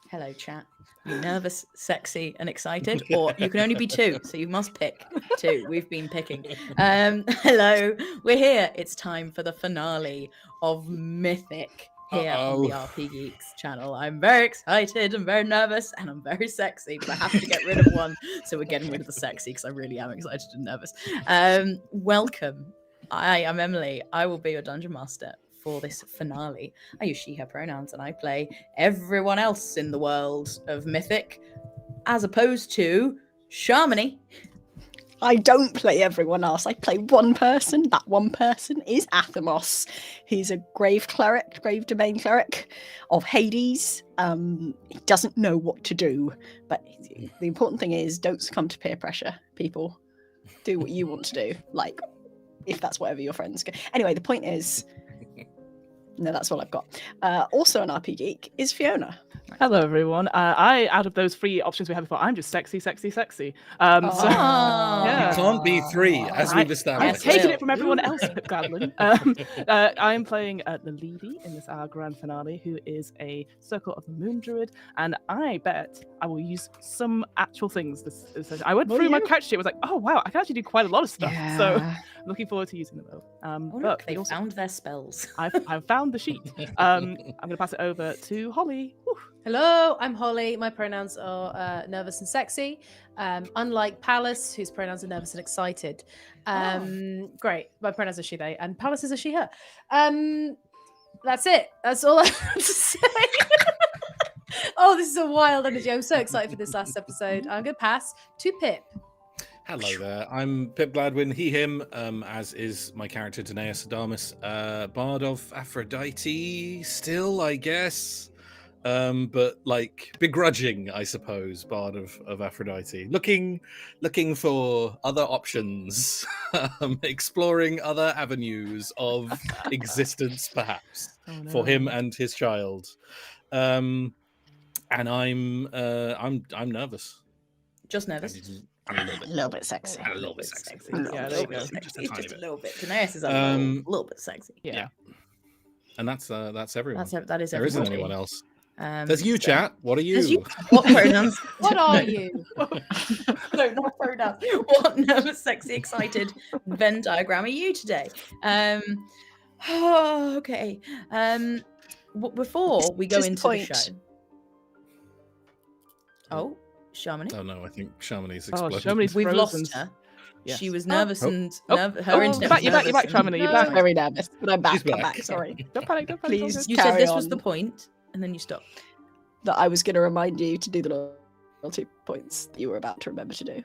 Hello, chat. Are you nervous, sexy, and excited? Or you can only be two, so you must pick two. We've been picking. Hello, we're here. It's time for the finale of Mythic here on the RP Geeks channel. I'm very excited, I'm very nervous, and I'm very sexy, but I have to get rid of one. So we're getting rid of the sexy because I really am excited and nervous. Welcome. I am Emily. I will be your dungeon master for this finale. I use she, her pronouns, and I play everyone else in the world of Mythic, as opposed to Shamini. I don't play everyone else. I play one person. That one person is Athemos. He's a grave domain cleric of Hades. He doesn't know what to do, but the important thing is don't succumb to peer pressure, people. Do what you want to do, like, if that's whatever your friends go. Anyway, the point is, no, that's all I've got. Also an RP Geek is Fiona. Hello, everyone. Out of those three options we had before, I'm just sexy. So, yeah. You can't be three, as we've established. I've taken it from everyone else at Gladwin. I am playing the lady in this grand finale, who is a Circle of the Moon Druid, and I bet I will use some actual things. I went through my character sheet, was like, oh wow, I can actually do quite a lot of stuff. Yeah. So I'm looking forward to using them all. Look, they found their spells. I've found the sheet. I'm going to pass it over to Holly. Woo. Hello, I'm Holly. My pronouns are nervous and sexy. Unlike Pallas, whose pronouns are nervous and excited. Great. My pronouns are she, they, and Pallas is a she, her. That's it. That's all I have to say. Oh, this is a wild energy. I'm so excited for this last episode. I'm going to pass to Pip. Hello there, I'm Pip Gladwin, he, him, as is my character Danaeus Adamus, Bard of Aphrodite, still, I guess. But like begrudging, I suppose, Bard of Aphrodite. Looking for other options, exploring other avenues of existence, perhaps, for him and his child. And I'm nervous. Just nervous. A little bit sexy. A little bit sexy. Yeah, there you go. Just a He's tiny just bit. a little bit. Danaeus is a little bit sexy. Yeah. And that's everyone. That is there isn't everybody. anyone else. There's you, chat. What are you? There's you. What pronouns? What are you? No, not pronouns. What nervous, sexy, excited Venn diagram are you today? Okay. Before we go Just into point. the show. Oh, Shamini. Oh no, I think Shamini's Oh, exploded. Shamini's We've frozen. lost her. Yes. She was nervous and her You're internet back, was you're back, nervous Shamini. and- You're No. back. Very nervous, but I'm back. She's I'm back. back. Sorry. Don't panic. Please. Don't You said Carry this was on. the point, and then you stopped. That I was going to remind you to do the loyalty points that you were about to remember to do.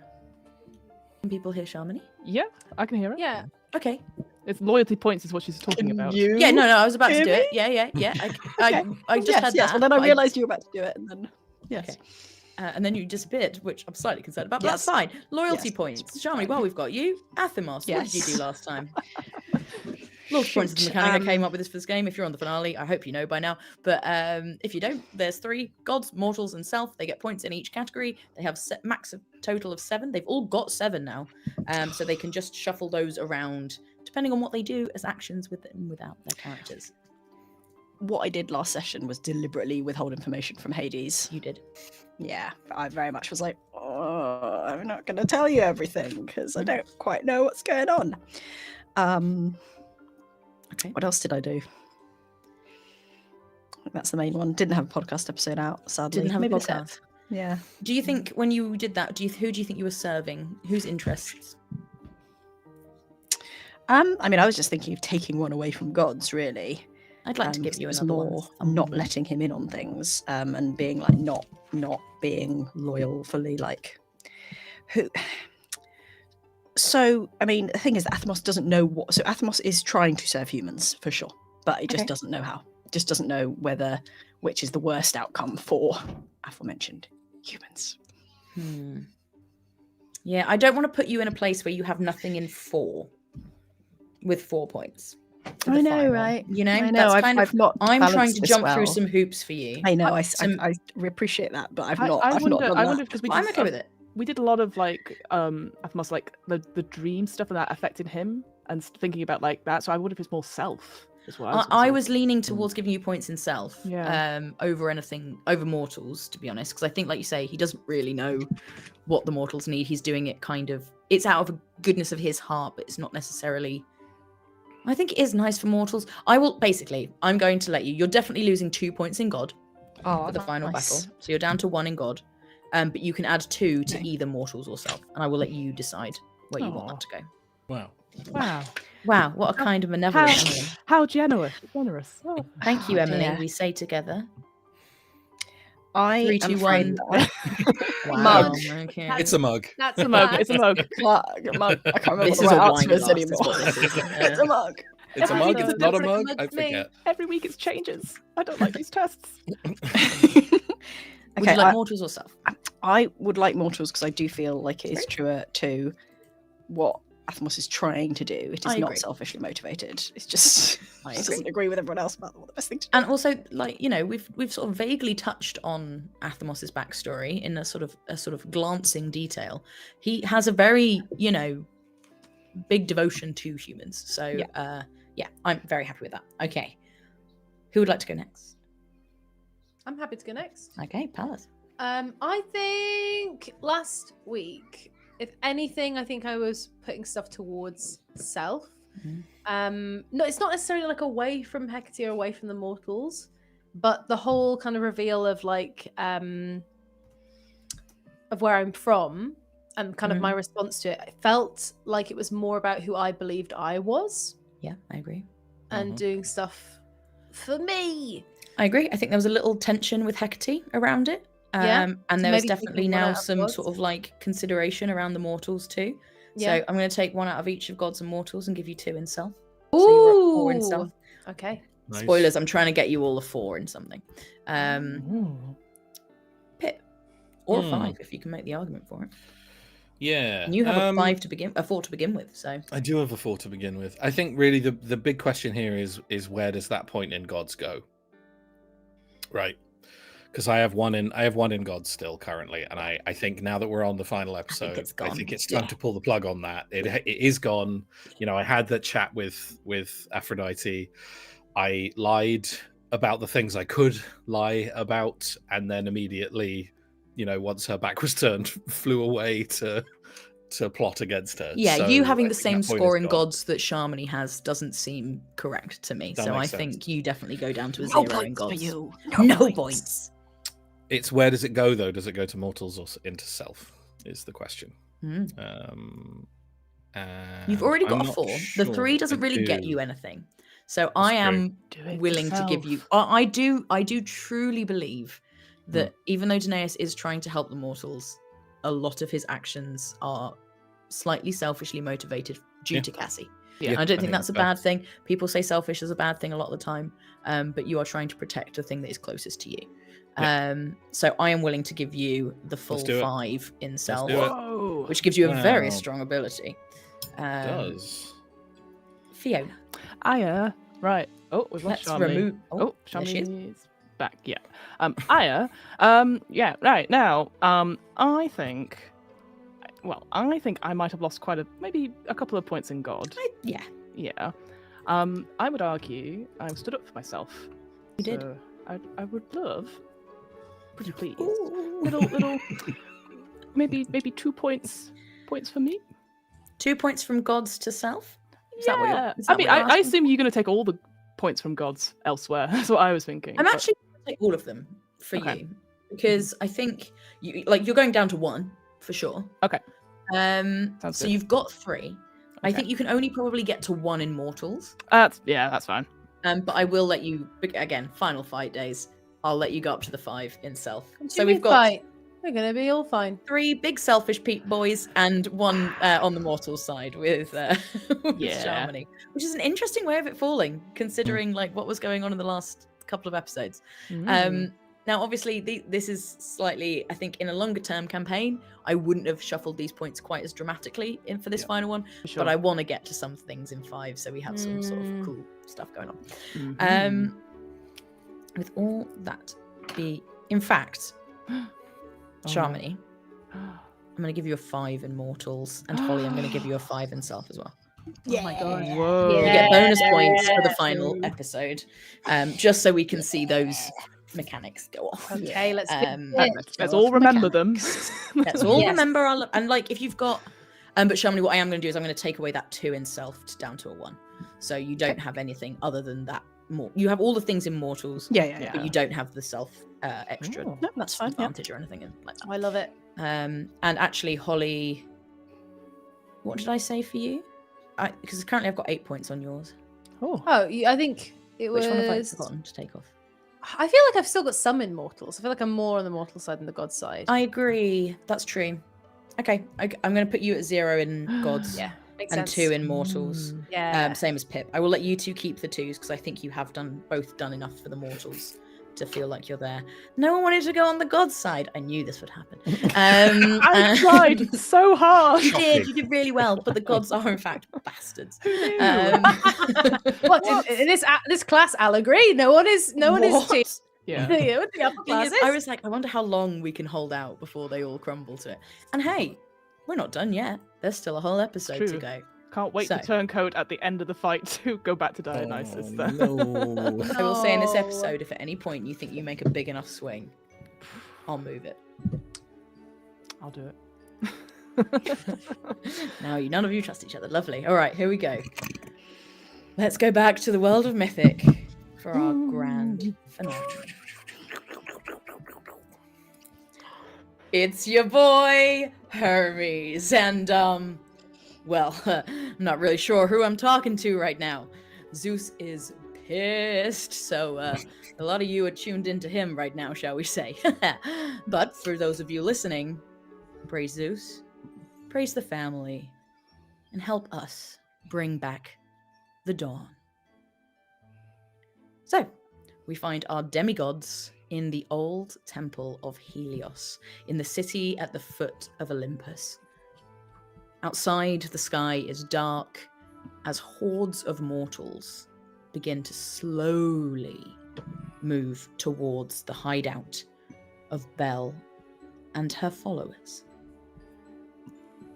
Can people hear Shamini? Yeah, I can hear it. Yeah. Okay. It's loyalty points is what she's talking about. You? Yeah, no, I was about to hear do me? it. Yeah. I just yes, had yes. that. Well, then I but realised you were about to do it, and then yes. Okay. And then you disappeared, which I'm slightly concerned about, but Yes. that's fine. Loyalty Yes. points. Shamini, well, we've got you. Athemos, what did you Yes. do last time? Loyalty points is the mechanic I came up with this for this game. If you're on the finale, I hope you know by now. But if you don't, there's 3 gods, mortals, and self. They get points in each category. They have max total of 7. They've all got 7 now. So they can just shuffle those around, depending on what they do as actions with and without their characters. What I did last session was deliberately withhold information from Hades. You did. Yeah, I very much was like, oh, I'm not going to tell you everything because I don't quite know what's going on. Okay. What else did I do? I think that's the main one. Didn't have a podcast episode out, sadly. Didn't have Maybe a it's it. podcast. Yeah. Do you think when you did that, who do you think you were serving? Whose interests? I mean, I was just thinking of taking one away from gods, really. I'd like to give you It was another more one. not letting him in on things, and being like not being loyal fully, like who. So I mean, the thing is that Athemos doesn't know what. So Athemos is trying to serve humans for sure, but he just doesn't know how. Just doesn't know which is the worst outcome for aforementioned humans. Yeah, I don't want to put you in a place where you have nothing in 4 with 4 points. for the I know, final. right? You know, I know. that's I've, kind of. I've not. I'm trying balanced to this jump well. through some hoops for you. I know. I some- appreciate that, but I've I not. I've not wonder, done I that. wonder because we Well, I'm did, okay with it. we did a lot of like Athemos, like the dream stuff and that affecting him and thinking about like that. So I wonder if it's more self. is what I was. I was leaning towards giving you points in self, Yeah. over anything, over mortals, to be honest, because I think, like you say, he doesn't really know what the mortals need. He's doing it kind of, it's out of a goodness of his heart, but it's not necessarily. I think it is nice for mortals. I'm going to let you. You're definitely losing 2 points in God for the final battle, so you're down to 1 in God. But you can add 2 to either mortals or self, and I will let you decide where you want that to go. Wow. Wow. Wow, what a kind of benevolent Emily. How generous. Oh. Thank you, Emily. dear. We say together. I 3, am 2, afraid 1. that Wow. Mug. Okay. It's a mug. That's It's a mug. It's a mug. Mug. I can't remember This what is the a right wine answer is glass, is anymore. what this is. It's a mug. It's a Every mug. week It's it not a looks like a mug. mug I to me. forget. Every week it changes. I don't like these tests. Would Okay, you like mortals or self? I would like mortals because I do feel like it is truer to what Athmos is trying to do. It is I not agree. selfishly motivated. It's just I it agree. doesn't agree with everyone else about what the best thing to do. And also, like, you know, we've sort of vaguely touched on Athmos's backstory in a sort of glancing detail. He has a very, you know, big devotion to humans. So yeah, I'm very happy with that. Okay. Who would like to go next? I'm happy to go next. Okay, Palace. I think last week, if anything, I think I was putting stuff towards self. No, it's not necessarily like away from Hecate or away from the mortals, but the whole kind of reveal of like of where I'm from and kind of my response to it, I felt like it was more about who I believed I was Yeah, I agree. and doing stuff for me. I agree. I think there was a little tension with Hecate around it. Yeah, And so there was maybe definitely taking one now out of some gods. sort of like consideration around the mortals too. Yeah. So I'm going to take 1 out of each of gods and mortals and give you 2 in self. So you're at 4 in self. Okay. Nice. Spoilers, I'm trying to get you all a 4 in something. Pip. Or a 5 if you can make the argument for it. Yeah. And you have a 4 to begin with, so I do have a 4 to begin with. I think really the big question here is where does that point in gods go? Right. Because I have one in gods still currently, and I think now that we're on the final episode, it's gone. I think it's time to pull the plug on that. It is gone. You know, I had that chat with Aphrodite. I lied about the things I could lie about, and then immediately, you know, once her back was turned, flew away to plot against her. yeah, So you having I the think same that point score is in gone. gods that Shamini has doesn't seem correct to me. That So I makes sense. think you definitely go down to a No 0 in points for gods. you. No points. It's where does it go though? Does it go to mortals or into self? Is the question. Mm. And You've already I'm got a not 4. The sure 3 doesn't I really get do. you anything. So I am Do it willing to give you. yourself. I do truly believe that even though Danaeus is trying to help the mortals, a lot of his actions are slightly selfishly motivated due to Cassie. Yeah, I don't think that's a fair. bad thing. People say selfish is a bad thing a lot of the time, but you are trying to protect the thing that is closest to you. So I am willing to give you the full do it. 5 in self, do it. Whoa. which gives you a very Wow. strong ability. Does. Fiona, Aya. Right. Oh, we've lost let's Shamini. remove. Oh, there she is. Shamini's back. Yeah. Aya. Yeah. Right now. I think. Well, I think I might have lost maybe a couple of points in God. Yeah, Yeah. I would argue I stood up for myself. You did. So I would love, pretty please, Ooh. little, maybe 2 points for me. 2 points from gods to self. Is that what Yeah. is I that mean, what you're I asking? assume you're going to take all the points from gods elsewhere. That's what I was thinking. I'm but- actually going to take all of them for Okay. you because I think you're going down to 1 for sure. Okay. So good. you've got 3. I Okay. think you can only probably get to 1 in mortals. That's fine. But I will let you again. Final fight days. I'll let you go up to the 5 in self. What do So you we've mean got fight? We're gonna be all fine. 3 big selfish peak boys and 1 on the mortal side with Yeah. Shamini, which is an interesting way of it falling, considering like what was going on in the last couple of episodes. Now, obviously, this is slightly, I think, in a longer term campaign, I wouldn't have shuffled these points quite as dramatically in for this final one, For sure. but I want to get to some things in 5, so we have some sort of cool stuff going on. Mhm. With all that in fact, Shamini, I'm going to give you a 5 in mortals, and Holly, I'm going to give you a 5 in self as well. Oh my god. Yeah. Whoa. You get bonus points for the Yeah. final episode, just so we can see those mechanics go off. Okay, let's get Let's Show all off remember them. Let's all Yes. remember our and like if you've got but Shamini, what I am going to do is I'm going to take away that 2 in self down to a 1, so you don't have anything other than that. More, you have all the things in mortals, Yeah. but you don't have the self extra Oh. No, that's fine. Yeah. advantage or anything like that. I love it. And actually, Holly, what did I say for you? Because currently I've got 8 points on yours. Oh. Oh, I think it Which was. one have I forgotten to take off? I feel like I've still got some in mortals. I feel like I'm more on the mortal side than the god side. I agree. That's true. Okay, I'm going to put you at 0 in gods Yeah, makes and sense. 2 in mortals. Yeah. Same as Pip. I will let you two keep the 2s because I think you have both done enough for the mortals to feel like you're there. No one wanted to go on the god side. I knew this would happen. I tried so hard. You did really well, but the gods are in fact bastards. Who knew? What in this class allegory? No one is team. What? Yeah. With the upper Thing is, classes. I was like, I wonder how long we can hold out before they all crumble to it. And hey, we're not done yet. There's still a whole episode to True. go. Can't wait So- to turn code at the end of the fight to go back to Dionysus. Oh, no. I will say in this No. episode, if at any point you think you make a big enough swing, I'll move it. I'll do it. Now none of you trust each other. Lovely. All right, here we go. Let's go back to the world of Mythic for our grand finale. It's your boy Hermes, and well, I'm not really sure who I'm talking to right now. Zeus is pissed, so a lot of you are tuned into him right now, shall we say? But for those of you listening, praise Zeus, praise the family, and help us bring back the dawn. So, we find our demigods in the old temple of Helios, in the city at the foot of Olympus. Outside, the sky is dark as hordes of mortals begin to slowly move towards the hideout of Bel and her followers.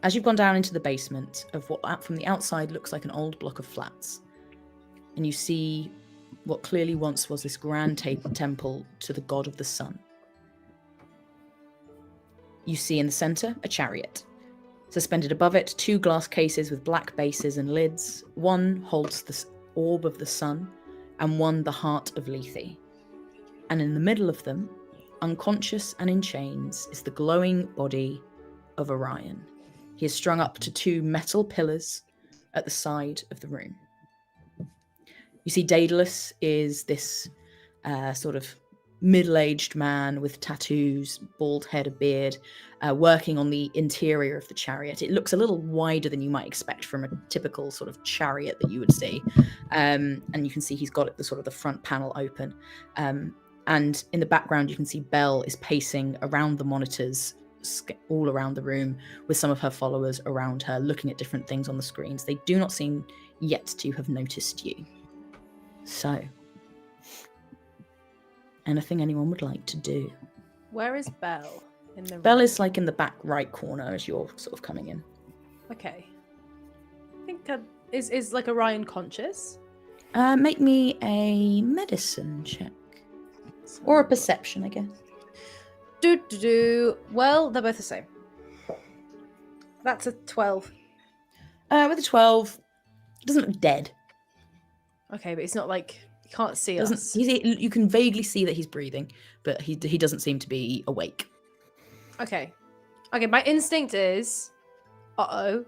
As you've gone down into the basement of what from the outside looks like an old block of flats, and you see what clearly once was this grand temple to the god of the sun. You see in the center a chariot. Suspended above it, 2 glass cases with black bases and lids. One holds the orb of the sun, and one the heart of Lethe. And in the middle of them, unconscious and in chains, is the glowing body of Orion. He is strung up to 2 metal pillars at the side of the room. You see Daedalus is this sort of middle-aged man with tattoos, bald head, a beard, working on the interior of the chariot. It looks a little wider than you might expect from a typical sort of chariot that you would see. And you can see he's got the sort of the front panel open. And in the background, you can see Bel is pacing around the monitors all around the room with some of her followers around her, looking at different things on the screens. They do not seem yet to have noticed you. So, anything anyone would like to do? Where is Bel in the Bel room? is like in the back right corner as you're sort of coming in. Okay. I think is like Orion conscious? Make me a medicine check. Or a perception, I guess. Well, they're both the same. That's a 12. With a 12, he doesn't look dead. Okay, but it's not like you can't see Doesn't us. you can vaguely see that he's breathing, but he doesn't seem to be awake. Okay. Okay, my instinct is uh-oh.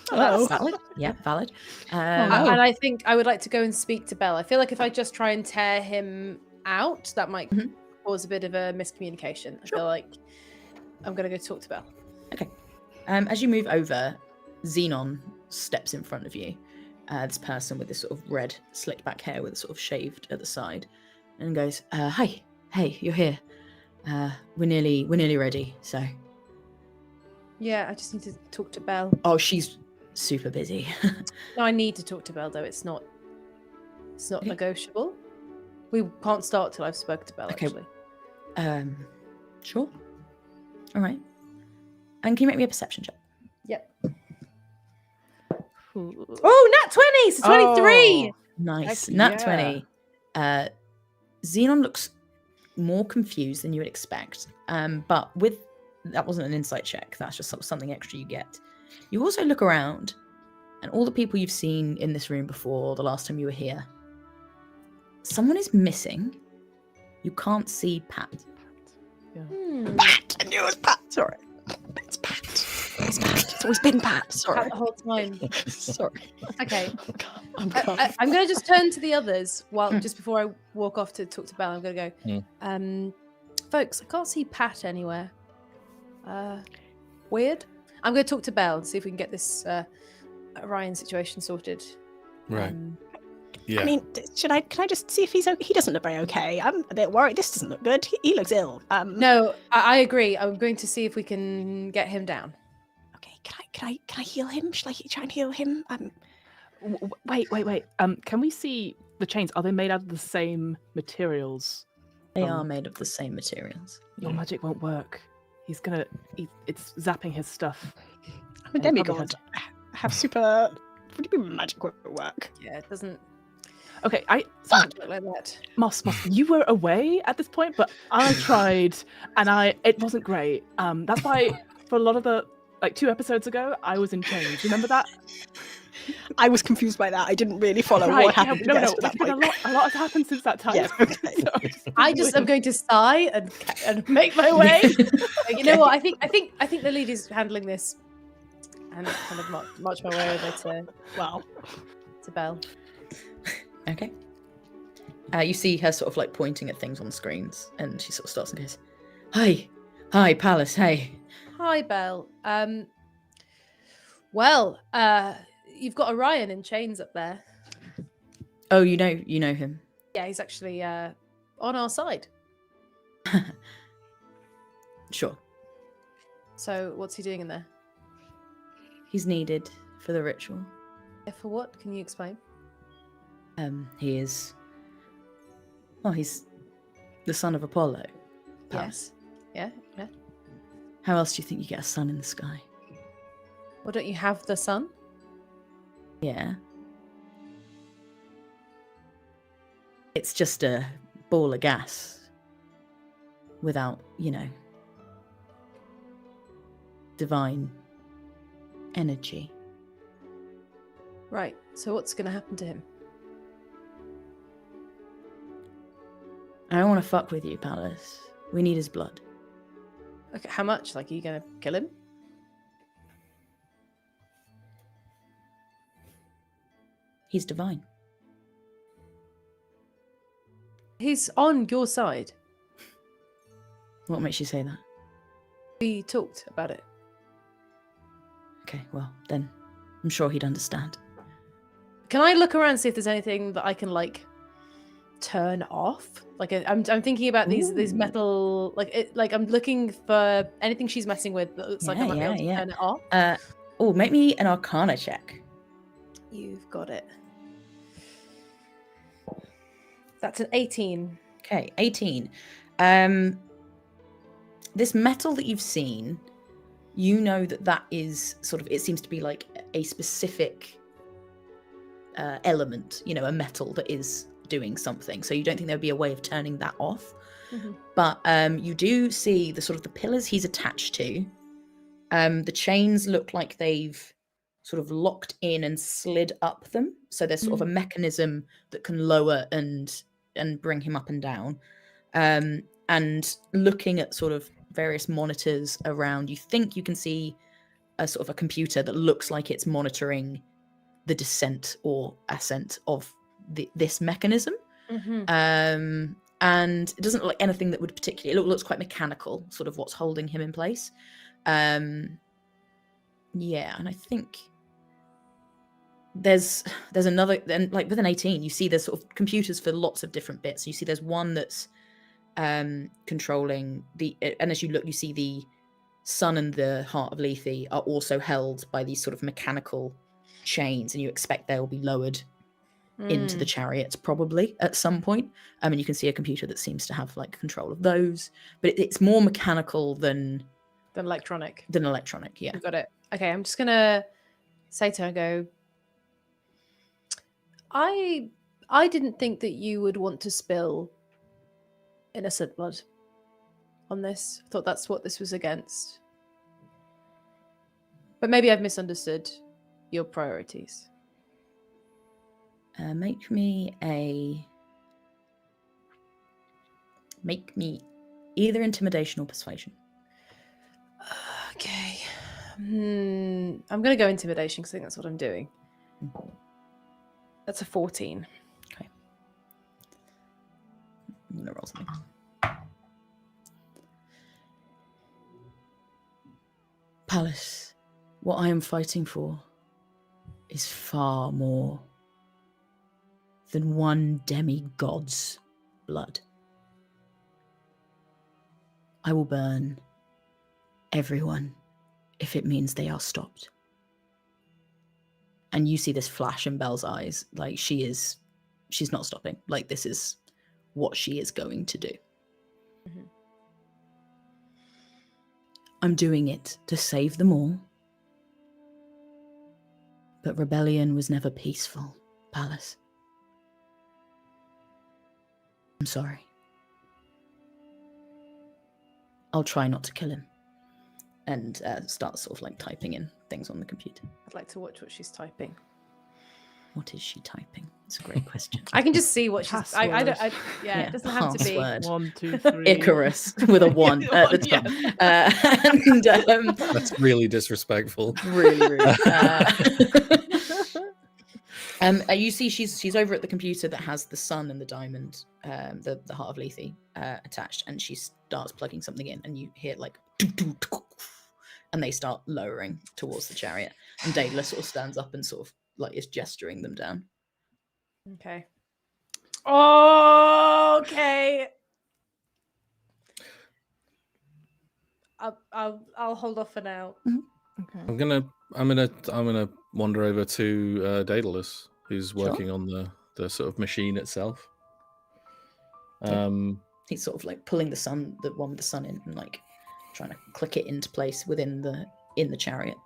That's valid. Yeah, valid. And I think I would like to go and speak to Bel. I feel like if I just try and tear him out, that might Mhm. cause a bit of a miscommunication. I feel like I'm going to go talk to Bel. Okay. As you move over, Xenon steps in front of you. This person with this sort of red slick back hair with a sort of shaved at the side, and goes, "Hi, hey, you're here. We're nearly ready." So, Yeah, I just need to talk to Bel. oh, she's super busy. No, I need to talk to Bel though. It's not Okay. negotiable. We can't start till I've spoken to Bel. Okay. Actually, Sure. All right. And can you make me a perception check? yep. Oh, nat 20, so 23. Nice. Heck Nat yeah. 20. Xenon looks more confused than you would expect. But with that wasn't an insight check. That's just something extra you get. You also look around, and all the people you've seen in this room before, the last time you were here, someone is missing. You can't see Pat. Pat! I knew it was Pat. Sorry. It's Pat. It's Pat. It's always been Pat. Sorry. Pat the whole time. Sorry. Okay. I'm I'm going to just turn to the others just before I walk off to talk to Belle. I'm going to go, folks, I can't see Pat anywhere. Weird. I'm going to talk to Belle and see if we can get this Ryan situation sorted. Right. Yeah. I mean, can I just see if he's okay? He doesn't look very okay. I'm a bit worried. This doesn't look good. He looks ill. No, I agree. I'm going to see if we can get him down. Okay, can I heal him? Shall I try and heal him? Wait. Can we see the chains? Are they made out of the same materials? They are made of the same materials. Your magic won't work. It's zapping his stuff. I'm a demigod. I have super. What do you mean magic won't work? Yeah, it doesn't Okay, look like that. Moss, you were away at this point, but I tried, and it wasn't great. That's why for a lot of the 2 episodes ago, I was in chains. Remember that? I was confused by that. I didn't really follow what happened. No. It's been a lot has happened since that time. Yes, okay. I'm going to sigh and make my way. You know what? I think the lead is handling this, and kind of march my way over to Belle. Okay. You see her sort of pointing at things on the screens, and she sort of starts and goes, "Hi, Palace. Hey." Hi, Belle. Well, you've got Orion in chains up there. Oh, you know him. Yeah, he's actually on our side. Sure. So, what's he doing in there? He's needed for the ritual. Yeah, for what? Can you explain? He is. Well, he's the son of Apollo. Palace. Yes. Yeah. How else do you think you get a sun in the sky? Well, don't you have the sun? Yeah. It's just a ball of gas without, divine energy. Right. So what's going to happen to him? I don't want to fuck with you, Palace. We need his blood. Okay, how much? Are you going to kill him? He's divine. He's on your side. What makes you say that? We talked about it. Okay, well, then I'm sure he'd understand. Can I look around and see if there's anything that I can turn off? I'm thinking about these metal I'm looking for anything she's messing with that looks like I might be able to turn it off. Make me an Arcana check. You've got it. That's an 18. Okay, 18. This metal that you've seen, you know that is it seems to be a specific element, a metal that is doing something. So you don't think there would be a way of turning that off. Mm-hmm. But you do see the pillars he's attached to. The chains look like they've locked in and slid up them. So there's a mechanism that can lower and bring him up and down. And looking at various monitors around, you think you can see a computer that looks like it's monitoring the descent or ascent of this mechanism. Mm-hmm. And it doesn't look like anything that would particularly, it looks quite mechanical, what's holding him in place. And I think there's another, then with an 18, you see there's computers for lots of different bits. You see there's one that's controlling and as you look, you see the sun and the heart of Lethe are also held by these mechanical chains, and you expect they'll be lowered into the chariots probably at some point. And you can see a computer that seems to have control of those, but it's more mechanical than electronic. Yeah. Got it. Okay, I'm just gonna say to her, go, I didn't think that you would want to spill innocent blood on this. I thought that's what this was against. But maybe I've misunderstood your priorities. Make me either intimidation or persuasion. Okay. I'm going to go intimidation because I think that's what I'm doing. That's a 14. Okay. I'm going to roll something. Palace, what I am fighting for is far more than one demi-god's blood. I will burn everyone if it means they are stopped. And you see this flash in Belle's eyes, like she's not stopping. Like this is what she is going to do. Mm-hmm. I'm doing it to save them all. But rebellion was never peaceful, Palace. I'm sorry. I'll try not to kill him. And start sort of like typing in things on the computer. I'd like to watch what she's typing. What is she typing? It's a great question. I can just see what she's. I don't. Yeah, it doesn't have to be. password. 1, 2, 3. Icarus with a 1 at the top. That's really disrespectful. Really rude. You see she's over at the computer that has the sun and the diamond, the heart of Lethe attached, and she starts plugging something in, and you hear like and they start lowering towards the chariot, and Daedalus sort of stands up and sort of like is gesturing them down. Okay. Okay. I'll hold off for now. Okay. I'm gonna wander over to Daedalus, who's working on the sort of machine itself. He's sort of like pulling the one with the sun in, and like trying to click it into place within the chariot.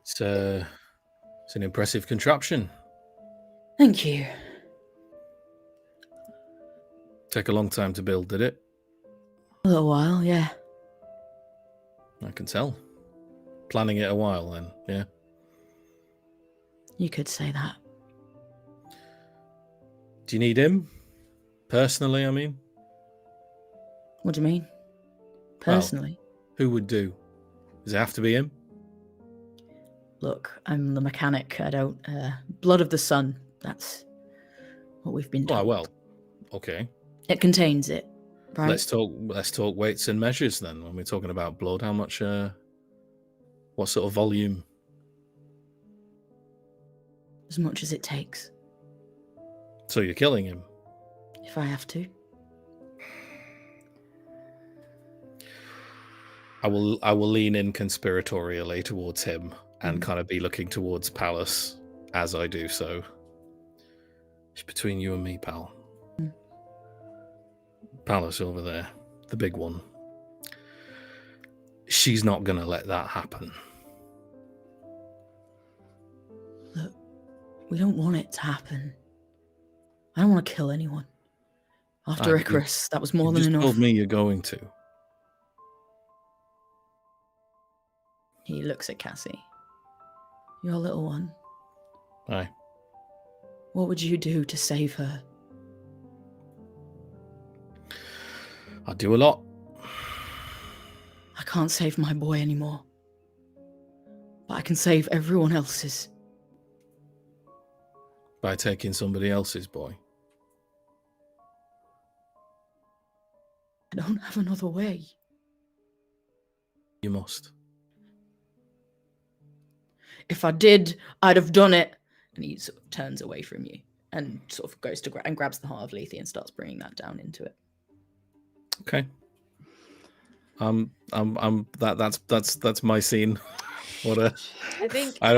It's an impressive contraption. Thank you. Take a long time to build, did it? A little while, yeah. I can tell. Planning it a while then, yeah. You could say that. Do you need him? Personally, I mean? What do you mean? Personally? Well, who would do? Does it have to be him? Look, I'm the mechanic. I don't... blood of the sun. That's what we've been doing. Well, okay. It contains it, right? Let's talk weights and measures then. When we're talking about blood, how much... what sort of volume? As much as it takes. So you're killing him? If I have to. I will lean in conspiratorially towards him and kind of be looking towards Pallas as I do so. It's between you and me, pal. Pallas over there, the big one. She's not going to let that happen. Look, we don't want it to happen. I don't want to kill anyone. After Icarus, that was more than enough. You told me you're going to. He looks at Cassie. Your little one. Aye. What would you do to save her? I'd do a lot. I can't save my boy anymore. But I can save everyone else's. By taking somebody else's boy. I don't have another way. You must. If I did, I'd have done it. And he sort of turns away from you and sort of goes to and grabs the heart of Lethe and starts bringing that down into it. Okay. That's my scene. What a. I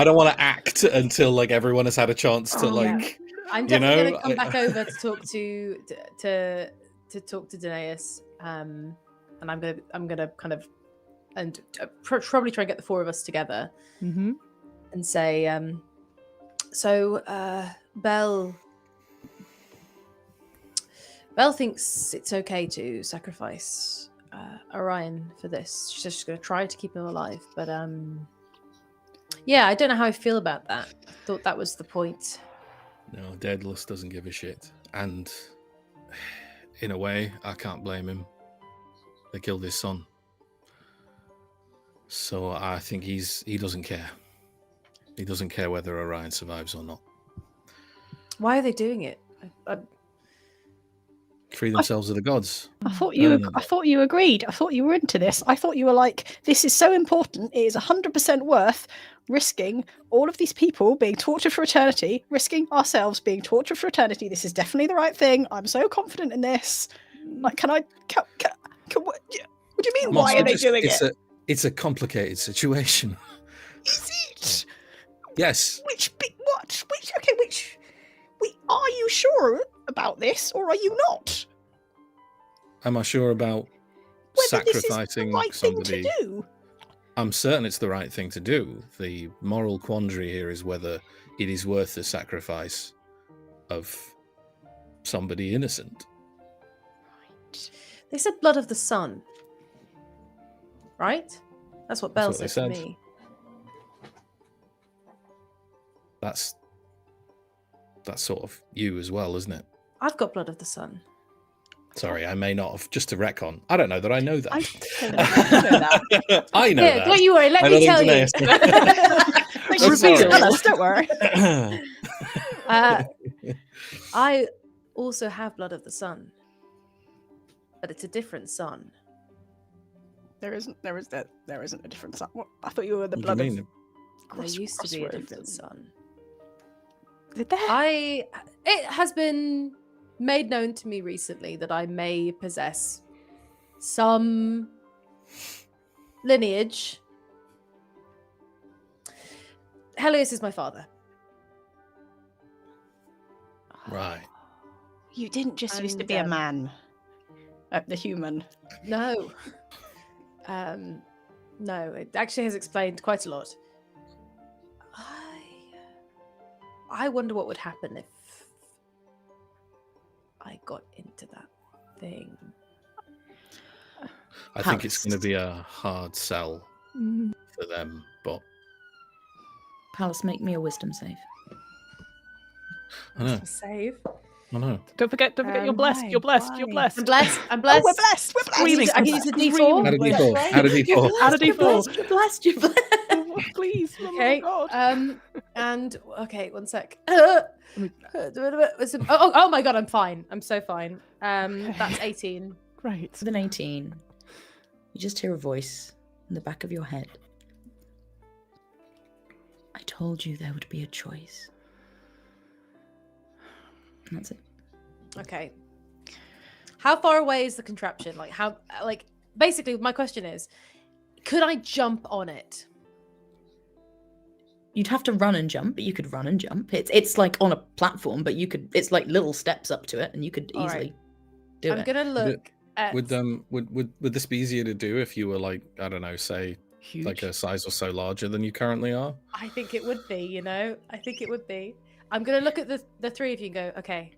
don't want to act until like everyone has had a chance to like. I'm definitely going to come back over to talk to Danaeus, and I'm gonna kind of probably try and get the four of us together, and say, So, Belle thinks it's okay to sacrifice Orion for this. She's just going to try to keep him alive. But yeah, I don't know how I feel about that. I thought that was the point. No, Daedalus doesn't give a shit. And in a way, I can't blame him. They killed his son. So I think he doesn't care. He doesn't care whether Orion survives or not. Why are they doing it? Free themselves of the gods. I thought you agreed. I thought you were into this. I thought you were like, this is so important. It is 100% worth risking all of these people being tortured for eternity, risking ourselves being tortured for eternity. This is definitely the right thing. I'm so confident in this. Like, what do you mean? Why are they doing it? It's a complicated situation. Is it? Yes. Are you sure about this, or are you not? Am I sure about Whether sacrificing this is the right somebody? thing to do? I'm certain it's the right thing to do. The moral quandary here is whether it is worth the sacrifice of somebody innocent. They said blood of the sun. Right? That's what Belle That's said what to they me. That's sort of you as well, isn't it? I've got blood of the sun. Sorry, I may not have. Just to retcon. I don't know that I know that. I don't know that. I know Here, that. don't you worry. Let I me don't tell think you. Please sorry. tell us, don't worry. I also have blood of the sun, but it's a different sun. There isn't a difference. I thought you were the What do blood you of. mean? There used to be a Crossroads. different sun. Did there? It has been made known to me recently that I may possess some lineage. Helios is my father. Right. You didn't just used to And, be a man. The human. No. No, it actually has explained quite a lot. I wonder what would happen if I got into that thing. I think it's going to be a hard sell for them, but Palace, make me a wisdom save. I know. Save. I know. Don't forget, you're blessed. Why? You're blessed. You're Why? blessed. I'm blessed. I'm Oh, blessed. we're blessed. We're blessed. Screaming. I can use a D4. Screaming. Add a D4. Add a D4. Add a You're D4. blessed. You're blessed. You're blessed. Please, for the love Okay. of God. And okay, one sec. Oh my god, I'm fine. I'm so fine. That's 18. Great. With an 18, you just hear a voice in the back of your head. I told you there would be a choice. And that's it. Okay. How far away is the contraption? Basically my question is, could I jump on it? You'd have to run and jump, but you could run and jump. It's like on a platform, but it's like little steps up to it, and you could All easily right. do I'm it. gonna look at Would this be easier to do if you were like, I don't know, say Huge. like a size or so larger than you currently are? I think it would be, I think it would be. I'm gonna look at the three of you and go, okay,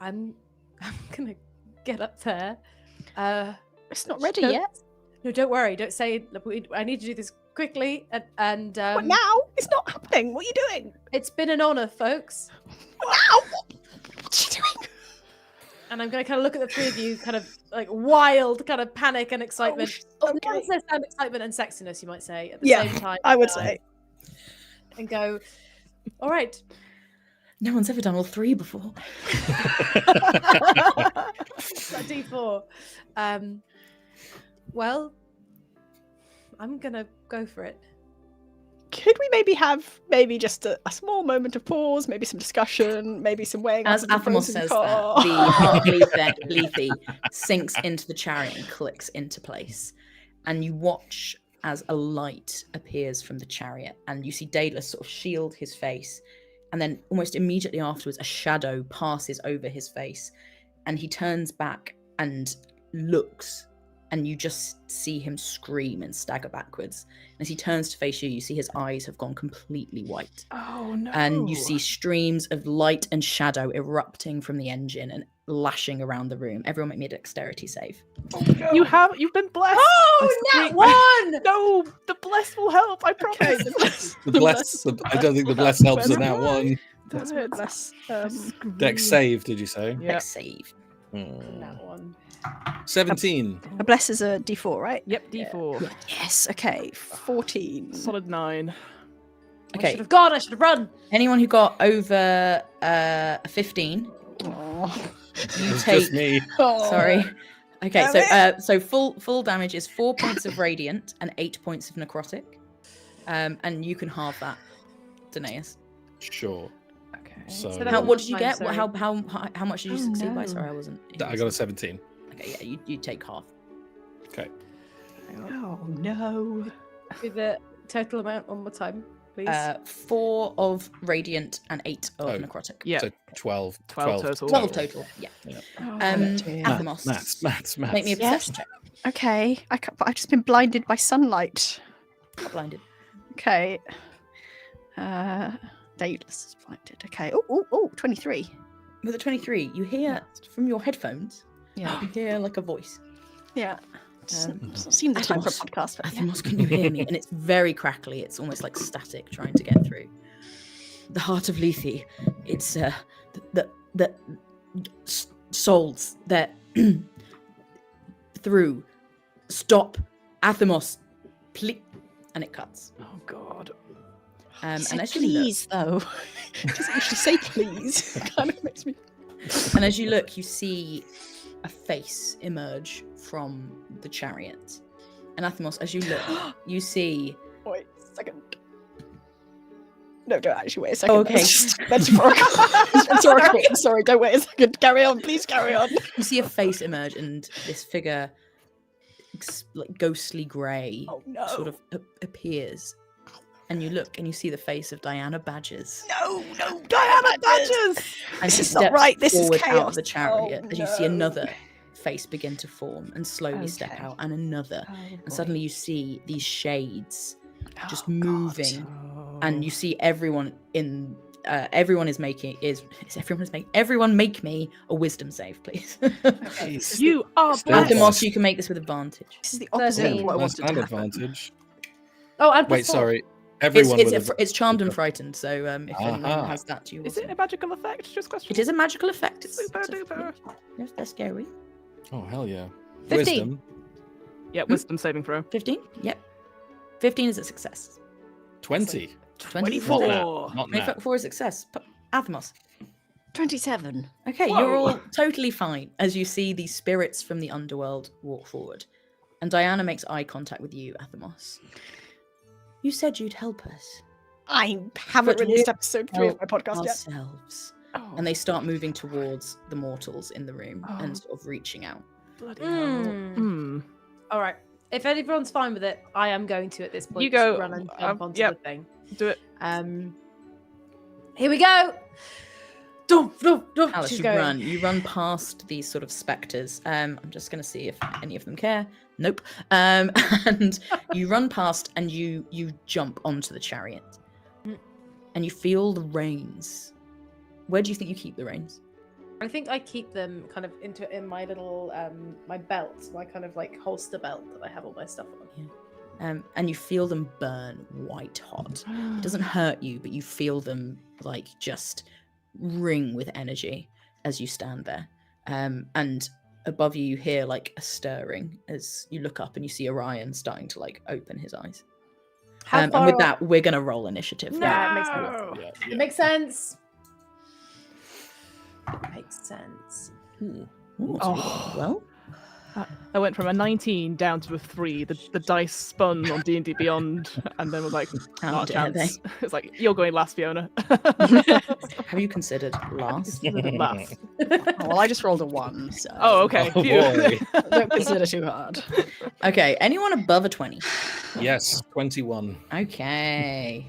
I'm gonna get up there. It's not ready No. yet. No, don't worry. Don't say. Look, I need to do this quickly. And What now? It's not happening. What are you doing? it's been an honor, folks. Wow! What's she doing? And I'm gonna kind of look at the three of you, kind of like wild, kind of panic and excitement. Okay. And excitement and sexiness, you might say, at the Yeah, same time. I would say. And go, all right. No one's ever done all three before. That D4. Well, I'm gonna go for it. Could we maybe have just a small moment of pause, maybe some discussion, maybe some weighing As up of the pros Athamos and says cons? that, the heart Lethe sinks into the chariot and clicks into place. And you watch as a light appears from the chariot, and you see Daedalus sort of shield his face. And then almost immediately afterwards, a shadow passes over his face, and he turns back and looks and you just see him scream and stagger backwards. As he turns to face you, you see his eyes have gone completely white. Oh no! And you see streams of light and shadow erupting from the engine and lashing around the room. Everyone make me a dexterity save. Oh, no. You've been blessed. Oh, nat one! No, the bless will help. I promise. The bless. I don't think the bless helps in that one. That's a bit less. Dex save, did you say? Yeah. Dex save. Nat one. 17. A bless is a D4, right? Yep, D4. Yes. Okay. 14. Solid 9. I Okay. should have gone. I should have run. Anyone who got over 15, Oh. you It's take. just me. Sorry. Okay, Damn so full damage is 4 points of radiant and 8 points of necrotic, and you can halve that, Danaeus. Sure. Okay. So What did you Mine, get? sorry. How much did you Oh, succeed by? no. Sorry, I wasn't. I got a 17. Okay, yeah, you take half. Okay. Oh no. Do the total amount one more time, please. 4 of radiant and 8 of Oh. necrotic. Yeah, So 12. 12 total. 12 total. Yeah. Oh, dear. Athemos. Maths. Make me a Yes. perception check. Okay. But I've just been blinded by sunlight. Got blinded. Okay. Daedalus is blinded. Okay. Oh, 23. With a 23, you hear from your headphones. Yeah. You hear like a voice. Yeah. Doesn't seem the Athemos. time for a podcast. But yeah. Athemos, can you hear me? And it's very crackly. It's almost like static trying to get through. The heart of Lethe. It's the souls that through. Stop, Athemos, please. And it cuts. Oh god. And Said as you look, please, though. It doesn't actually say please. It kind of makes me. and as you look, you see a face emerge from the chariot. And Athemos, as you look, you see. Wait a second. No, don't actually wait a second. Oh, okay. That's metaphorical. It's metaphorical. I'm sorry, don't wait a second. Carry on, please carry on. You see a face emerge, and this figure, like ghostly grey, Oh no. sort of appears. And you look, and you see the face of Diana Badgers. No, Diana Badgers! And This she is not steps right, this is forward out chaos. of the chariot, Oh, as you see no. another face begin to form and slowly step Okay. out, and another. Oh, And suddenly you see these shades just Oh, God. moving, and you see everyone in. Everyone make me a wisdom save, please. Jeez. You are Still blessed. Athemos, you can make this with advantage. This is the opposite of 13. what I That's wanted an to happen. advantage. Oh, and Wait, +4. sorry. Everyone It's charmed and frightened, so if anyone Aha. has that, you Is also. it a magical effect? Just question. It is a magical effect. It's Super it's a- duper. Yes, they're scary. Oh, hell yeah. 15. Wisdom. Yeah, wisdom saving throw. 15? Yep. 15 is a success. 20. 24. Not now. 24 is a success. Athemos. 27. Okay, Whoa. you're all totally fine as you see these spirits from the underworld walk forward. And Diana makes eye contact with you, Athemos. You said you'd help us. I haven't But released we episode 3 of my podcast yet. Ourselves. Oh, And they start moving towards the mortals in the room Oh. and sort of reaching out. bloody hell. Mm. Hmm. All right. If everyone's fine with it, I am going to at this point You go, run and jump onto yep. the thing. Do it. Here we go. Dum, dum, dum. Alice, She's you going. run past these sort of specters. I'm just going to see if any of them care. Nope. And you run past and you jump onto the chariot, and you feel the reins. Where do you think you keep the reins? I think I keep them kind of in my little my belt, my kind of like holster belt that I have all my stuff on. And you feel them burn white hot. It doesn't hurt you, but you feel them like just ring with energy as you stand there. And above you hear like a stirring as you look up and you see Orion starting to like open his eyes. How And far with off- that, we're gonna roll initiative. No. Yeah, it makes sense. Yeah, It makes sense. Makes sense. Ooh, Oh. well, I went from a 19 down to a 3. The dice spun on D&D Beyond, and then was like, how not a dare they? chance. It's like, you're going last, Fiona. Have you considered last? Last. Oh, well, I just rolled a 1, so Oh, okay. Oh, Phew. boy. don't consider too hard. Okay, anyone above a 20? Yes, 21. Okay.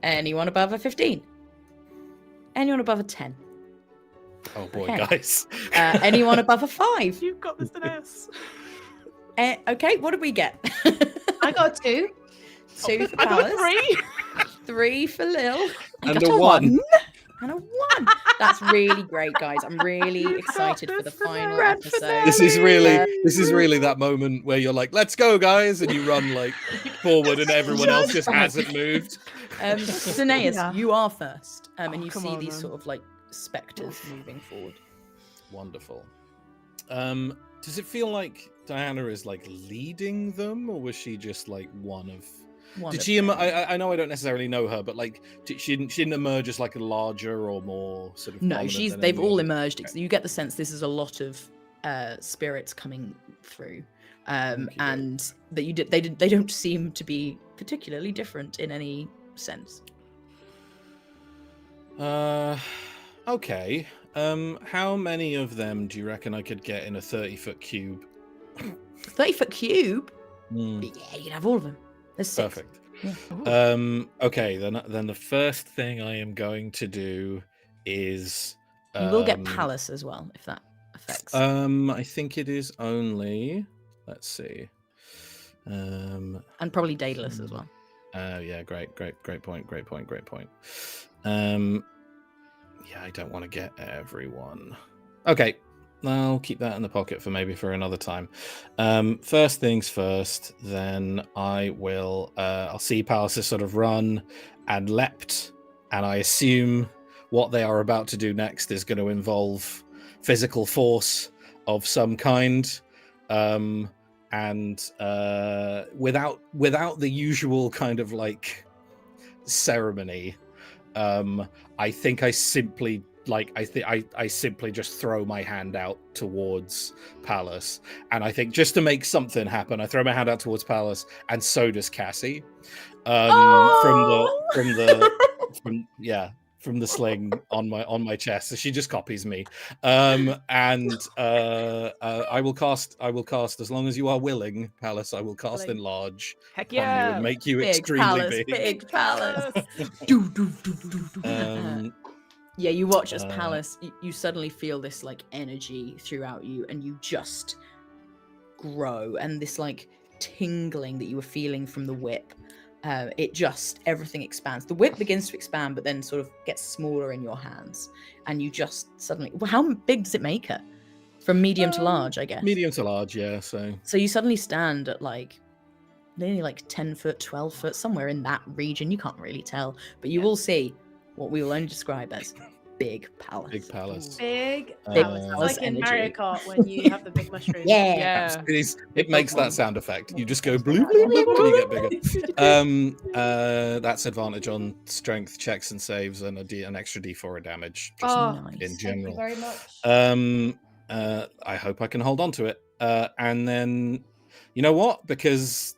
Anyone above a 15? Anyone above a 10? Oh boy, Okay. guys. Anyone above a 5? You've got this, Danaeus. Okay, what did we get? I got 2. 2 for I got Palace, 3. 3 for Lil, And got a a 1. and a 1. That's really great, guys. I'm really You've excited got for the this, final Grand episode. This is really Uh, that moment where you're like, let's go, guys, and you run like forward and everyone else just hasn't moved. Danaeus, Yeah. you are first, and Oh, you come see on, these man. sort of like specters moving forward. Wonderful. Does it feel like Diana is like leading them, or was she just like one of? One Did of she? them. I know I don't necessarily know her, but like she didn't emerge as like a larger or more sort of. No, prominent than they've any all others? emerged. You get the sense this is a lot of spirits coming through, Okey-doke. and that they don't seem to be particularly different in any sense. Okay. How many of them do you reckon I could get in a 30-foot cube? 30-foot cube. Hmm, Yeah, you can have all of them. There's 6. perfect. Yeah. Okay, then the first thing I am going to do is You will get Palace as well if that affects. I think it is only. Let's see. And probably Daedalus as well. Yeah, great point. Yeah, I don't want to get everyone. Okay, I'll keep that in the pocket for another time. First things first, then I will. I'll see Palace sort of run and leapt, and I assume what they are about to do next is going to involve physical force of some kind. And without the usual kind of like ceremony, I think I simply I simply just throw my hand out towards Pallas, and I think just to make something happen, I throw my hand out towards Pallas, and so does Cassie, from the sling on my chest. So she just copies me, and I will cast as long as you are willing, Pallas. I will cast Willing. enlarge Heck on you yeah. and make you Big extremely Palace, big. big Palace. Yes. Do, do, do, do, do. Yeah, you watch as uh, Palace, you suddenly feel this like energy throughout you, and you just grow, and this like tingling that you were feeling from the whip, everything expands. The whip begins to expand, but then sort of gets smaller in your hands, and you just suddenly. Well, how big does it make her? From medium to large, I guess. Medium to large, yeah. So you suddenly stand at like nearly like 10 foot, 12 foot, somewhere in that region. You can't really tell, but you will see what we will only describe as Big Palace. big Palace. Big Big Palace. It's Palace like in Mario energy. Kart when you have the big mushroom. Yeah. Yeah. It makes that sound effect. You just go bloop, bloop, bloop, and you get bigger. That's advantage on strength checks and saves, and an extra D4 of damage. Just Oh, Nice. in thank you general. very much. I hope I can hold on to it. And then, you know what? Because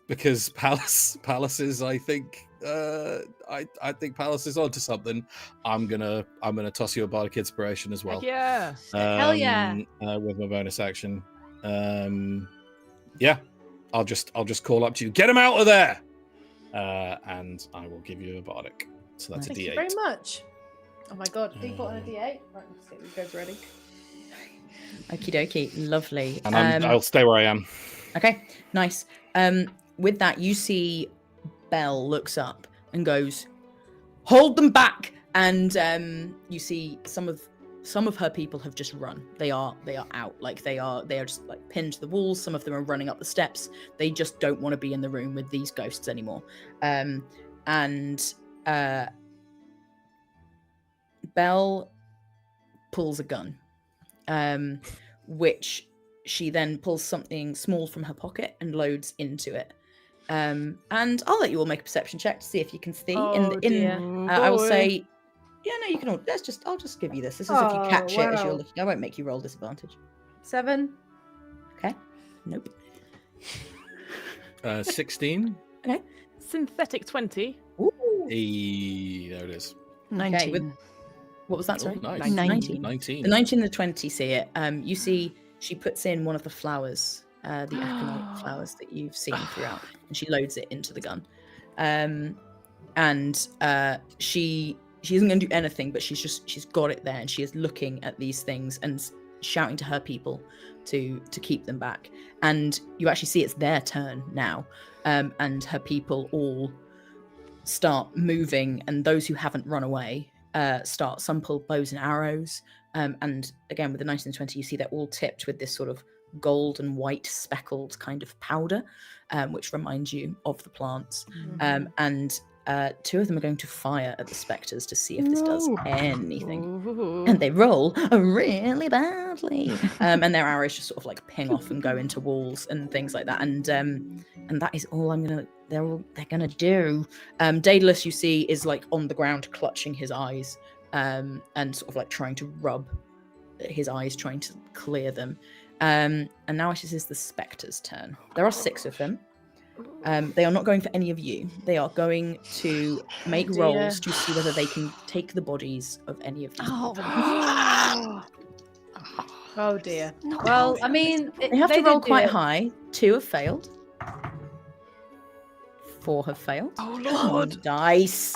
Palace is, I think, I think Palace is onto something. I'm gonna toss you a bardic inspiration as well. Heck yeah. Hell yeah. With my bonus action. Yeah, I'll just call up to you. Get him out of there. And I will give you a bardic. So that's Thank a you D8. very much. Oh my god, D4 and a D8. Right, let's get these guys ready. Okie dokie, lovely. And I'll stay where I am. Okay, nice. With that, you see Belle looks up and goes, "Hold them back!" And you see some of her people have just run. They are out. Like they are just like pinned to the walls. Some of them are running up the steps. They just don't want to be in the room with these ghosts anymore. Belle pulls a gun, which she then pulls something small from her pocket and loads into it. And I'll let you all make a perception check to see if you can see. Dear. I will say, yeah, no, you can all. I'll just give you this. This is if you Oh, catch it as you're wow. looking. I won't make you roll disadvantage. 7. Okay. Nope. 16. Synthetic 20. Ooh. There it is. 19. with- What was that? Sorry. Oh, nice. 19. 19. The 19 and the 20 see it. You see she puts in one of the flowers, the aconite flowers that you've seen throughout, and she loads it into the gun. And she she isn't going to do anything, but she's got it there, and she is looking at these things and shouting to her people to keep them back. And you actually see it's their turn now, and her people all start moving, and those who haven't run away some pull bows and arrows, and again with the 1920, you see they're all tipped with this sort of gold and white speckled kind of powder, which reminds you of the plants. And two of them are going to fire at the spectres to see if this does anything. And they roll really badly. And their arrows just sort of like ping off and go into walls and things like that. And that is all they're gonna do. Daedalus, you see, is like on the ground clutching his eyes, and sort of like trying to rub his eyes, trying to clear them. And now it is the spectres' turn. There are 6 of them. They are not going for any of you. They are going to make rolls to see whether they can take the bodies of any of you. Oh dear. Well, I mean, They have to roll quite high. 2 have failed. 4 have failed. Oh Lord! Dice.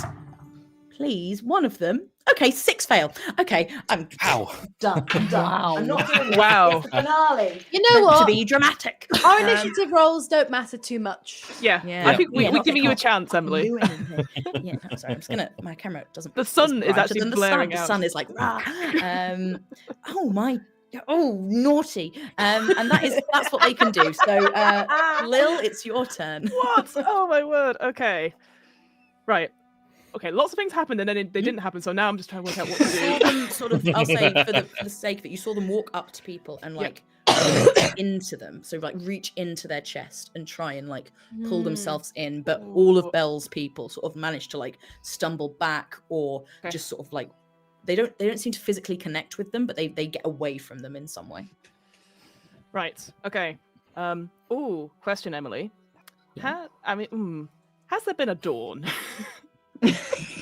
Please, one of them. Okay, 6 fail. Okay, I'm done. Wow. I'm not doing this. Wow. It's the finale. You know Meant what? To be dramatic. Our initiative rolls don't matter too much. Yeah. Yeah. I think Yeah, we're giving you a chance, Emily. Do anything. Yeah, no, sorry. I'm just gonna. My camera doesn't. The sun is brighter actually than the blaring sun. out. The sun is like. Rah. Oh my. Oh, naughty. And that's what they can do. So, Lil, it's your turn. What? Oh my word. Okay. Right. Okay, lots of things happened and then they didn't happen, so now I'm just trying to work out what to saw do. them sort of, I'll say for the sake of it, you saw them walk up to people and like into them, so like reach into their chest and try and like pull themselves in, but all of Belle's people sort of managed to like stumble back or just sort of like they don't seem to physically connect with them, but they get away from them in some way. Right. Okay. Question, Emily. Yeah. Has there been a dawn?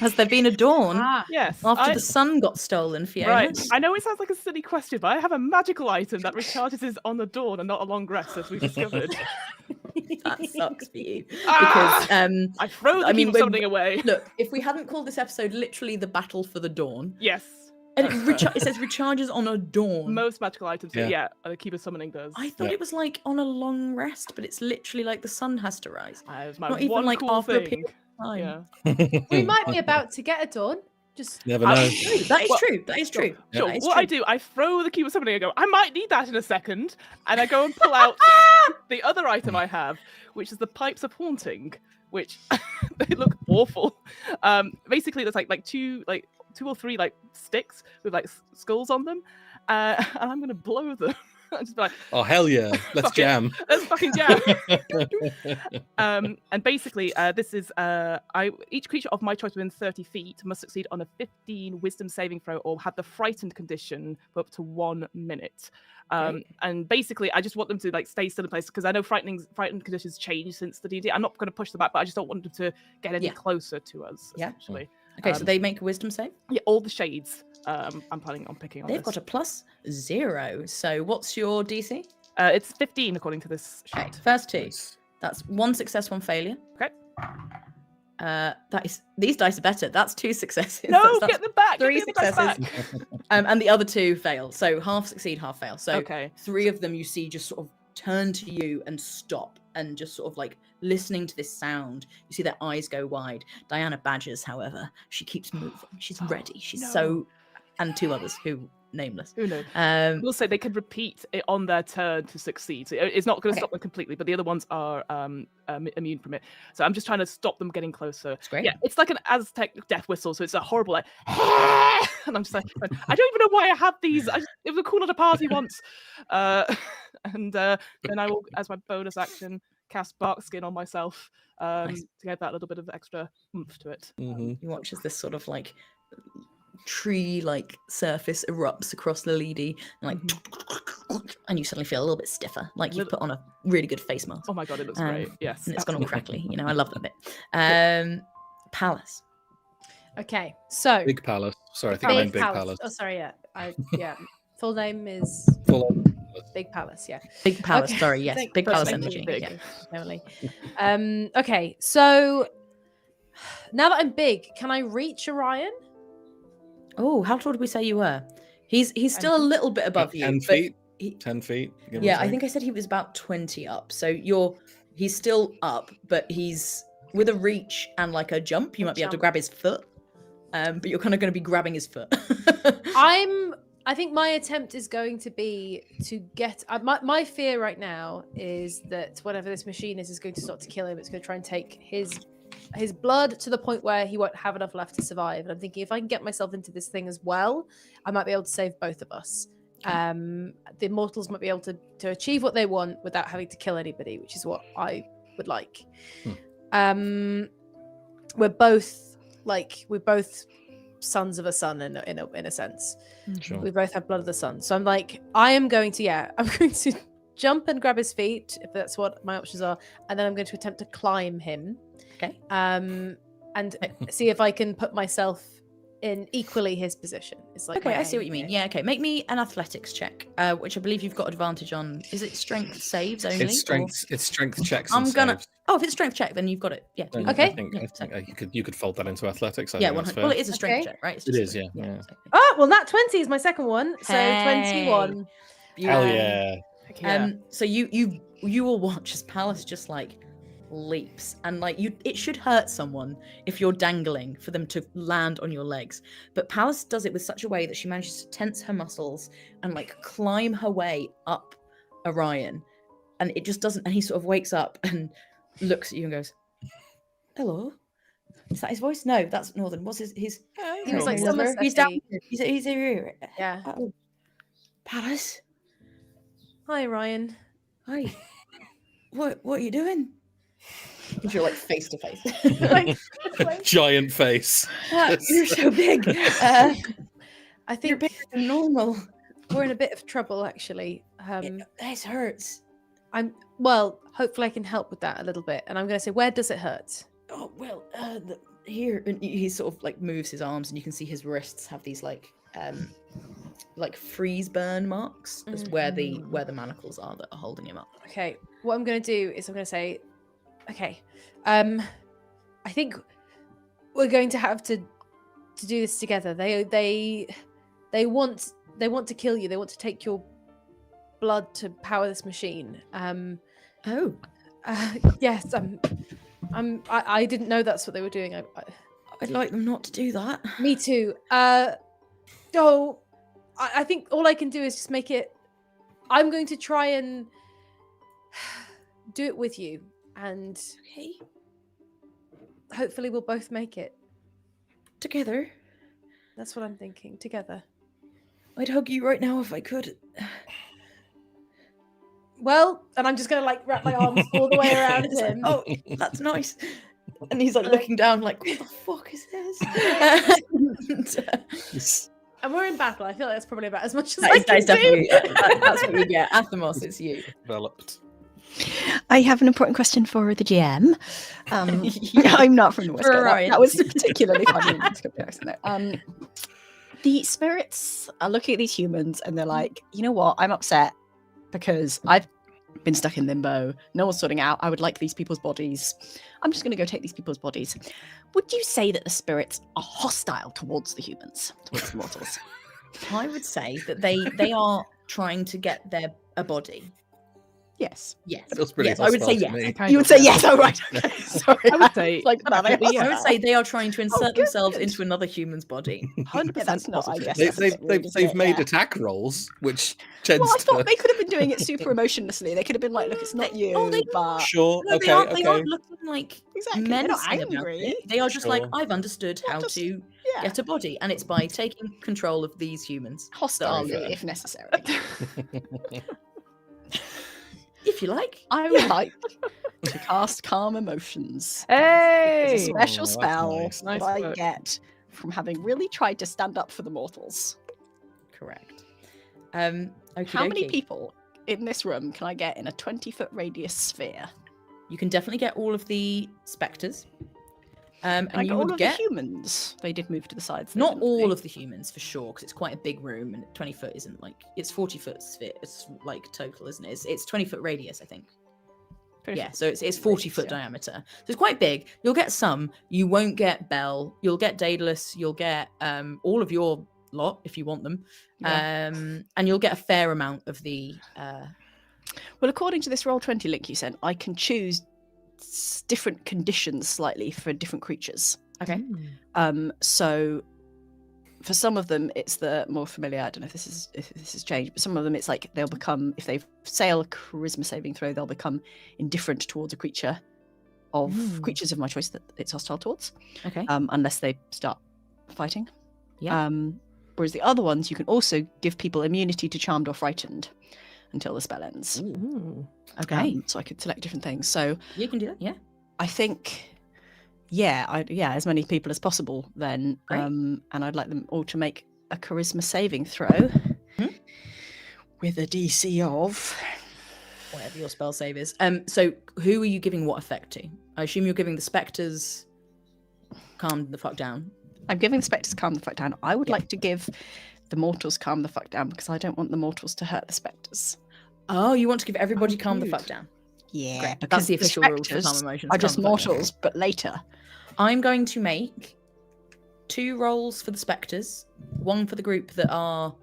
Has there been a dawn Yes. after the sun got stolen, Fiona? Right. I know it sounds like a silly question, but I have a magical item that recharges on the dawn and not a long rest, as we've discovered. That sucks for you because I throw the keep something away. Look, if we hadn't called this episode literally the battle for the dawn, Yes. and it says recharges on a dawn. Most magical items, the keep of summoning does. I thought it was like on a long rest, but it's literally like the sun has to rise. It's my Not even one like cool after a thing. period of time. Yeah. We might be about to get a dawn. Just Never know. That is true. That is true. Sure. That is What true. I do, I throw the cube of summoning. I go, I might need that in a second, and I go and pull out the other item I have, which is the pipes of haunting, which they look awful. Basically, there's like two or three like sticks with like skulls on them, and I'm gonna blow them. I'm just like, Oh hell yeah! Let's jam. Let's fucking jam. And basically, this is each creature of my choice within 30 feet must succeed on a 15 wisdom saving throw or have the frightened condition for up to 1 minute. And basically, I just want them to like stay still in place because I know frightened conditions change since the DD. I'm not going to push them back, but I just don't want them to get any closer to us. Essentially. Okay, so they make a wisdom save. Yeah, all the shades. I'm planning on picking on. They've got a +0. So what's your DC? It's 15 according to this sheet. Okay, first 2. Nice. That's 1 success, 1 failure. Okay. These dice are better. That's 2 successes. No, that's get them back. 3 get the other dice successes. back. And the other 2 fail. So half succeed, half fail. So Okay. 3 of them you see just sort of turn to you and stop and just sort of like listening to this sound. You see their eyes go wide. Diana Badgers, however, she keeps moving. She's ready. She's and 2 others who nameless. Who knows? We'll say they can repeat it on their turn to succeed. So it's not going to stop them completely, but the other ones are immune from it. So I'm just trying to stop them getting closer. It's great. Yeah, it's like an Aztec death whistle, so it's a horrible like, and I'm just like, I don't even know why I have these. It was cool at a party once. And then I will, as my bonus action, cast Bark Skin on myself to get that little bit of extra oomph to it. Mm-hmm. You watch as this sort of like tree like surface erupts across the Lady and like and you suddenly feel a little bit stiffer, like you've put on a really good face mask. Oh my god, it looks great. Yes, and it's gone all crackly. You know, I love that bit. Palace. okay. So Big Palace. Sorry, I think I meant Big Palace. Oh, sorry. Yeah. Full name is Full on. Big Palace. Yeah. Big Palace. Okay. Sorry, yes, Thank- Big Palace thank energy. you. Big. Yeah, Totally. Okay. So now that I'm big, can I reach Orion? Oh, how tall did we say you were? He's still a little bit above you. 10 but feet. he- 10 feet. give or yeah, I take. think I said he was about 20 up. So he's still up, but he's with a reach and like a jump. You might be able to Jump. grab his foot, but you're kind of going to be grabbing his foot. I think my attempt is going to be to get. My fear right now is that whatever this machine is going to start to kill him. It's going to try and take his blood to the point where he won't have enough left to survive. And I'm thinking if I can get myself into this thing as well, I might be able to save both of us. The immortals might be able to achieve what they want without having to kill anybody, which is what I would like. We're both sons of a sun in a sense. Sure. We both have blood of the sun. So I'm like, I'm going to jump and grab his feet if that's what my options are, and then I'm going to attempt to climb him. Okay. And see if I can put myself in equally his position. It's like Okay, my I see what aim you mean. here. Yeah, okay. Make me an athletics check, which I believe you've got advantage on. Is it strength saves only? It's strength checks. I'm and gonna. saves. Oh, if it's strength check, then you've got it. Yeah. Then Okay. I think so- you could fold that into athletics. I Yeah, think that's 100. fair. Well, it is a strength Okay. check, right? It's It just is, a- yeah. so- Oh, well, that 20 is my second one. So Hey. 21. Hell Um, yeah. Heck yeah. So you will watch as Palace just like leaps, and like it should hurt someone if you're dangling for them to land on your legs, but Palace does it with such a way that she manages to tense her muscles and like climb her way up Orion, and it just doesn't. And he sort of wakes up and looks at you and goes, "Hello." Is that his voice? No, that's Northern. What's his? He was like He's Somerset-y. down here. He's here. Yeah. Oh, Palace. Hi, Ryan. Hi. What are you doing? You're like face to face. Giant face. You're so big. I You're think bigger than normal. we're in a bit of trouble, actually. This hurts. Well, hopefully I can help with that a little bit. And I'm going to say, where does it hurt? Oh well, here. And he sort of like moves his arms, and you can see his wrists have these like freeze burn marks. That's where the manacles are that are holding him up. Okay, what I'm going to do is I'm going to say, okay, I think we're going to have to do this together. They want to kill you. They want to take your blood to power this machine. Oh, Yes. I didn't know that's what they were doing. I'd like them not to do that. Me too. I think all I can do is just make it. I'm going to try and do it with you, and Okay, hopefully we'll both make it. together. That's what I'm thinking. Together. I'd hug you right now if I could. Well, and I'm just gonna like wrap my arms all the way around It's like, him. oh, that's nice. And he's like looking down, like, what the fuck is this? And, And we're in battle. I feel like that's probably about as much as that I is can do. definitely that's what you get. Athemos, it's you. Developed. I have an important question for the GM. I'm not from the West For Coast. Orion. That was particularly funny. The spirits are looking at these humans and they're like, you know what? I'm upset because I've been stuck in limbo. No one's sorting out. I would like these people's bodies. I'm just going to go take these people's bodies. Would you say that the spirits are hostile towards the humans, towards the mortals? I would say that they are trying to get a body. Yes. Yes. Feels pretty Yes, I would say hostile to yes. me. Kind You of, would say yeah. yes. Oh, right. Okay. Sorry. I would say like, but are they definitely, yeah. I would say they are trying to insert good, themselves good. into another human's body. 100% Yeah, that's not, I positive. guess. They, that's a bit rude, isn't they've it? made Yeah. attack rolls, which tends Well, I to. thought they could have been doing it super emotionlessly. They could have been like, "Look, it's not you." Oh, they- but Sure. No, okay. they Okay. aren't looking like exactly, they're not menacing about angry. it. They are just like, Sure. I've understood Yeah, how just- to Yeah, get a body, and it's by taking control of these humans, hostilely Very fair. if necessary. if you like. I would like to cast Calm Emotions. Hey! It's a special Oh, that's spell nice. Nice that I work. get from having really tried to stand up for the mortals. Correct. How many okey-dokey. people in this room can I get in a 20-foot radius sphere? You can definitely get all of the specters. And Can I you get all would of get the humans? They did move to the sides. though, not didn't all they? of the humans for sure, because it's quite a big room, and 20 foot isn't like it's 40 foot sphere. It's like total, isn't it? It's 20 foot radius, I think. Yeah, so it's 40-foot diameter. So it's quite big. You'll get some. You won't get Bell. You'll get Daedalus. You'll get all of your lot if you want them. Yeah. And you'll get a fair amount of the... Well, according to this Roll20 link you sent, I can choose different conditions slightly for different creatures. Okay. So for some of them, it's the more familiar. I don't know if this has changed, but some of them it's like they'll become, if they fail a charisma saving throw, they'll become indifferent towards a creature of creatures of my choice that it's hostile towards. Okay. Unless they start fighting. Yeah. Whereas the other ones, you can also give people immunity to charmed or frightened until the spell ends. Ooh. Okay. So I could select different things. So You can do that, yeah. I think, as many people as possible then. Great. And I'd like them all to make a charisma saving throw with a DC of... Whatever your spell save is. So who are you giving what effect to? I assume you're giving the spectres calm the fuck down. I'm giving the spectres calm the fuck down. I would like to give the mortals calm the fuck down because I don't want the mortals to hurt the spectres. Oh, you want to give everybody calm the rude. fuck down. Yeah, Great. because That's the official rule for spectres calm emotions. are Calm just the fuck down. mortals, but later. I'm going to make 2 rolls for the spectres, 1 for the group that are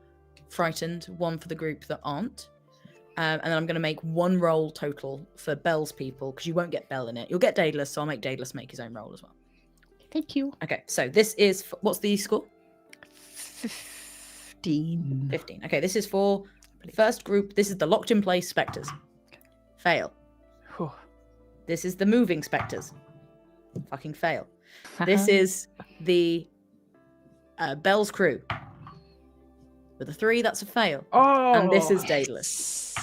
frightened, 1 for the group that aren't. And then I'm going to make 1 roll total for Bell's people, because you won't get Bell in it. You'll get Daedalus, so I'll make Daedalus make his own roll as well. Thank you. Okay, so this is... what's the score? 15. 15. Okay, this is for the first group. This is the locked in place spectres. Fail. Whew. This is the moving spectres. Fucking fail. This is the Bell's crew. With a 3, that's a fail. Oh. And this is Daedalus.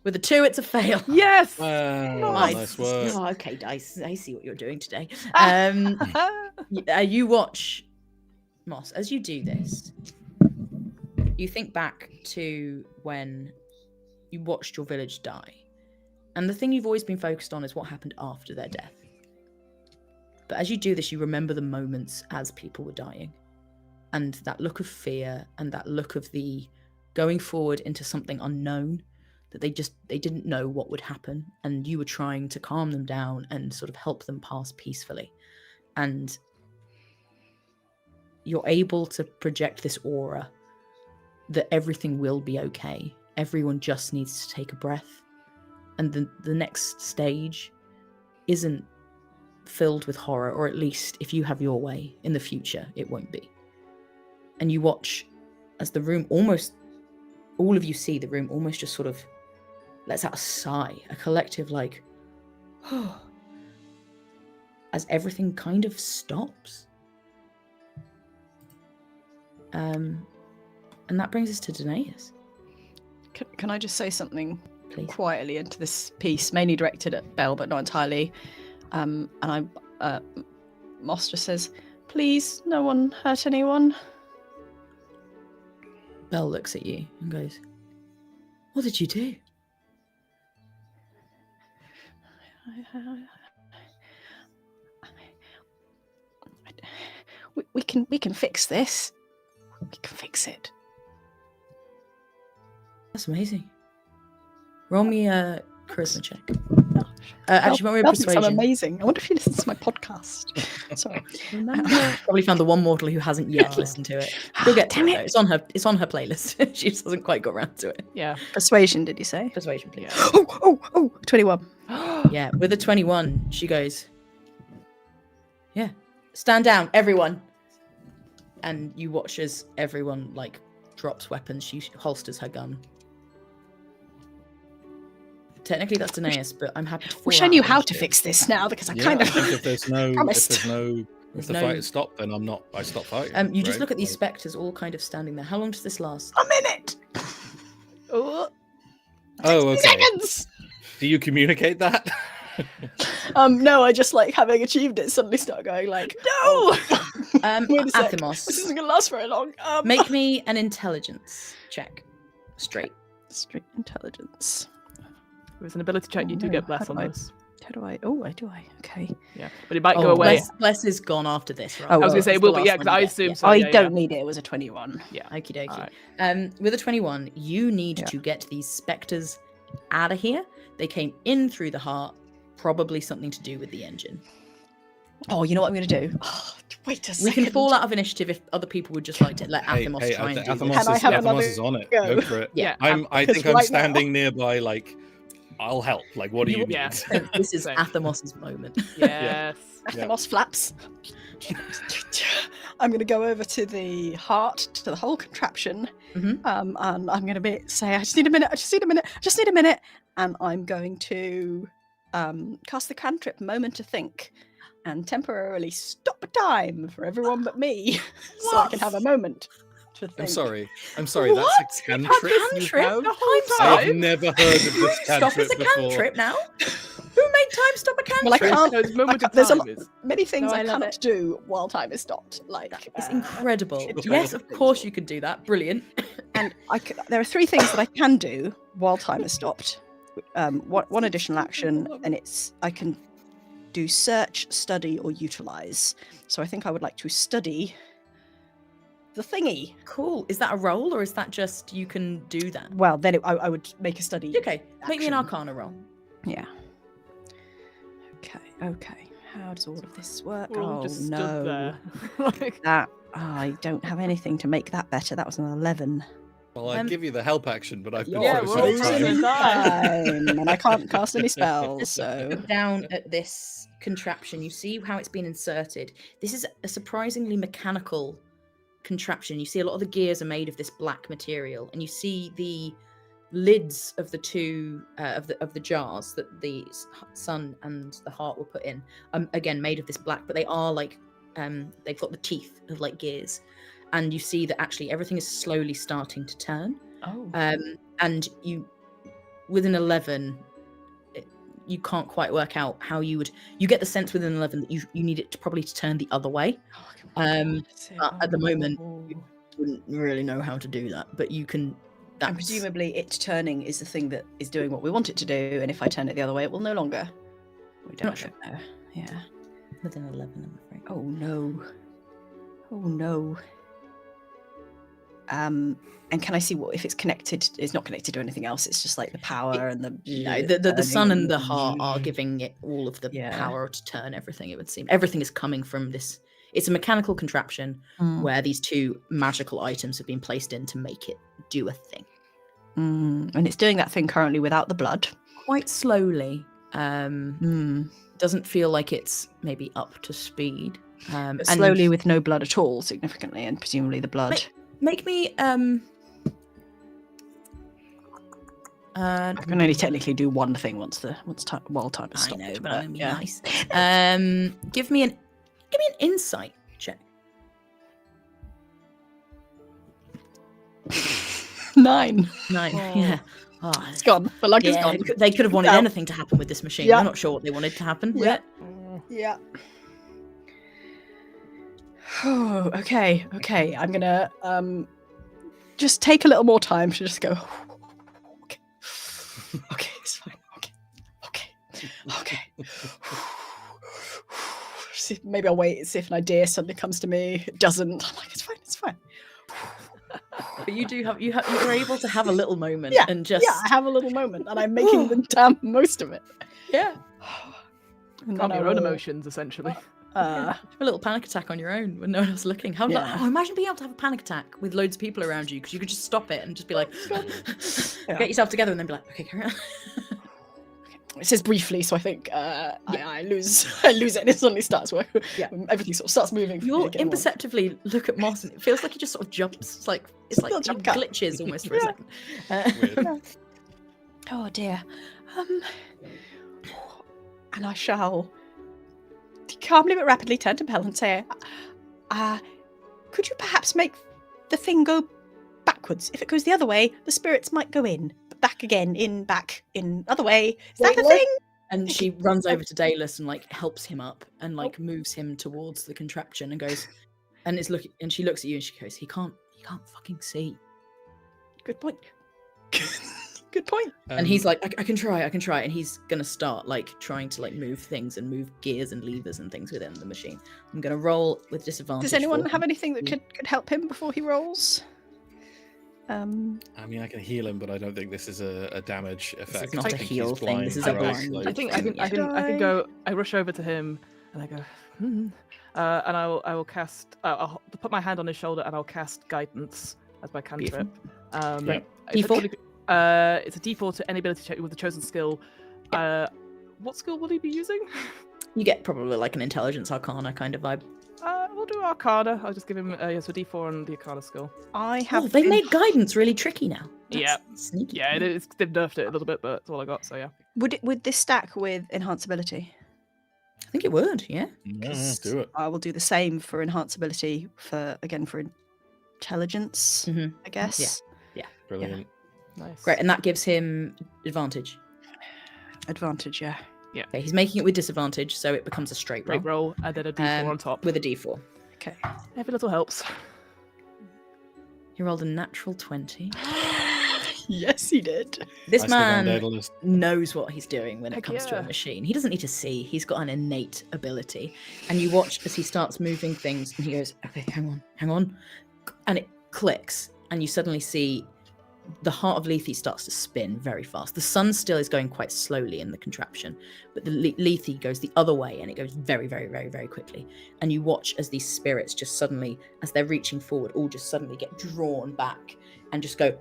With a 2, it's a fail. Yes. Nice work. Oh, okay, I see what you're doing today. You watch, Moss, as you do this, you think back to when you watched your village die. And the thing you've always been focused on is what happened after their death. But as you do this, you remember the moments as people were dying. And that look of fear and that look of the going forward into something unknown that they didn't know what would happen. And you were trying to calm them down and sort of help them pass peacefully. And you're able to project this aura that everything will be okay. Everyone just needs to take a breath. And the next stage isn't filled with horror, or at least if you have your way in the future, it won't be. And you watch as the room almost, all of you see the room almost just sort of lets out a sigh, a collective like, oh, as everything kind of stops. And that brings us to Danaeus. Can I just say something Please. quietly into this piece, mainly directed at Belle, but not entirely? And Moss just says, please, no one hurt anyone. Belle looks at you and goes, what did you do? We can fix this. We can fix it. That's amazing. Roll me a charisma check. Actually, roll me a That thinks I'm persuasion. amazing. I wonder if he listens to my podcast. Sorry. Probably found the one mortal who hasn't yet listened to it. She'll get to Damn it, it. though. It's on her playlist. She just hasn't quite got around to it. Yeah. Persuasion, did you say? Persuasion, please. Oh, 21. Yeah, with a 21, she goes, yeah, stand down, everyone. And you watch as everyone, like, drops weapons. She holsters her gun. Technically, that's Danaeus, but I'm happy to Wish I knew how to fix this now because I kind I of think if there's no, promised. if the fight is stopped, then I stop fighting. You just right? look at these Like, spectres all kind of standing there. How long does this last? a minute. Oh. Oh, okay. Seconds. Do you communicate that? No, I just like having achieved it suddenly start going like, no. Wait a sec. Athemos, This isn't gonna last very long. make me an intelligence check. Straight. Street intelligence. With an ability check, you do Oh, get how bless do on I- this. How do I? Oh, I do. I okay. Yeah, but it might go away. Bless is gone after this, right? Oh, I was well, gonna say, It's it will the be, yeah, last because one I you get, assume yeah. so. I yeah, don't need it. It was a 21. Yeah. Okie dokie. Alright. With a 21, you need Yeah. to get these spectres out of here. They came in through the heart, probably something to do with the engine. Oh, you know what I'm going to do? Oh, wait a We second. can fall out of initiative if other people would just like to let Athemos try and do Athemos this. Can I have Athemos another is on it. go? Go for it. Yeah, I because think I'm right standing nearby, like, I'll help. Like, what do you need? Yeah. This is Same. Athemos's moment. Yes. Yeah. Athemos flaps. I'm going to go over to the heart, to the whole contraption, Mhm. and I'm going to say, I just need a minute, and I'm going to cast the cantrip Moment to Think, and temporarily stop time for everyone but me, so I can have a moment to think. I'm sorry. That's a cantrip. Cantrip? have? The The whole whole I have never heard of this Stop cantrip is a before. cantrip now? Who made time stop a cantrip? Well, I can't. No, it's moment of There's time is. many things No, I I love cannot it. do while time is stopped. Like It's incredible. it's Yes, really of course you could do that. Brilliant. and there are 3 things that I can do while time is stopped. One additional action, and I can do search, study, or utilize. So I think I would like to study the thingy. Cool. Is that a roll or is that just you can do that? Well, then I would make a study. Okay, make me an Action. Arcana roll. Yeah. Okay. How does all of this work? We're all Oh just stood no. there. Like, That I don't have anything to make that better. That was an 11. Well, I'd give you the help action, but I've been Yeah, frozen we're all in frozen time. in time, and I can't cast any spells. So Look down at this contraption. You see how it's been inserted. This is a surprisingly mechanical contraption. You see a lot of the gears are made of this black material, and you see the lids of the two of the jars that the sun and the heart were put in. Again, made of this black, but they are like they've got the teeth of like gears, and you see that actually everything is slowly starting to turn. oh. And you, with an 11, you can't quite work out how you would. You get the sense within 11 that you need it to probably to turn the other way. But at the moment, you wouldn't really know how to do that, but you can. and presumably, it turning is the thing that is doing what we want it to do. And if I turn it the other way, it will no longer. We don't Not sure. know. Yeah. Within 11, I'm afraid. Oh no. Oh no. And can I see what if it's connected? It's not connected to anything else. It's just like the power and the. No, the sun and the turning heart are giving it all of the Yeah. power to turn everything. It would seem everything is coming from this. It's a mechanical contraption Mm. where these two magical items have been placed in to make it do a thing. And it's doing that thing currently without the blood. Quite slowly. Doesn't feel like it's maybe up to speed. But And slowly with no blood at all, significantly, and presumably the blood. make me I can only technically do one thing while time is I stopped. know, but I'm gonna be yeah. nice. Give me an insight check. 9. 9. Oh. Yeah. Oh, It's gone. The luck is yeah, gone. they could have wanted Yeah. anything to happen with this machine. Yeah. I'm not sure what they wanted to happen with Yeah. it. Yeah. Oh, okay. I'm gonna just take a little more time to just go. Okay, it's fine. Okay. Maybe I'll wait and see if an idea suddenly comes to me. It doesn't. I'm like, it's fine. But you do have you're able to have a little moment Yeah, and just Yeah, I have a little moment, and I'm making the damn most of it. yeah. And Calm then I your own will, emotions, essentially. Have a little panic attack on your own when no one else is looking. How Yeah. oh, imagine being able to have a panic attack with loads of people around you because you could just stop it and just be like, Yeah. get yourself together and then be like, okay, carry on. It says briefly, so I think I lose it, and it suddenly starts working. Yeah. Everything sort of starts moving. for me You'll to get along. imperceptibly look at Moss and it feels like he just sort of jumps. It's like Little it jump cut. glitches almost for a Yeah. second. Weird. Oh dear. And I shall calmly but rapidly turn to Belle and say, could you perhaps make the thing go backwards? If it goes the other way, the spirits might go in. But back again, back, in, other way. Is that a Wait, what? thing? And she runs over to Dallas and like helps him up and like moves him towards the contraption and goes and is looking and she looks at you and she goes, he can't fucking see. Good point. Good point. And he's like, I can try, and he's gonna start like trying to like move things and move gears and levers and things within the machine. I'm gonna roll with disadvantage. Does anyone for have him. anything that could help him before he rolls? I mean, I can heal him, but I don't think this is a damage effect. is not I a think heal he's thing, blind, this is a right? blind. Like, I think I can go. I rush over to him and I go, and I will cast. I'll put my hand on his shoulder and I'll cast guidance as my cantrip. Yep. Essentially, it's a D4 to any ability check with the chosen skill. What skill will he be using? You get probably like an intelligence arcana kind of vibe. We'll do Arcana. I'll just give him so D4 on the Arcana skill. I have. Oh, they made guidance really tricky now. That's Yeah. sneaky. Yeah, they've nerfed it a little bit, but that's all I got. So yeah. Would this stack with enhanceability? I think it would. Yeah. Yeah, do it. I will do the same for enhanceability for intelligence, Mhm. I guess. Brilliant. Nice. Great, and that gives him advantage. Advantage, yeah. Okay, he's making it with disadvantage, so it becomes a straight roll Great roll, and then a D4 on top. with a D4. Okay. Every little helps. He rolled a natural 20. Yes, he did. This I stick on man Daedalus. knows what he's doing when it Heck comes to yeah. a machine. He doesn't need to see. He's got an innate ability. And you watch as he starts moving things, and he goes, "Okay, hang on," and it clicks, and you suddenly see the heart of Lethe starts to spin very fast. The sun still is going quite slowly in the contraption, but the Lethe goes the other way, and it goes very, very, very, very quickly. And you watch as these spirits just suddenly, as they're reaching forward, all just suddenly get drawn back and just go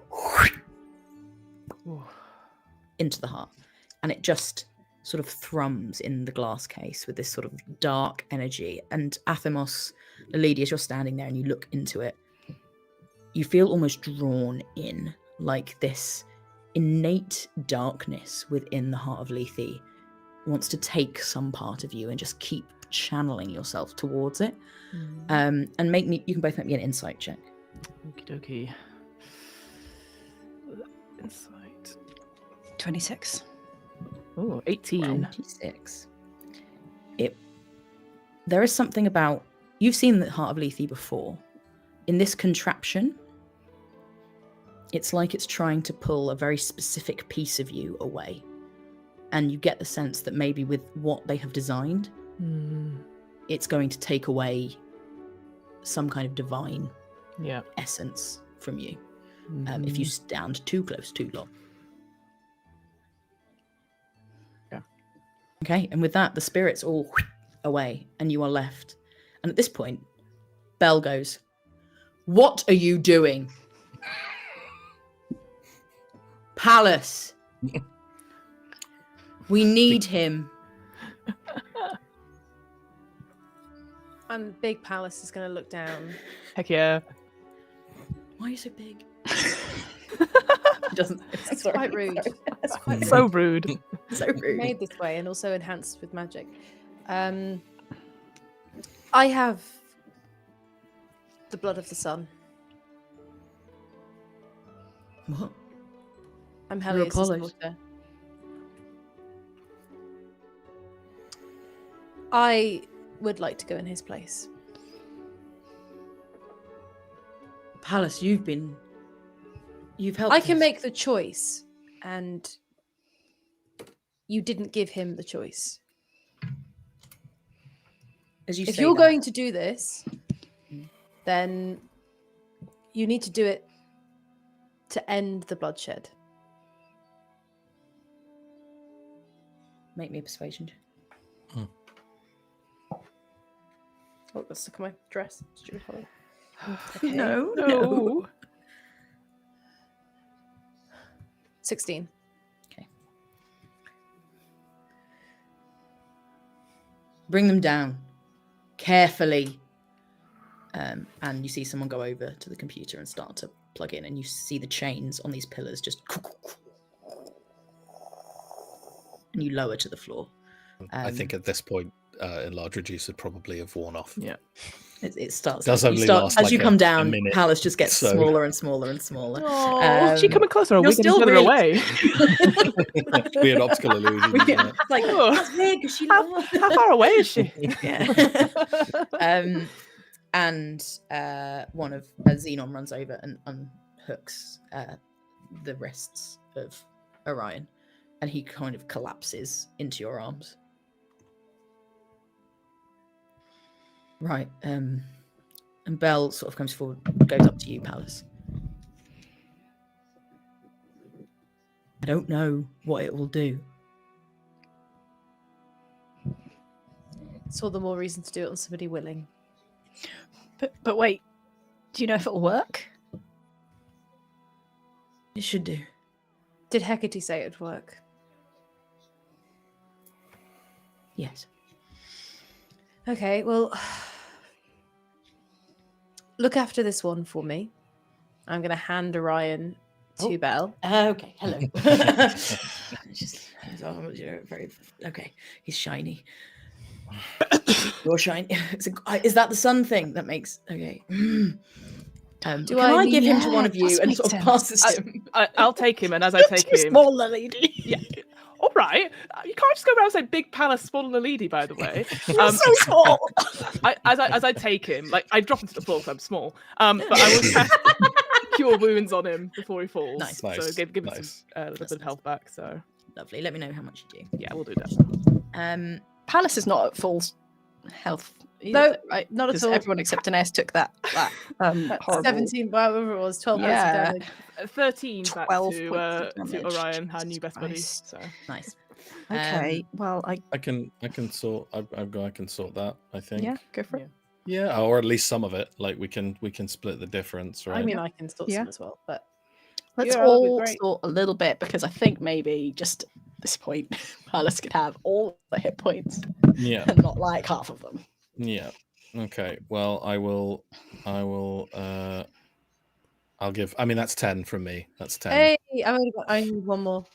Ooh. into the heart. And it just sort of thrums in the glass case with this sort of dark energy. And Athemos, the lady, as you're standing there and you look into it, you feel almost drawn in, like this innate darkness within the heart of Lethe wants to take some part of you and just keep channeling yourself towards it. And you can both make me an insight check. Okie dokie. Insight. 26. Oh, 18. 26. There is something about, you've seen the heart of Lethe before. In this contraption, it's like it's trying to pull a very specific piece of you away. And you get the sense that maybe with what they have designed, it's going to take away some kind of divine essence from you if you stand too close too long. Yeah. Okay, and with that, the spirits all away, and you are left. And at this point, Belle goes, "What are you doing? Palace. We need him." And Big Palace is going to look down. Heck yeah. Why are you so big? He doesn't. It's Sorry. quite rude. It's quite So rude. So rude. made this way and also enhanced with magic. I have the blood of the sun. What? I'm You're Helios' Apollo's. daughter. I would like to go in his place. Palace, you've helped. I can us. make the choice, and you didn't give him the choice. As you If say you're that, going to do this, then you need to do it to end the bloodshed. make me a persuasion check. Oh, that's stuck in my dress. Stupid Holly. No. 16. Bring them down carefully. And you see someone go over to the computer and start to plug in, and you see the chains on these pillars just and you lower to the floor. I think at this point, Enlarge Reduce would probably have worn off. Yeah. It starts. Does You only start last as like you a- come a down. minute, Palace just gets so- smaller and smaller and smaller. Oh, is she coming closer? Or are you're we getting still further really- away? Weird optical illusion. isn't it? It's like, Oh. that's big. She How far away is she? Yeah. And one of Xenon runs over and unhooks the wrists of Orion, and he kind of collapses into your arms. Right. And Belle sort of comes forward, goes up to you, Palace. I don't know what it will do. It's all the more reason to do it on somebody willing. But wait, do you know if it'll work? It should do. Did Hecate say it would work? Yes. Okay, well, look after this one for me. I'm going to hand Orion to Belle. Okay, hello. Just his arms are very okay. He's shiny. You're shiny. Is that the sun thing that makes okay? Can I give him to one of you and sort of passes him? I'll take him, and as I take him, smaller lady. yeah. All right, you can't just go around and say big palace, smaller lady. By the way, You're so small. as I take him, like I drop him to the floor because I'm small. But I will cast cure wounds on him before he falls. Nice. So give him some a little bit of health back. So Lovely. Let me know how much you do. yeah, we'll do that. Palace is not at full health. No, right? not at 'Cause all. everyone except Inez took that horrible. 17, whatever it was, 12 points of Yeah. damage. 13 back 12 to points of damage. Orion, our new best buddy. Christ. So Nice. Okay, well, I can sort. I can sort that. I think. yeah, go for it. Yeah, or at least some of it. Like we can split the difference, right? I mean, I can sort Yeah. some as well, but Let's Yeah, that'd be all great. sort a little bit because I think maybe just at this point, Palace could have all the hit points yeah, and not like half of them. yeah. Okay. Well, I will. I'll give. I mean, that's 10 from me. That's 10. hey, I need one more.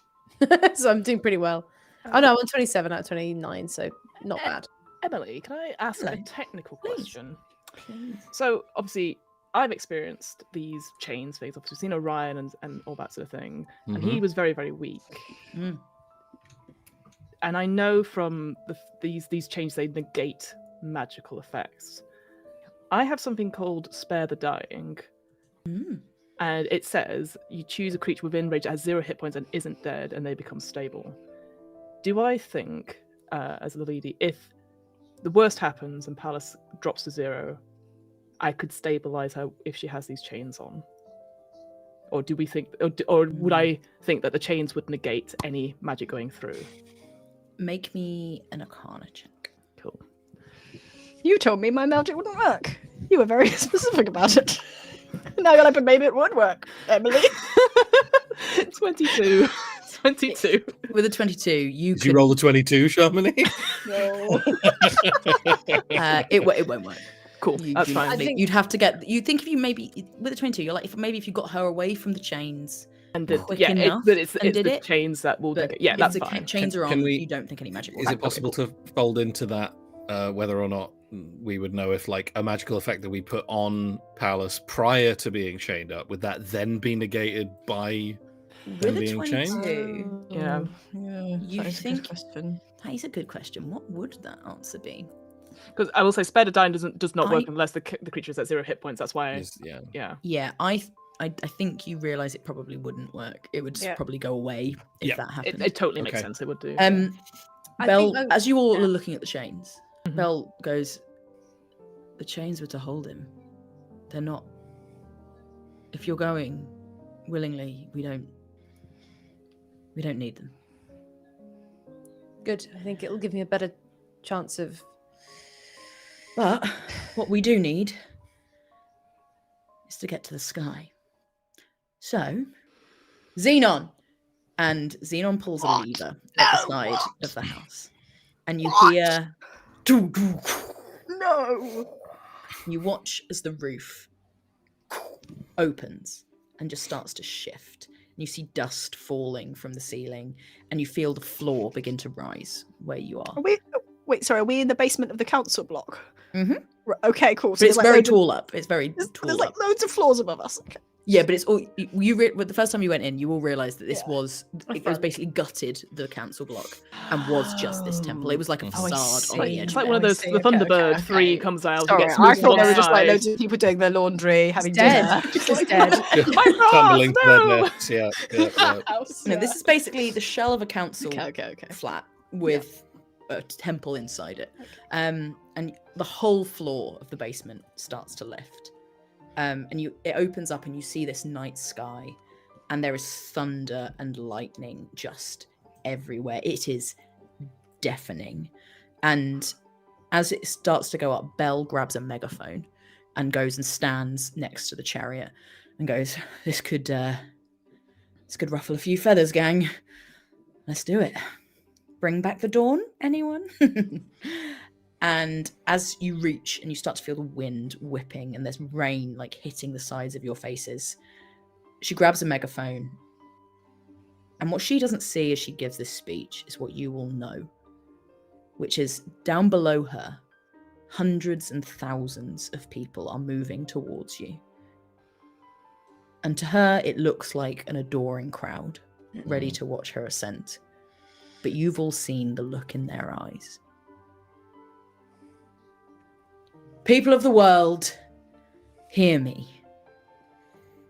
So I'm doing pretty well. Oh no, I'm on 27 out of 29, so not bad. Emily, can I ask a Hello. technical Please. question? Please. So obviously, I've experienced these chains things. Obviously, seen Orion and all that sort of thing, and he was very, very weak. Mm. And I know from these chains they negate magical effects. I have something called Spare the Dying, Mm. and it says you choose a creature within range that has 0 hit points and isn't dead, and they become stable. Do I think, as a lady, if the worst happens and Pallas drops to 0, I could stabilize her if she has these chains on? Or do we think, or would I think that the chains would negate any magic going through? Make me an Arcana check. Cool. You told me my magic wouldn't work. You were very specific about it. Now you're like, but maybe it would work, Emily. 22. 22. With a 22, you Did could. you roll the 22, Shamini? No. It won't work. Cool. That's You- fine. I think- You'd have to get. You think if you maybe with a 22, you're like if maybe if you got her away from the chains. And quick yeah, enough but it's and did the it, chains that will But negate. Yeah, if that's the fine. chains are Can on, we- you don't think any magic will Is work. it possible to fold into that whether or not we would know if like a magical effect that we put on Pallas prior to being chained up, would that then be negated by them With a being chained? 22, Yeah. You that is a good think- question. that is a good question. What would that answer be? Because I will say, Spare the Dying does not work I- unless the creature is at 0 hit points. That's why. Yeah. Yeah. Yeah, I think you realise it probably wouldn't work. It would Yeah. probably go away if Yeah. that happened. It totally makes Okay. sense. It would do. I Belle, think as you all yeah. are looking at the chains, Mhm. Belle goes, "The chains were to hold him. They're not. If you're going willingly, we don't need them." Good. I think it'll give me a better chance of. But what we do need is to get to the sky. So, Xenon. And Xenon pulls a lever at the side of the house. And you hear... doo, doo, No. You watch as the roof opens and just starts to shift. And you see dust falling from the ceiling. And you feel the floor begin to rise where you are. Wait, sorry, are we in the basement of the council block? Mhm. Okay, cool. But there's it's like very loads of- tall up. It's very There's tall like up. loads of floors above us. Okay. Yeah, but it's all well, the first time you went in, you all realised that this Yeah. was A it was front. basically gutted the council block and was just this temple. It was like a Oh, I facade on the see. edge. It's of like it. one of I those. see, The okay, Thunderbird okay, 3 okay. comes out. Sorry, you get I smoothed thought on there the were just like side. loads of people doing their laundry, having dead. dinner. It's dead. My Tumbling to their no! deaths. Yeah. No, this is basically the shell of a council Okay. flat with a temple inside it. And the whole floor of the basement starts to lift. And it opens up and you see this night sky and there is thunder and lightning just everywhere. It is deafening. And as it starts to go up, Belle grabs a megaphone and goes and stands next to the chariot and goes, this could ruffle a few feathers, gang. Let's do it. Bring back the dawn, anyone? And as you reach and you start to feel the wind whipping and there's rain like hitting the sides of your faces, she grabs a megaphone. And what she doesn't see as she gives this speech is what you will know, which is down below her, hundreds and thousands of people are moving towards you. And to her, it looks like an adoring crowd, ready to watch her ascent. But you've all seen the look in their eyes. People of the world, hear me.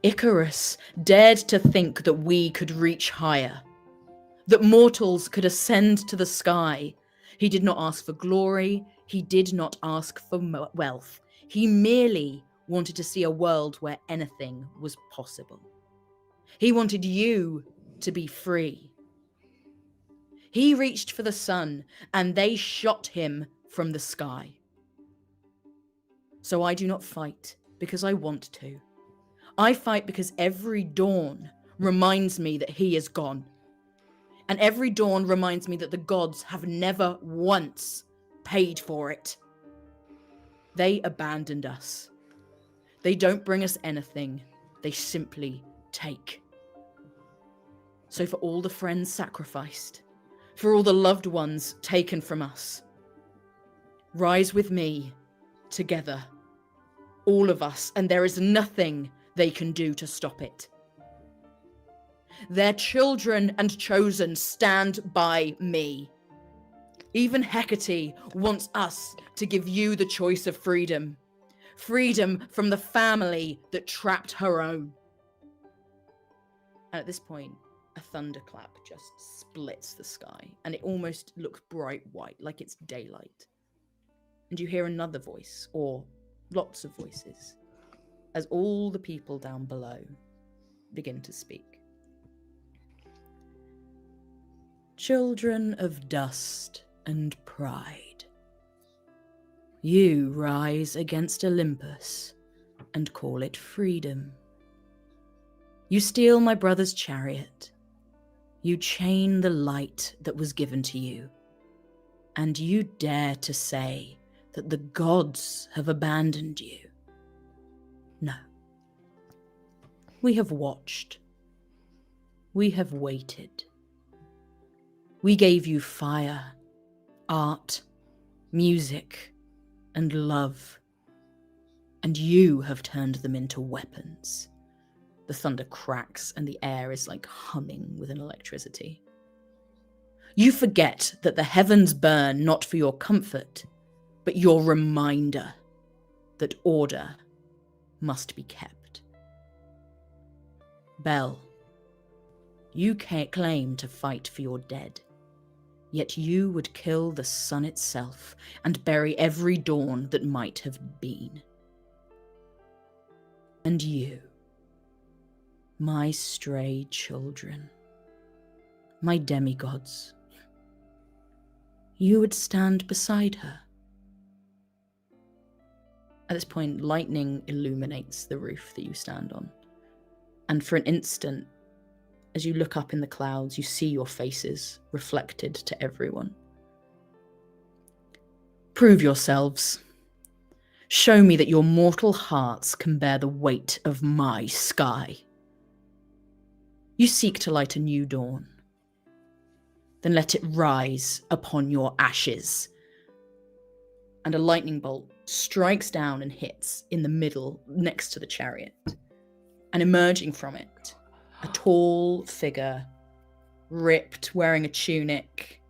Icarus dared to think that we could reach higher, that mortals could ascend to the sky. He did not ask for glory. He did not ask for wealth. He merely wanted to see a world where anything was possible. He wanted you to be free. He reached for the sun, and they shot him from the sky. So I do not fight because I want to. I fight because every dawn reminds me that he is gone. And every dawn reminds me that the gods have never once paid for it. They abandoned us. They don't bring us anything. They simply take. So for all the friends sacrificed, for all the loved ones taken from us, rise with me, together, all of us, and there is nothing they can do to stop it. Their children and chosen stand by me. Even Hecate wants us to give you the choice of freedom. Freedom from the family that trapped her own. And at this point, a thunderclap just splits the sky, and it almost looks bright white, like it's daylight. And you hear another voice, or lots of voices, as all the people down below begin to speak. Children of dust and pride, you rise against Olympus and call it freedom. You steal my brother's chariot. You chain the light that was given to you. And you dare to say that the gods have abandoned you. No. We have watched. We have waited. We gave you fire, art, music, and love. And you have turned them into weapons. The thunder cracks and the air is like humming with an electricity. You forget that the heavens burn not for your comfort, but your reminder that order must be kept. Belle, you claim to fight for your dead, yet you would kill the sun itself and bury every dawn that might have been. And you, my stray children, my demi-gods, you would stand beside her. At this point, lightning illuminates the roof that you stand on. And for an instant, as you look up in the clouds, you see your faces reflected to everyone. Prove yourselves. Show me that your mortal hearts can bear the weight of my sky. You seek to light a new dawn. Then let it rise upon your ashes. And a lightning bolt strikes down and hits in the middle next to the chariot. And emerging from it, a tall figure, ripped, wearing a tunic,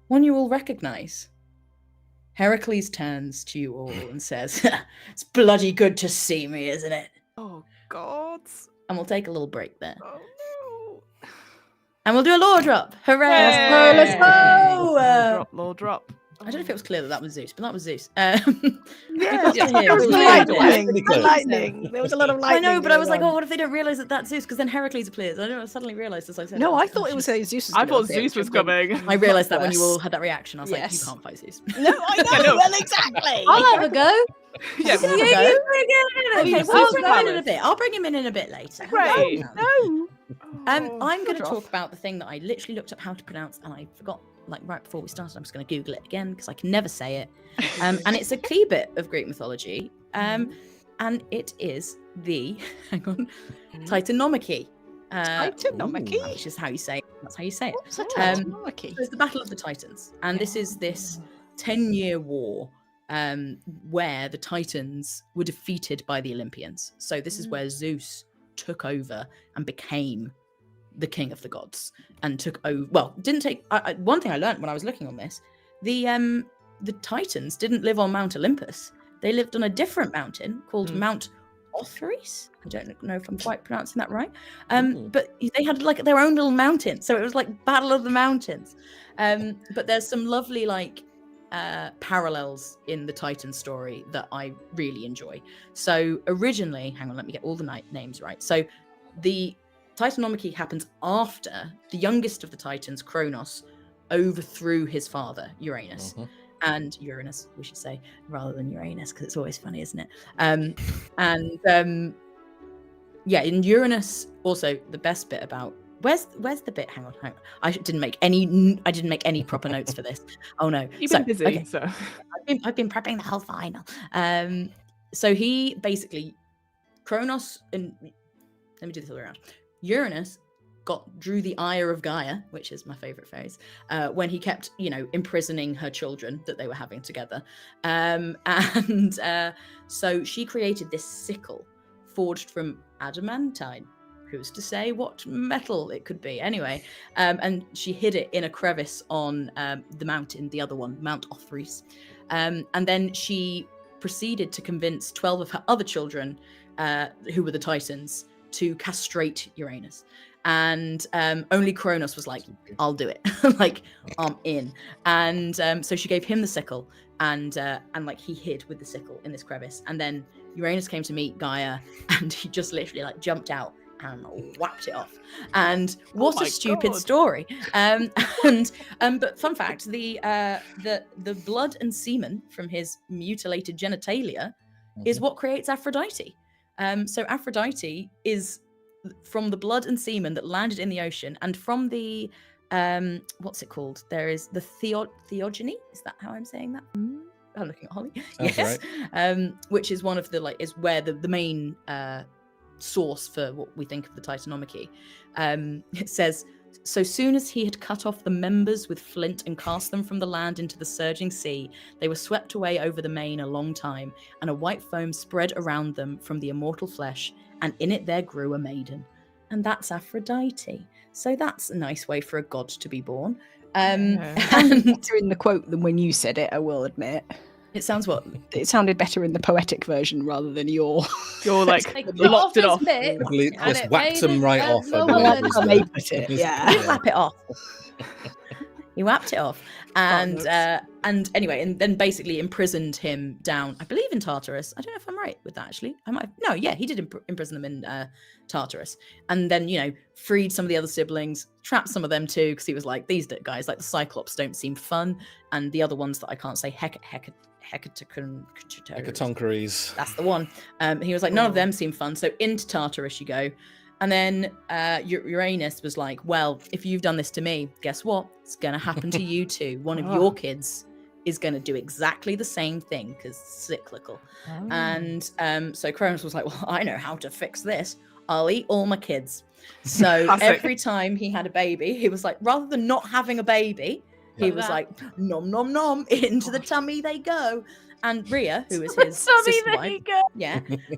one you all recognize. Heracles turns to you all and says, "It's bloody good to see me, isn't it?" Oh, God. And we'll take a little break there. Oh, no. And we'll do a lore drop. Hooray! Yay! Let's go! Lore drop. I don't know if it was clear that that was Zeus, but that was Zeus. Yeah, Yeah, there was yeah, lightning. yeah. Lightning. There was a lot of I lightning. know, but I was going like, oh, on. what if they don't realise that that's Zeus? Because then Heracles appears. I don't suddenly realised as I said. No, it. I thought it was Zeus. Was I gonna thought appear, Zeus which was would have been coming. I realised that when much you all worse. had that reaction. I was like, you Yes. can't fight Zeus. No, I know. know. Well, exactly. I'll have a go. Yeah, There well, you go. Okay, Zeus we'll is bring him in a Palace. bit. I'll bring him in a bit later. Great. No. I'm going to shut talk off. about the thing that I literally looked up how to pronounce, and I forgot like right before we started. I'm just going to Google it again because I can never say it. And it's a key bit of Greek mythology, and it is the Titanomachy. Titanomachy? Which is how you say it. That's how you say it. What's a Um, Titanomachy? So it's the Battle of the Titans, and this is this 10-year war where the Titans were defeated by the Olympians. So this is where Zeus took over and became the king of the gods, and took over. Well, didn't take. One thing I learned when I was looking on this, the Titans didn't live on Mount Olympus. They lived on a different mountain called Mount Olympus. I don't know if I'm quite pronouncing that right. But they had like their own little mountain, so it was like Battle of the Mountains. But there's some lovely like parallels in the Titan story that I really enjoy. So originally, hang on, let me get all the names right. So the Titanomachy happens after the youngest of the Titans, Kronos, overthrew his father, Uranus. And Uranus, we should say, rather than Uranus, because it's always funny, isn't it? Yeah, in Uranus, also the best bit about where's the bit? Hang on. I didn't make any proper notes for this. Oh no, You've been busy, okay. so I've been prepping the whole final. So he basically Kronos and let me do this all around. Uranus drew the ire of Gaia, which is my favorite phrase, when he kept, imprisoning her children that they were having together. So she created this sickle forged from adamantine. Who's to say what metal it could be? Anyway, and she hid it in a crevice on the mountain, the other one, Mount Olympus. And then she proceeded to convince 12 of her other children, who were the Titans, to castrate Uranus. And only Kronos was like, I'll do it. Like, I'm in. And so she gave him the sickle, and like he hid with the sickle in this crevice. And then Uranus came to meet Gaia, and he just literally like jumped out and whapped it off. And what a stupid story. But fun fact, the blood and semen from his mutilated genitalia is what creates Aphrodite. So Aphrodite is from the blood and semen that landed in the ocean, and from the what's it called? There is the theogony. Is that how I'm saying that? I'm looking at Holly. Sounds yes. right. Which is one of the is where the main source for what we think of the Titanomachy. It says, so soon as he had cut off the members with flint and cast them from the land into the surging sea, they were swept away over the main a long time, and a white foam spread around them from the immortal flesh, and in it there grew a maiden. And that's Aphrodite. So that's a nice way for a god to be born. And Better in the quote than when you said it, I will admit. it sounds what? It sounded better in the poetic version rather than your. you're like They cut locked it his off. bit, Just and it whacked made them it right a off. I normal believe I like was how the- they put it, yeah. You whap it off. You whapped it off, and anyway, and then basically imprisoned him down. I believe in Tartarus. I don't know if I'm right with that. Actually, I might. No, yeah, he did imprison them in Tartarus, and then freed some of the other siblings, trapped some of them too, because he was like, these guys, like the Cyclops, don't seem fun, and the other ones that I can't say, Hecatoncheires. that's the one. He was like, none of them seem fun, so into Tartarus you go. And then Uranus was like, well, if you've done this to me, guess what? It's going to happen to you too. One of your kids is going to do exactly the same thing, because cyclical. And so Kronos was like, well, I know how to fix this. I'll eat all my kids. So every time he had a baby, he was like, rather than not having a baby, he was like, nom, nom, nom, into the tummy they go. And Rhea, who is his sister wife,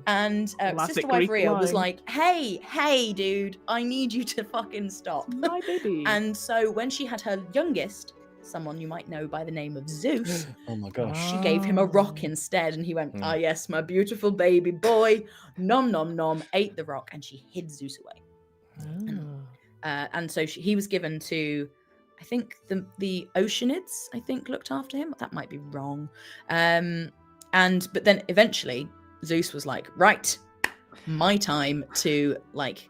and sister wife Rhea was like, hey, dude, I need you to fucking stop. My baby. And so when she had her youngest, someone you might know by the name of Zeus, Oh my gosh. she gave him a rock instead, and he went, ah, yes, my beautiful baby boy, nom, nom, nom, ate the rock, and she hid Zeus away. And so he was given to I think the Oceanids, I think, looked after him. That might be wrong. But then eventually Zeus was like, right, my time to like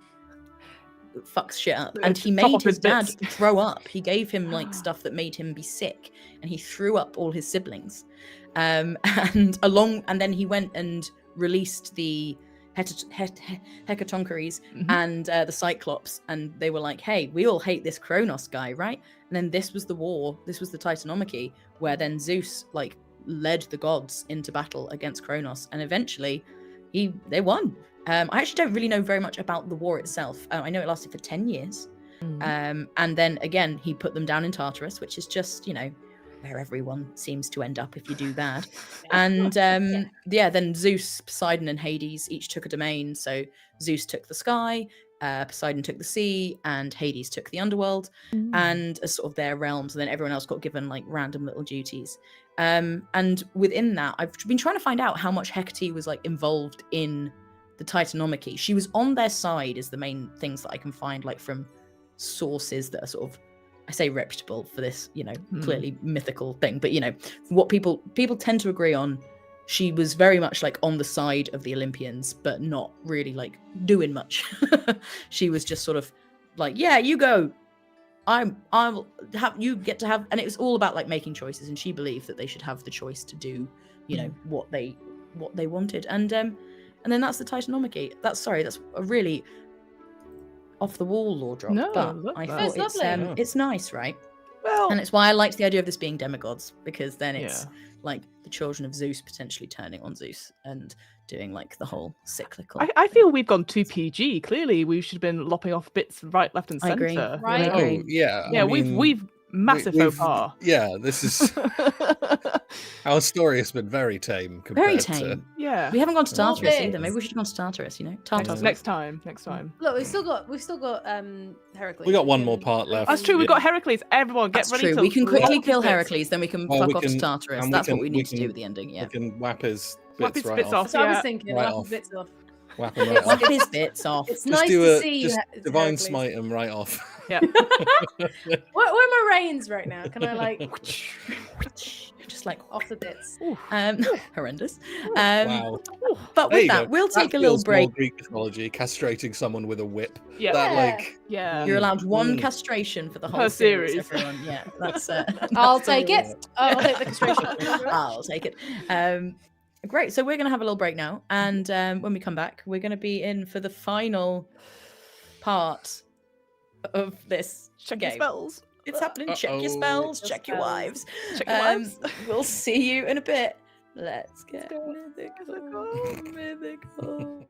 fuck shit up. And he Chop made off his his dad bits. throw up. He gave him like stuff that made him be sick, and he threw up all his siblings. And then he went and released the Hecatoncheires and the Cyclops, and they were like, hey, we all hate this Kronos guy, right? And then this was the war, this was the Titanomachy, where then Zeus like led the gods into battle against Kronos, and eventually they won. I actually don't really know very much about the war itself. I know it lasted for 10 years. And then again, he put them down in Tartarus, which is just, where everyone seems to end up if you do bad. And then Zeus, Poseidon, and Hades each took a domain. So Zeus took the sky, Poseidon took the sea, and Hades took the underworld, and as sort of their realms. And then everyone else got given like random little duties. And within that, I've been trying to find out how much Hecate was like involved in the Titanomachy. She was on their side, is the main things that I can find, like from sources that are sort of, I say reputable for this, clearly mythical thing, but what people tend to agree on, she was very much like on the side of the Olympians, but not really like doing much. She was just sort of like, yeah, you go. I'll have, you get to have, and it was all about like making choices, and she believed that they should have the choice to do, what they wanted, and then that's the Titanomachy. That's a really off the wall lore drop, No, but love I that. thought it's nice, right? Well, And it's why I liked the idea of this being demigods, because then it's like the children of Zeus potentially turning on Zeus and doing like the whole cyclical. I feel we've gone too PG. Clearly, we should have been lopping off bits right, left, and I agree. centre. Right. You know? agree. Oh yeah, Yeah, I mean, we've massive we've- faux pas. Yeah, this is our story has been very tame compared Very to. tame. Yeah. We haven't gone to More Tartarus bits. either. Maybe we should have gone to Tartarus, Tartarus. Next time. Look, we've still got Heracles. We got one more part left. That's true. We've Yeah. got Heracles. Everyone, get That's ready true. to. We can quickly lop kill his bits. Heracles, then we can Well, fuck we off to can- Tartarus. and we That's what can- we we need to do can- at the ending, yeah. We can whap his Whap bits his right bits off. off. That's what I was Yeah. thinking. Right Lap off. bits off. Whap 'em right Whap off. his bits off. It's Just nice do to a see just you, divine Heracles. smite him right off. Yeah. Where are my reins right now? Can I like Just like off the bits? horrendous. Wow. But There with you that, go. we'll That take a little feels more break. Greek mythology, castrating someone with a whip. Yeah. That Yeah. like Yeah. You're allowed one Mm. castration for the Per whole series, series. everyone. Yeah, that's. I'll that's the take rules. it. I'll take the castration. I'll take it. Great. So we're going to have a little break now. And when we come back, we're going to be in for the final part of this Check your game. spells. It's happening. Check your Uh-oh. spells. Your Check your spells. wives. Check your wives. We'll see you in a bit. Let's get go. mythical. Mythical.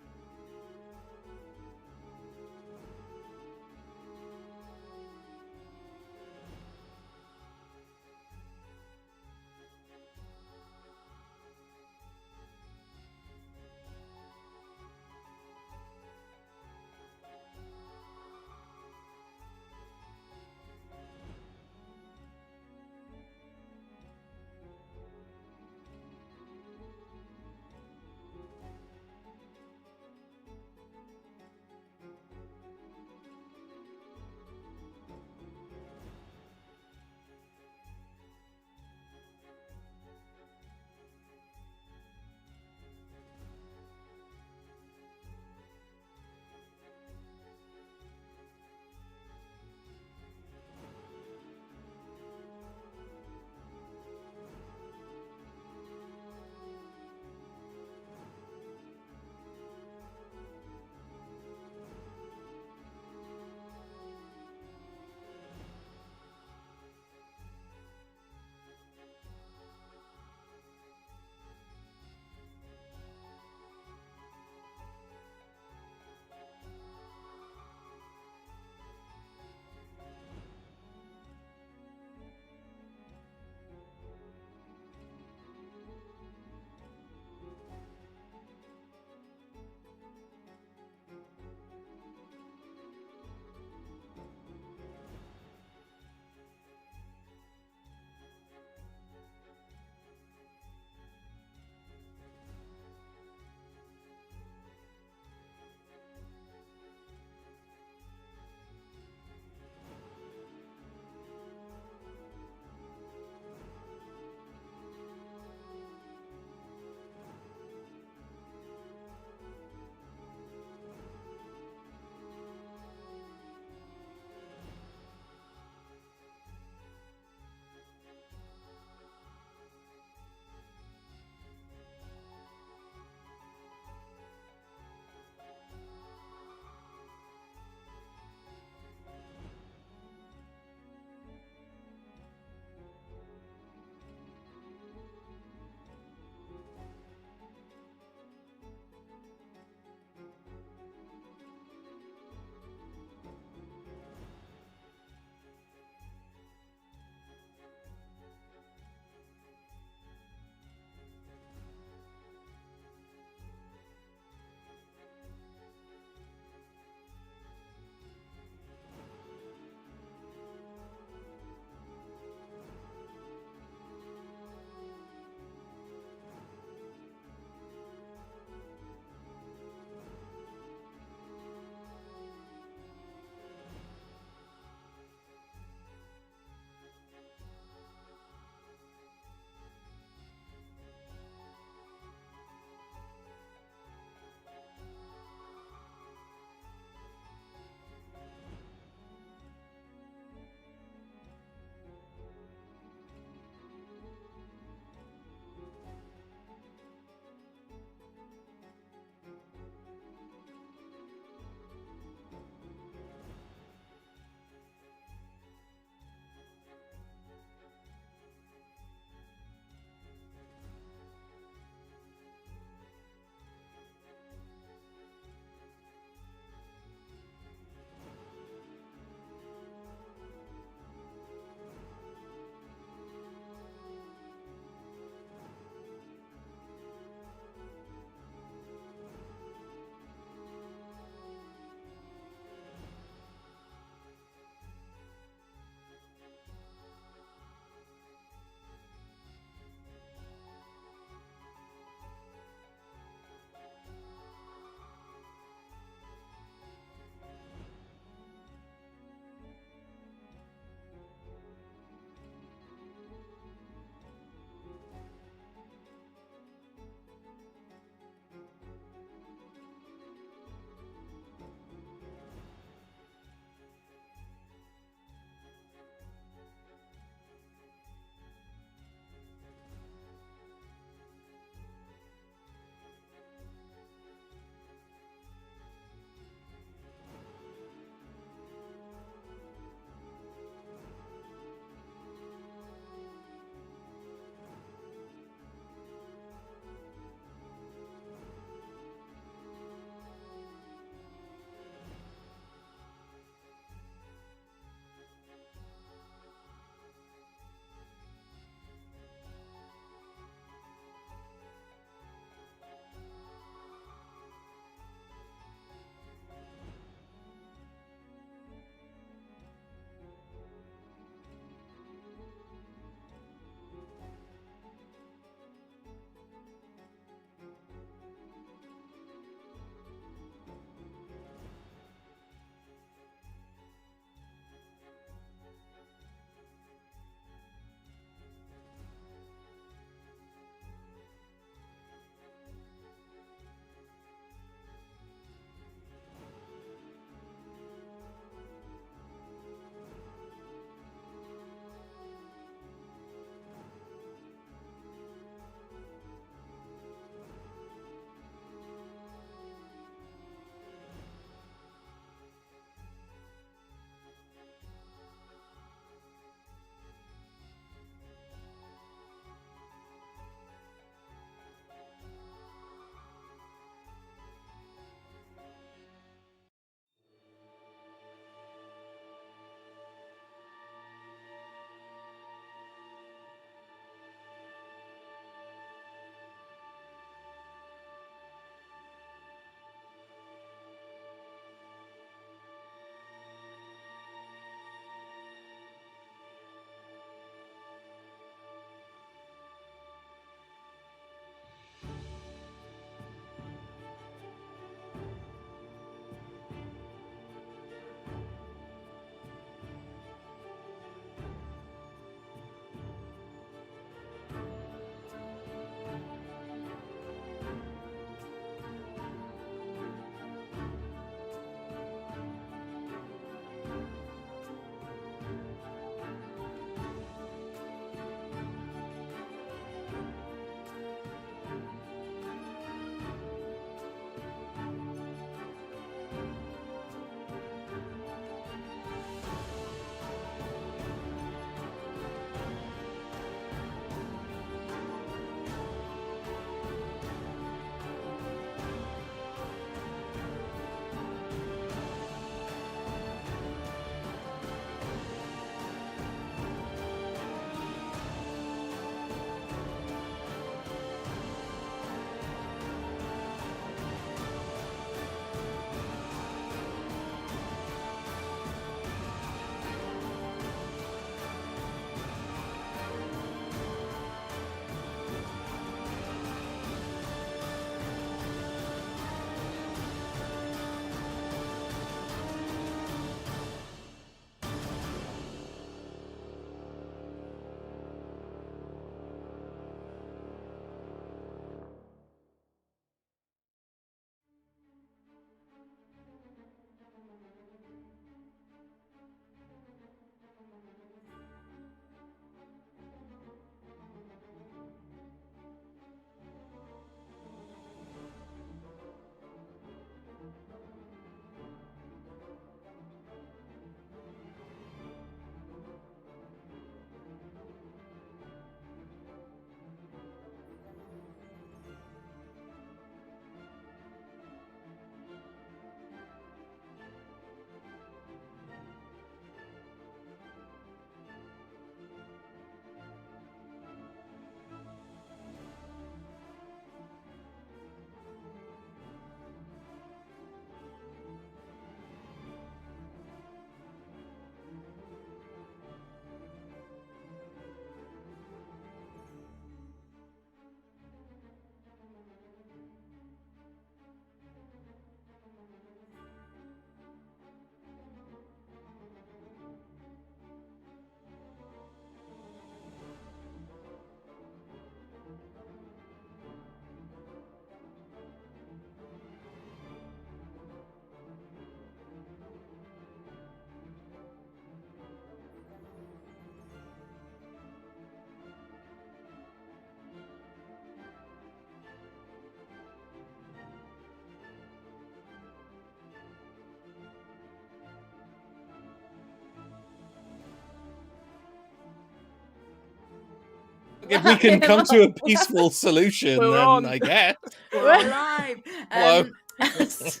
If we can come to a peaceful solution, We're then on. I guess. We're alive. Hello. As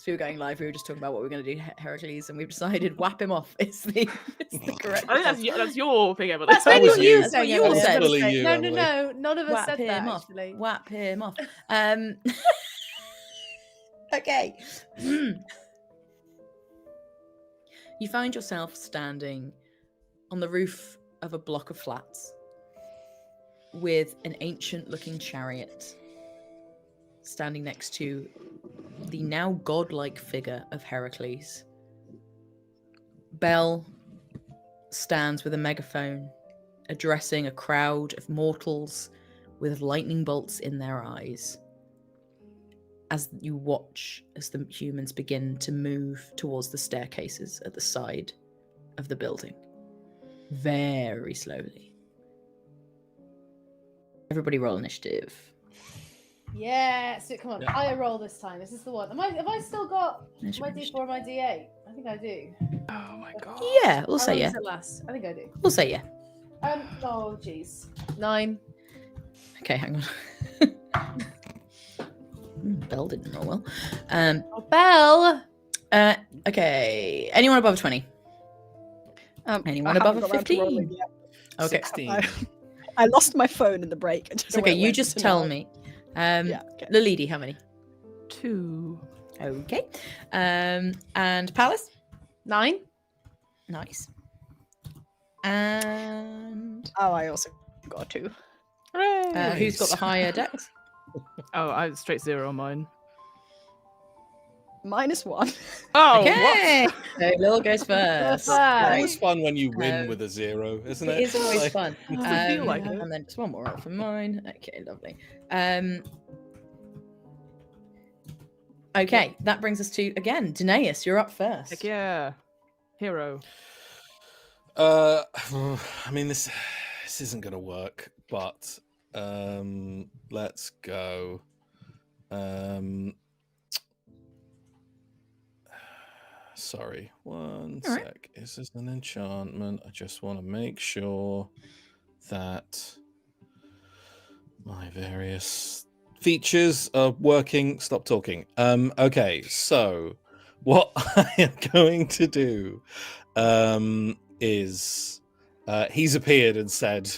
we were going live, we were just talking about what we're going to do to Heracles, and we've decided whap him off is the correct. I think that's your thing, Emily. That's That maybe was what you. you That's said. what you Emily, said. I was gonna Fully say. you, No, Emily. no, none of us Whap said that him off. actually. Whap him off. Okay. You find yourself standing on the roof of a block of flats with an ancient-looking chariot standing next to the now godlike figure of Heracles. Bel stands with a megaphone, addressing a crowd of mortals with lightning bolts in their eyes. As you watch as the humans begin to move towards the staircases at the side of the building. Very slowly. Everybody roll initiative. Yeah, so come on, Yeah. higher roll this time. This is the one. Have I still got my Initiative. D4 or my D8? I think I do. Oh my god. Yeah, we'll say yeah. Last. I think I do. We'll say yeah. Oh jeez. 9. Okay, hang on. Bell didn't roll well. Oh, Belle. Okay. Anyone above 20? Anyone I above haven't a got round to 15? rolling yet. Okay. 16. I lost my phone in the break. I don't It's know okay. where it You went, just so tell now- me. Yeah. Okay. Lilidi, how many? 2. Okay. And Palace? 9. Nice. And Oh, I also got 2. Hooray! who's got the Nice. higher dex? Oh, I straight 0 on mine. -1. Oh, Okay. So Lil goes first. Right. It's always fun when you win Um, with a 0, isn't it? It is always Like- fun. Doesn't feel like it. And then just one more roll for mine. Okay, lovely. Okay, that brings us to again, Danaeus. You're up first. Heck yeah. Hero. I mean, this isn't gonna work, but let's go. Sorry, one All right. sec. Is this an enchantment? I just want to make sure that my various features are working. Stop talking. Okay, so what I am going to do is he's appeared and said,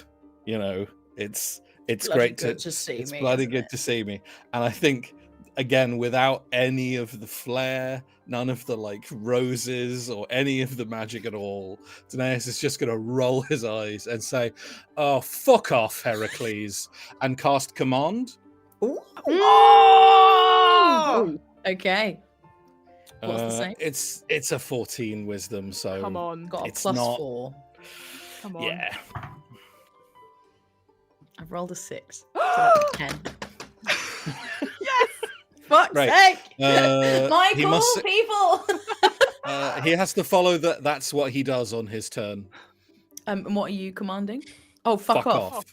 you know, it's Bloody great good to see it's me, bloody isn't good it? to see me. And I think again, without any of the flair, none of the like roses or any of the magic at all, Danaeus is just gonna roll his eyes and say, "Oh, fuck off, Heracles," and cast command. Ooh. Oh! Okay. What's the same? It's a 14 wisdom, so Come on. Got a It's plus not- 4. Come on. yeah. I've rolled a 6. So that's 10. Yes! Fuck's Right. sake! He Michael, must- people! He has to follow that. That's what he does on his turn. And what are you commanding? Oh, fuck off.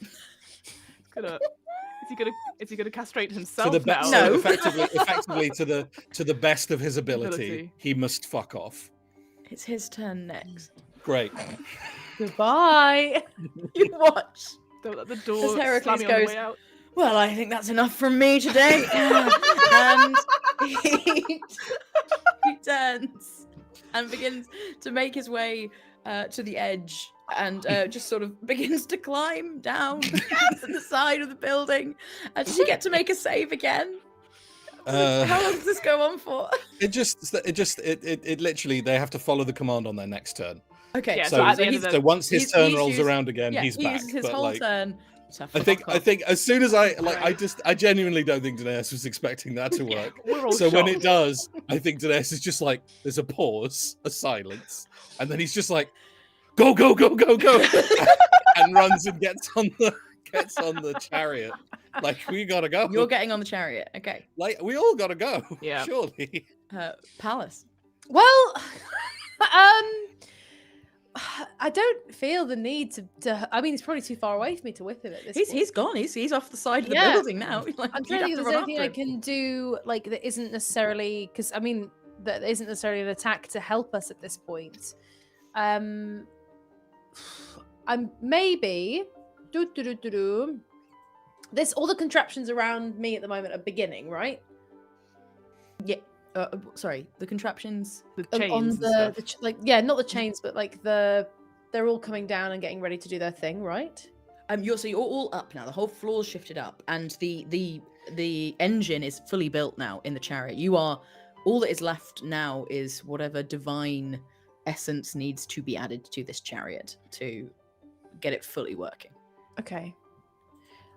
Is he gonna castrate To himself the now? so No. effectively to the best of his ability, Ability. he must fuck off. It's his turn next. Great. Goodbye. You watch. Don't let the door Heracles slam me on the goes, way out. Well, I think that's enough from me today. And he turns and begins to make his way to the edge and just sort of begins to climb down to the side of the building. And does he get to make a save again? How long does this go on for? It literally they have to follow the command on their next turn. Okay, Yeah, So, at the end of the- so once his he's- turn he's rolls used- around again, yeah, he's he back. uses his But whole like, turn. to I fuck off. think as soon as I genuinely don't think Danaeus was expecting that to work. We're all So when it shocked. does, I think Danaeus is just like there's a pause, a silence, and then he's just like, go, go, go, go, go, and runs and gets on the chariot. Like we gotta go. You're getting on the chariot. Okay. Like we all gotta go. Yeah. Surely. Palace. Well, I don't feel the need to. I mean, it's probably too far away for me to whip him at this. He's gone. He's off the side of the Yeah. building now. Like, I'm you'd trying to have think if to there's run anything I after him. can do, like that isn't necessarily because I mean that isn't necessarily an attack to help us at this point. I'm maybe This all the contraptions around me at the moment are beginning, right? Yeah. Sorry, the contraptions. The On chains and the stuff. like, yeah, not the chains, but like they're all coming down and getting ready to do their thing, right? You're all up now. The whole floor's shifted up, and the engine is fully built now in the chariot. You are all that is left now is whatever divine essence needs to be added to this chariot to get it fully working. Okay.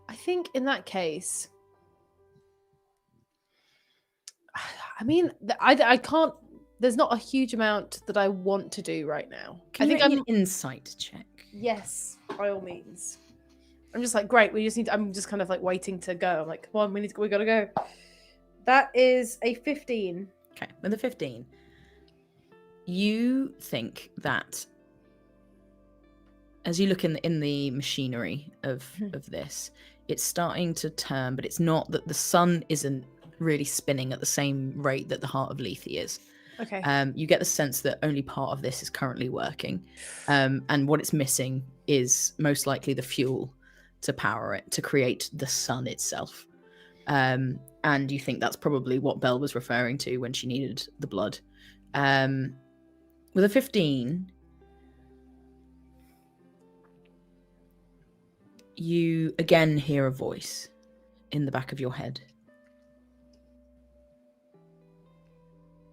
I think in that case, I mean, I can't. There's not a huge amount that I want to do right now. Can I you think make I'm. me an insight check? Yes, by all means. I'm just like, great. We just need. I'm just kind of like waiting to go. I'm like, come on, we gotta go. That is a 15. Okay, with a 15, you think that as you look in the machinery of this, it's starting to turn, but it's not that the sun isn't really spinning at the same rate that the heart of Lethe is. Okay. You get the sense that only part of this is currently working, and what it's missing is most likely the fuel to power it, to create the sun itself. And you think that's probably what Belle was referring to when she needed the blood. With a 15, you again hear a voice in the back of your head.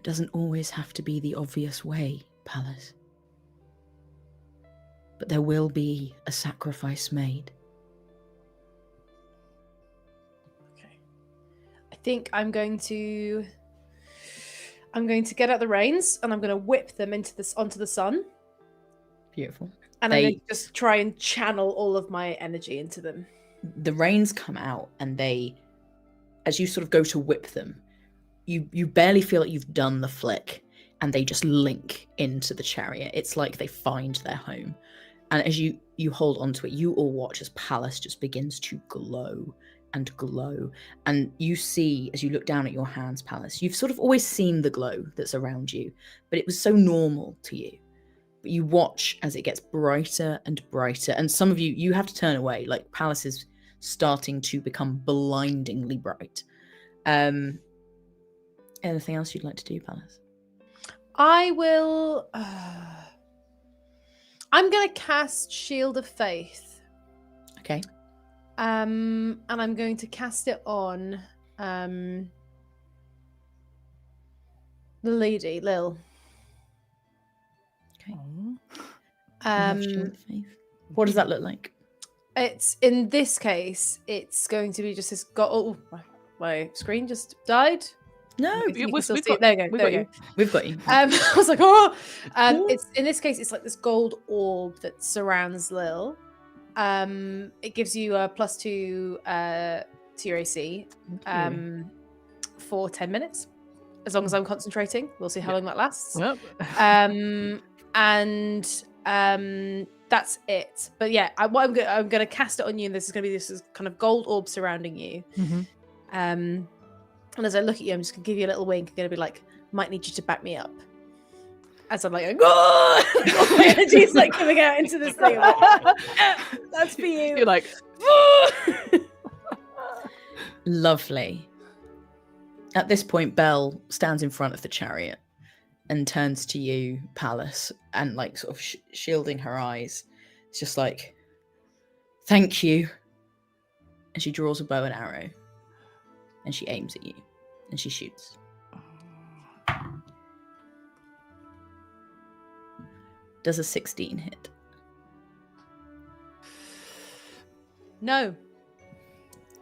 Doesn't always have to be the obvious way, Pallas. But there will be a sacrifice made. Okay. I think I'm going to get out the reins and I'm going to whip them onto the sun. Beautiful. And I'm going to just try and channel all of my energy into them. The reins come out, and they, as you sort of go to whip them, you barely feel like you've done the flick, and they just link into the chariot. It's like they find their home. And as you hold onto it, you all watch as Pallas just begins to glow and glow. And you see, as you look down at your hands, Pallas, you've sort of always seen the glow that's around you, but it was so normal to you. But you watch as it gets brighter and brighter. And some of you have to turn away. Like, Pallas is starting to become blindingly bright. Anything else you'd like to do, Pallas? I will. I'm going to cast Shield of Faith. Okay. And I'm going to cast it on the lady, Lil. Okay. What does that look like? It's in this case, it's going to be just this. Oh, my screen just died. No, There you go. We've got you. I was like, oh. It's in this case, it's like this gold orb that surrounds Lil. It gives you a +2 to your AC for 10 minutes, as long as I'm concentrating. We'll see how long that lasts. Yep. And that's it. But yeah, I'm going to cast it on you, and this is going to be this kind of gold orb surrounding you. Mm-hmm. And as I look at you, I'm just going to give you a little wink. I'm going to be like, might need you to back me up. As I'm like, oh! My energy's like coming out into this thing. Like, that's for you. You're like, Lovely. At this point, Belle stands in front of the chariot and turns to you, Pallas, and like sort of shielding her eyes. It's just like, thank you. And she draws a bow and arrow, and she aims at you, and she shoots. Does a 16 hit? No.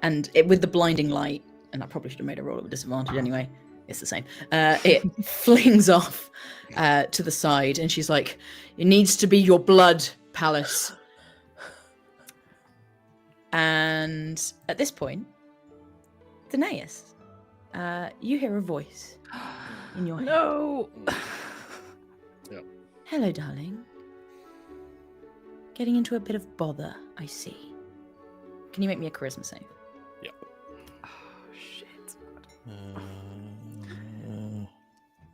And with the blinding light, and I probably should have made a roll of a disadvantage anyway. It's the same. It flings off to the side, and she's like, "It needs to be your blood, Pallas." And at this point, Danaeus, you hear a voice in your head. no. Hello, darling. Getting into a bit of bother, I see. Can you make me a charisma save? Oh, shit.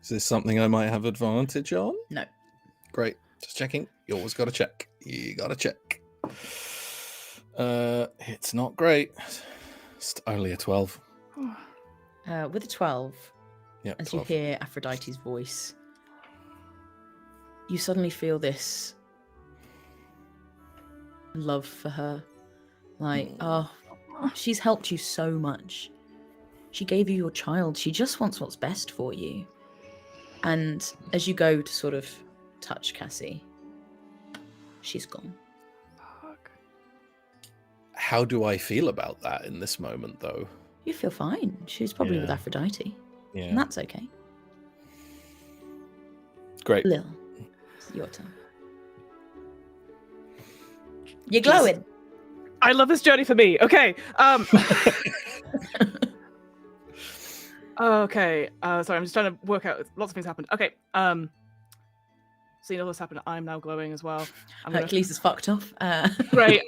Is this something I might have advantage on? No. Great. Just checking. You always got to check. You got to check. It's not great. It's only a 12. With a 12, Yeah, as 12. you hear Aphrodite's voice, you suddenly feel this love for her. Like, oh, she's helped you so much. She gave you your child. She just wants what's best for you. And as you go to sort of touch Cassie, she's gone. Fuck. How do I feel about that in this moment, though? You feel fine. She's probably with Yeah. Aphrodite. Yeah. And that's okay. Great. Lil, it's your turn. You're glowing. I love this journey for me. Okay. Okay. Sorry, I'm just trying to work out. Lots of things happened. Okay. Seeing all this happen, I'm now glowing as well. Hercules is fucked off. Great.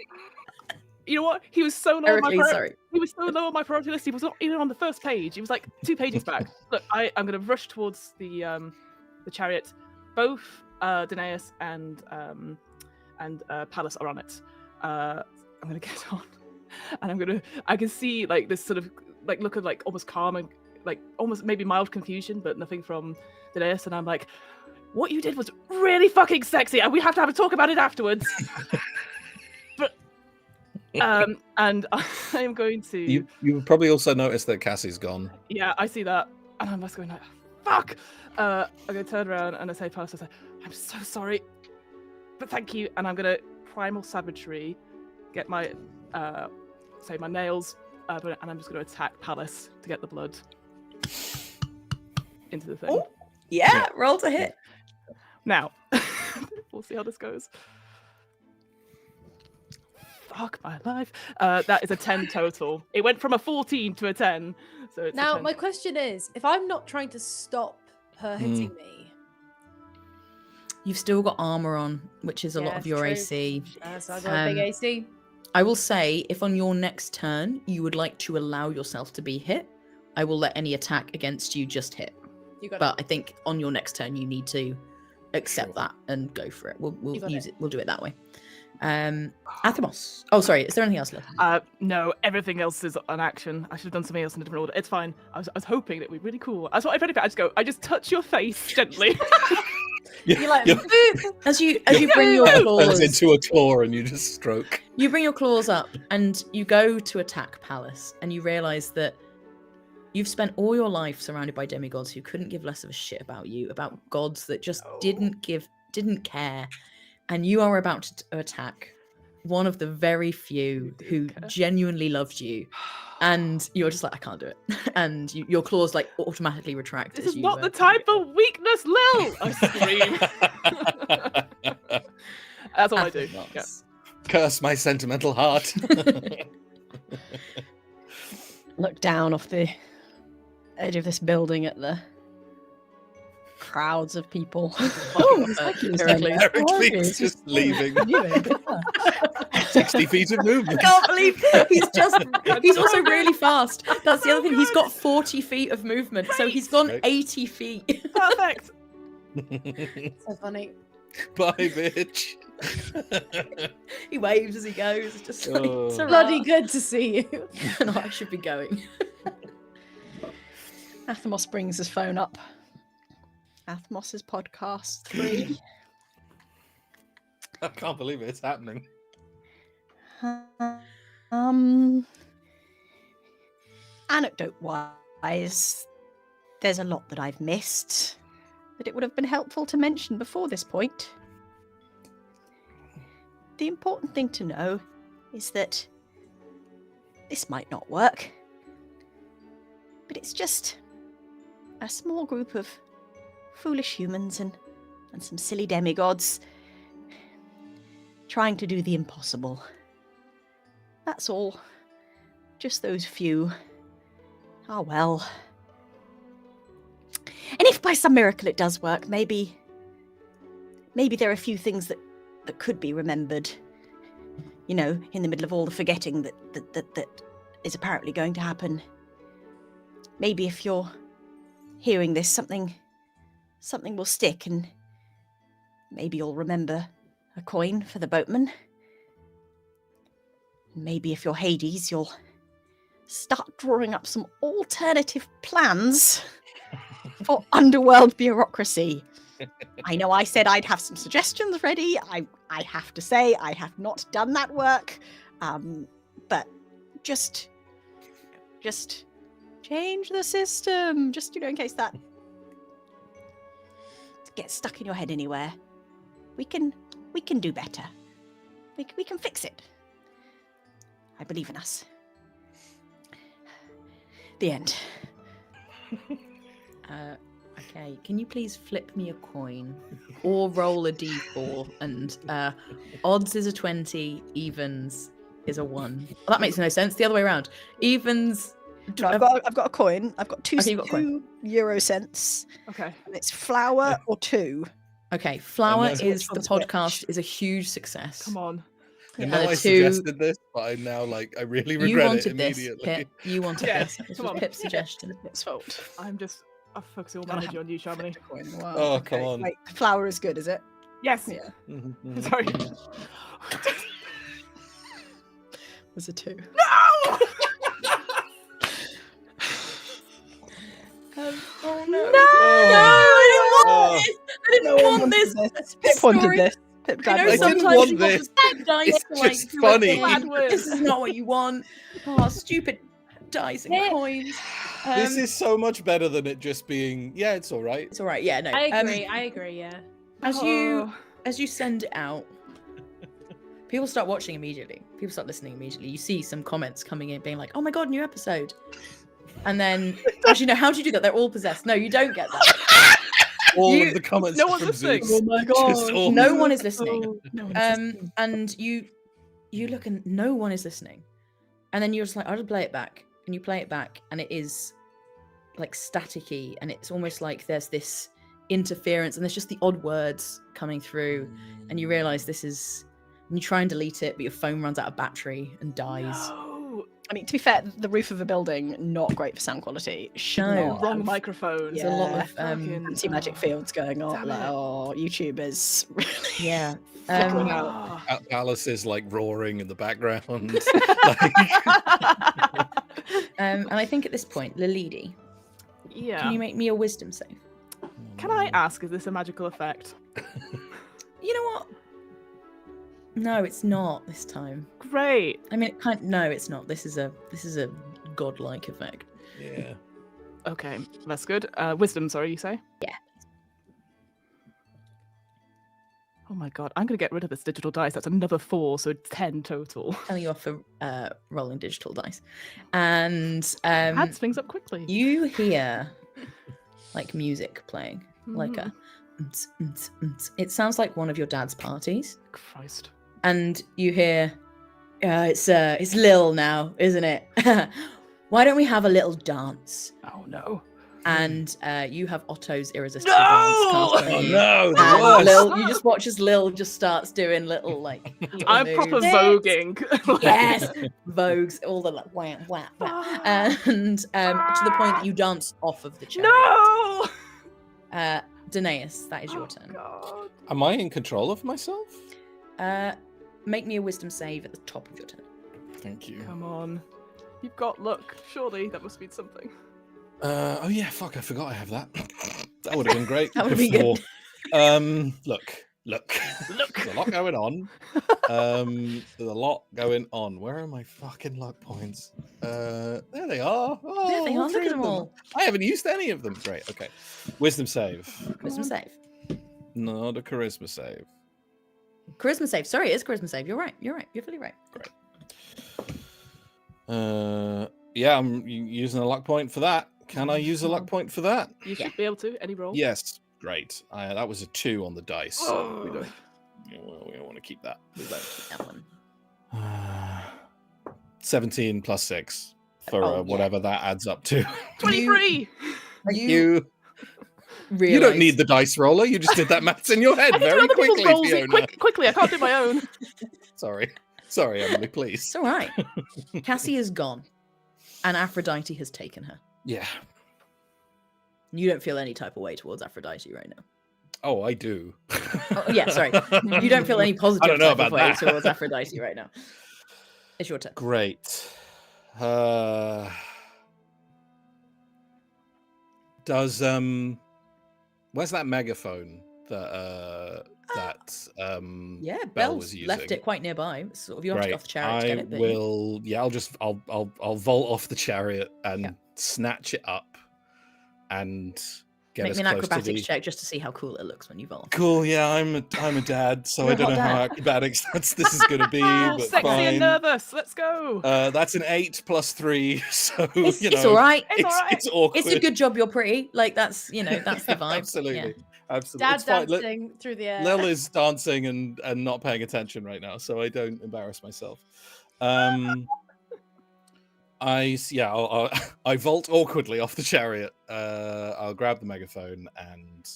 You know what? He was so low on my Hercules, sorry. He was so low on my priority list. He was not even on the first page. He was like 2 pages back. Look, I'm going to rush towards the chariot. Both Danaeus and Pallas are on it. I'm going to get on, and I can see like this sort of like look of like almost calm and like almost maybe mild confusion, but nothing from Danaeus. And I'm like, what you did was really fucking sexy, and we have to have a talk about it afterwards. But and I am going to. You probably also noticed that Cassie's gone. Yeah, I see that, and I'm just going like, fuck. I'm gonna turn around and I say, Pallas, I say, I'm so sorry, but thank you. And I'm gonna primal savagery, get my my nails, and I'm just gonna attack Pallas to get the blood into the thing. Oh, yeah, roll to hit. Now, we'll see how this goes. Fuck my life. That is a 10 total. It went from a 14 to a 10. So it's Now, a 10. my question is, if I'm not trying to stop her hitting me, You've still got armor on, which is a lot Yeah, of your true. AC. So I got a big AC. I will say, if on your next turn you would like to allow yourself to be hit, I will let any attack against you just hit. You got But I think on your next turn you need to accept that and go for it. We'll You got use it. it. We'll do it that way. Athemos. Oh, sorry. Is there anything else, Lil? No, everything else is an action. I should have done something else in a different order. It's fine. I was hoping that we'd be really cool. That's what I read. I just touch your face gently. You're like, As you bring your Turns claws, into a claw and you just stroke. you bring your claws up and you go to attack Pallas, and you realize that you've spent all your life surrounded by demigods who couldn't give less of a shit about you, about gods that just didn't care, and you are about to attack one of the very few who genuinely loved you, and you're just like, I can't do it, and your claws like automatically retract. This as is you, not the type of weakness, Lil! I scream. That's all I do. Athemos. Yeah. Curse my sentimental heart. Look down off the edge of this building at the crowds of people. Hercules. Heracles just leaving. 60 feet of movement. I can't believe he's also really fast. That's the other thing. He's got 40 feet of movement, so he's gone Great. 80 feet. Perfect. so funny. Bye, bitch. He waves as he goes, just like, Oh. "Ta-ra." Bloody good to see you. No, I should be going. Athemos brings his phone up. Athemos's podcast 3. I can't believe it's happening. Anecdote wise, there's a lot that I've missed that it would have been helpful to mention before this point. The important thing to know is that this might not work, but it's just a small group of foolish humans and some silly demigods trying to do the impossible. That's all. Just those few. Ah, well. And if by some miracle it does work, maybe there are a few things that could be remembered. You know, in the middle of all the forgetting that is apparently going to happen. Maybe if you're hearing this, something will stick, and maybe you'll remember a coin for the boatman. maybe if you're Hades, you'll start drawing up some alternative plans for underworld bureaucracy. I know I said I'd have some suggestions ready. I have to say I have not done that work. But just change the system. Just, in case that gets stuck in your head anywhere. We can do better. We can fix it. I believe in us. The end. Okay, can you please flip me a coin or roll a d4? And odds is a 20, evens is a 1. Well, that makes no sense. The other way around. Evens. No, I've got a coin. I've got two, Okay, you've got a coin. 2 euro cents. Okay. And it's flour or 2. Okay, flower know is the which one's podcast which. is a huge success. Come on. I And know the I two- suggested this, but I now I really You regret it wanted this, immediately. Pip. You wanted Yeah, this. This come was on. Pip's suggestion. It's fault. I'm focusing all Gotta energy have on you, Shamini. Coin. Wow. Oh, come on. Wait, flour is good, is it? Yes. Yeah. Mhm, mhm. Sorry. Was a 2. No! Oh no! Oh. I didn't want this. Pip wanted Story- this. Pip I know Gladwin I wanted didn't sometimes want you this. just dice It's like just do a funny. thing. Gladwin. This is not what you want. Oh, stupid dice and Yeah. coins. This is so much better than it just being, yeah, it's all right. It's all right. Yeah, no. I agree. Yeah. As Oh. you send it out, people start watching immediately. People start listening immediately. You see some comments coming in, being like, "Oh my god, new episode!" And then, actually, no. How do you do that? They're all possessed. No, you don't get that. All You- of the comments no are one's from listening. Zeus. Oh my Just all- No one is listening. No one is listening. And you look and no one is listening, and then you're just like, "I'll just play it back," and you play it back, and it is like staticky, and it's almost like there's this interference, and there's just the odd words coming through, and you realize this is. And you try and delete it, but your phone runs out of battery and dies. No. I mean, to be fair, the roof of a building, not great for sound quality. Should No. not Wrong have microphone. There's a lot of Fucking- anti-magic fields going on. Damn Like, it. oh, YouTubers. Really. Yeah. Flickering out. Ah. Palace is like roaring in the background. And I think at this point, Lilidi, Yeah. can you make me a wisdom save? Can I ask, is this a magical effect? You know what? No, it's not this time. Great. I mean, no, it's not. This is a godlike effect. Yeah. Okay, that's good. Wisdom, sorry, you say? Yeah. Oh my god, I'm gonna get rid of this digital dice. That's another 4, so 10 total. Telling you off for rolling digital dice, and Adds things up quickly. you hear like music playing, like a. It sounds like one of your dad's parties, Christ. and you hear, it's Lil now, isn't it? Why don't we have a little dance? Oh no. And you have Otto's irresistible No! dance cast on Oh you. no, the And worst. Lil, you just watch as Lil just starts doing little like. little I'm proper moves. voguing. Yes, Vogues, all the like wham wham wham, and to the point that you dance off of the chariot. No! Danaeus, that is your Oh, turn. God. Am I in control of myself? Make me a wisdom save at the top of your turn. Thank you. Come on. You've got luck. Surely that must mean something. Oh yeah, fuck, I forgot I have that. That would have been great. That would be good. Look. There's a lot going on. There's a lot going on. Where are my fucking luck points? There they are. Oh, There they are. Look three at of them all. I haven't used any of them. Great. Okay. Wisdom save. Wisdom save. Not a charisma save. Charisma save. Sorry, it is charisma save. You're right. You're fully right. Yeah, I'm using a luck point for that. Can I use a luck point for that? You should Yeah. be able to. Any roll? Yes. Great. That was a 2 on the dice. So we Oh. don't want to keep that. We won't keep that one. 17 plus 6 for Oh, yeah. whatever that adds up to. 23! Thank You you. You don't Realised- need the dice roller. You just did that maths in your head I need to very know other people's quickly, rolls Fiona. quickly. I can't do my own. Sorry, Emily. Please. It's all right. Cassie is gone, and Aphrodite has taken her. Yeah. You don't feel any type of way towards Aphrodite right now. Oh, I do. Oh, yeah, sorry. You don't feel any positive I don't know type of about way that. towards Aphrodite right now. It's your turn. Great. Does where's that megaphone that Yeah, Belle Belle's was using? left it quite nearby. Sort of, you have to get off the chariot to get it. But will. Yeah, I'll vault off the chariot and snatch it up and get make as me an close to acrobatics the. check just to see how cool it looks when you vault. Cool. Yeah, I'm a dad, so You're I a don't know hot how dad. acrobatics this is gonna be, Oh, but sexy fine. and nervous. Let's go. That's an 8 + 3, so It's, you it's know all right. It's all right. it's awkward. It's a good job you're pretty. Like that's that's the vibe. Absolutely, Yeah. absolutely. Dad It's fine. dancing through the air. Lil is dancing and not paying attention right now, so I don't embarrass myself. I vault awkwardly off the chariot. I'll grab the megaphone and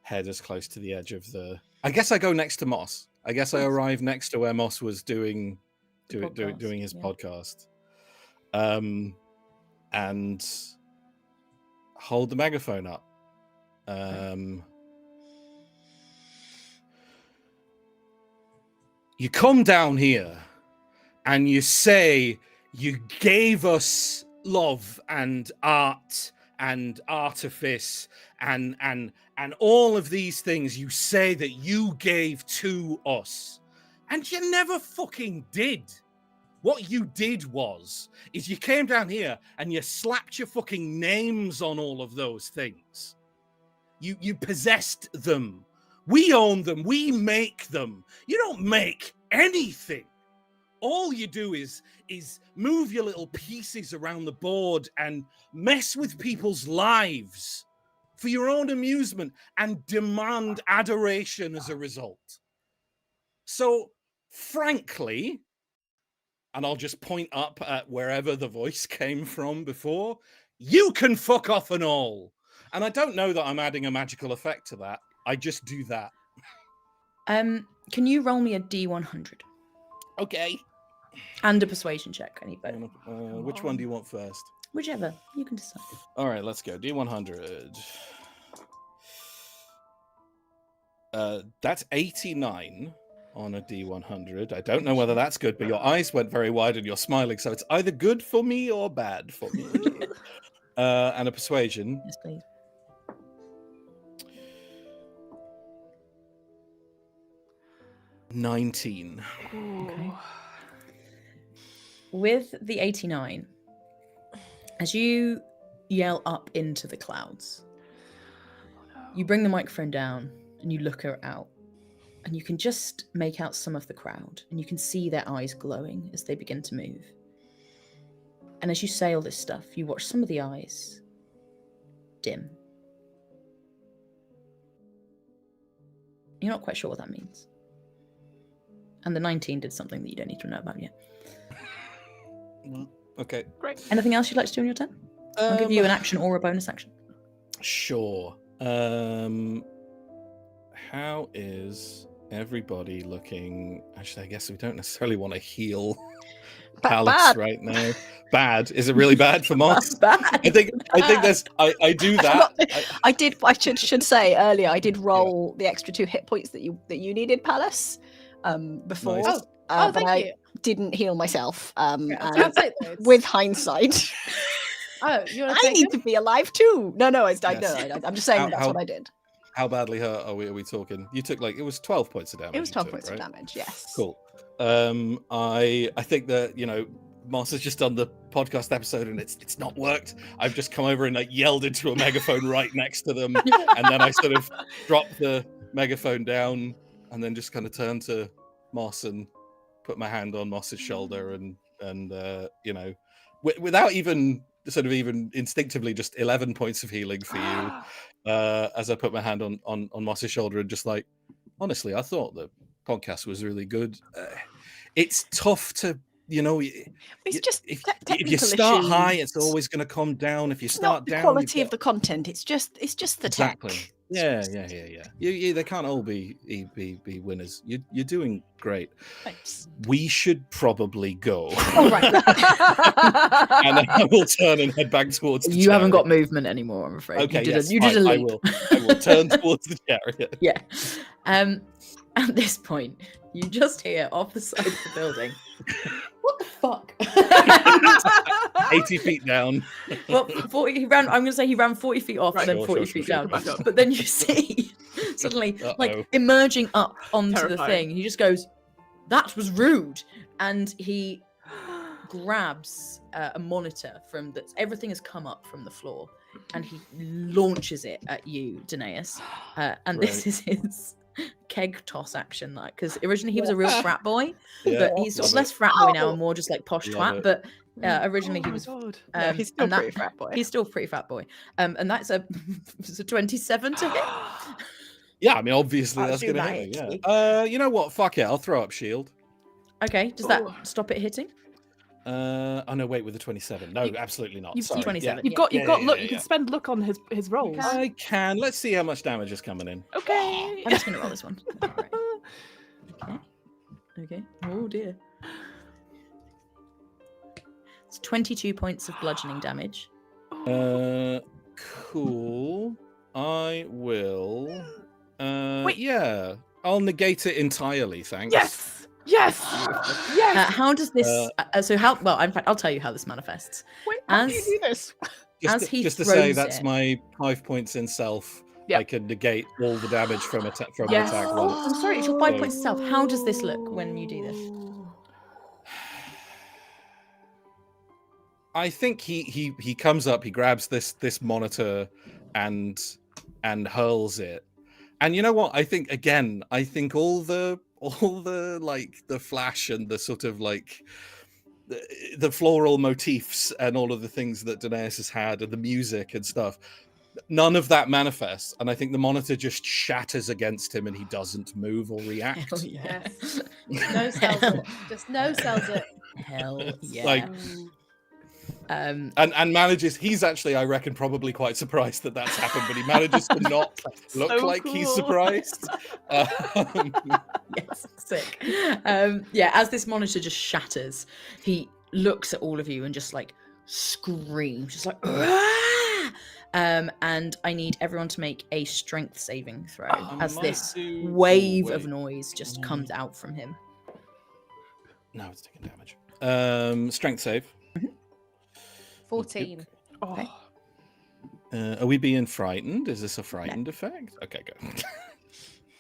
head as close to the edge of the. I guess I go next to Moss. I guess I arrive next to where Moss was doing his podcast, and hold the megaphone up. You come down here and you say you gave us love and art and artifice and all of these things you say that you gave to us, and you never fucking did. What you did is you came down here and you slapped your fucking names on all of those things. You possessed them. We own them. We make them. You don't make anything. All you do is move your little pieces around the board and mess with people's lives for your own amusement and demand adoration as a result. So, frankly, and I'll just point up at wherever the voice came from before, you can fuck off and all. And I don't know that I'm adding a magical effect to that. I just do that. Can you roll me a D100? Okay. And a persuasion check. I need both. Which one do you want first? Whichever. You can decide. All right, let's go. D100. That's 89 on a D100. I don't know whether that's good, but your eyes went very wide and you're smiling, so it's either good for me or bad for me. And a persuasion. Yes, please. 19. Okay. With the 89, as you yell up into the clouds, you bring the microphone down and you look her out, and you can just make out some of the crowd, and you can see their eyes glowing as they begin to move. And as you say all this stuff, you watch some of the eyes dim. You're not quite sure what that means. And the 19 did something that you don't need to know about yet. Okay. Great. Anything else you'd like to do on your turn? I'll give you an action or a bonus action. Sure. How is everybody looking? Actually, I guess we don't necessarily want to heal Palace Bad. right now. Bad? Is it really bad for Moss? Bad. I think there's. I do that. I should say earlier I did roll the extra 2 hit points that you needed, Palace. Before. Nice. But thank I you. didn't heal myself. Yeah, And I'll take those. with hindsight, Oh, you want to I take need them? to be alive too. No, I'm just saying How- that's how- what I did. How badly hurt are we talking? You took it was 12 points of damage. It was you 12 took, points right? of damage. Yes. Cool. I think that Moss has just done the podcast episode and it's not worked. I've just come over and yelled into a megaphone right next to them, and then I sort of dropped the megaphone down and then just kind of turned to Moss and put my hand on Moss's shoulder and without even instinctively, just 11 points of healing for you as I put my hand on Moss's shoulder and just honestly, I thought the podcast was really good. It's tough to It's just if technical you start issues. high, it's always going to come down. If you It's start not the down, quality of the content. It's just the exactly. tech. Yeah. They can't all be winners. You're doing great. Thanks. We should probably go. Oh right. And then I will turn and head back towards the You haven't got chariot. movement anymore, I'm afraid. Okay, you did a leap. I will turn towards the chariot. Yeah. At this point, you just hear off the side of the building. 80 feet down. Well, 40. He ran. I'm going to say he ran 40 feet off Right, and then sure, 40 sure, feet sure, down. back up. But then you see suddenly, Uh-oh. like emerging up onto the Terrifying. thing. He just goes, "That was rude," and he grabs a monitor from that. Everything has come up from the floor, and he launches it at you, Danaeus. And this is his keg toss action, like, because originally he was a real frat boy, Yeah, but he's sort of love less frat boy now Oh. and more just like posh Love twat. it. But originally Oh he my was. God. No, he's still and that- pretty frat boy. He's still pretty fat boy. And that's a, it's a 27 to hit. Yeah, I mean, obviously I'll that's do going to that, hit me. actually. Yeah. You know what? Fuck it. I'll throw up shield. Okay, does that Oh. stop it hitting? Oh no, wait, with the 27. No, You- absolutely not. you've- Sorry. 27. You've got Yeah, luck. yeah, You can yeah. spend luck on his rolls. can. I can. Let's see how much damage is coming in. Okay. I'm just going to roll this one. All right. Okay. Oh dear. It's 22 points of bludgeoning damage. Cool. I will. Wait. Yeah, I'll negate it entirely. Thanks. Yes. Yes. Yes. How does this? So how? Well, in fact, I'll tell you how this manifests. Wait, how do you As- do this? as he Just to say, throws that's it- my 5 points in self. Yep. I can negate all the damage from an Yes. attack Oh, once. I'm sorry. It's your 5 So- points itself. How does this look when you do this? I think he comes up, he grabs this monitor and hurls it. And you know what? I think all the like the flash and the sort of like the floral motifs and all of the things that Danaeus has had and the music and stuff, none of that manifests. And I think the monitor just shatters against him and he doesn't move or react. Hell yeah. No sells it. Just no sells it. Hell yeah. Like, and manages. He's actually, I reckon, probably quite surprised that that's happened, but he manages to not look So like he's cool. surprised. Yes, sick. Yeah, as this monitor just shatters, he looks at all of you and just like screams, just like, "Ah!" And I need everyone to make a strength saving throw as this wave of noise just comes out from him. No, it's taking damage. Strength save. 14. Oh. Are we being frightened? Is this a frightened effect? Okay, good.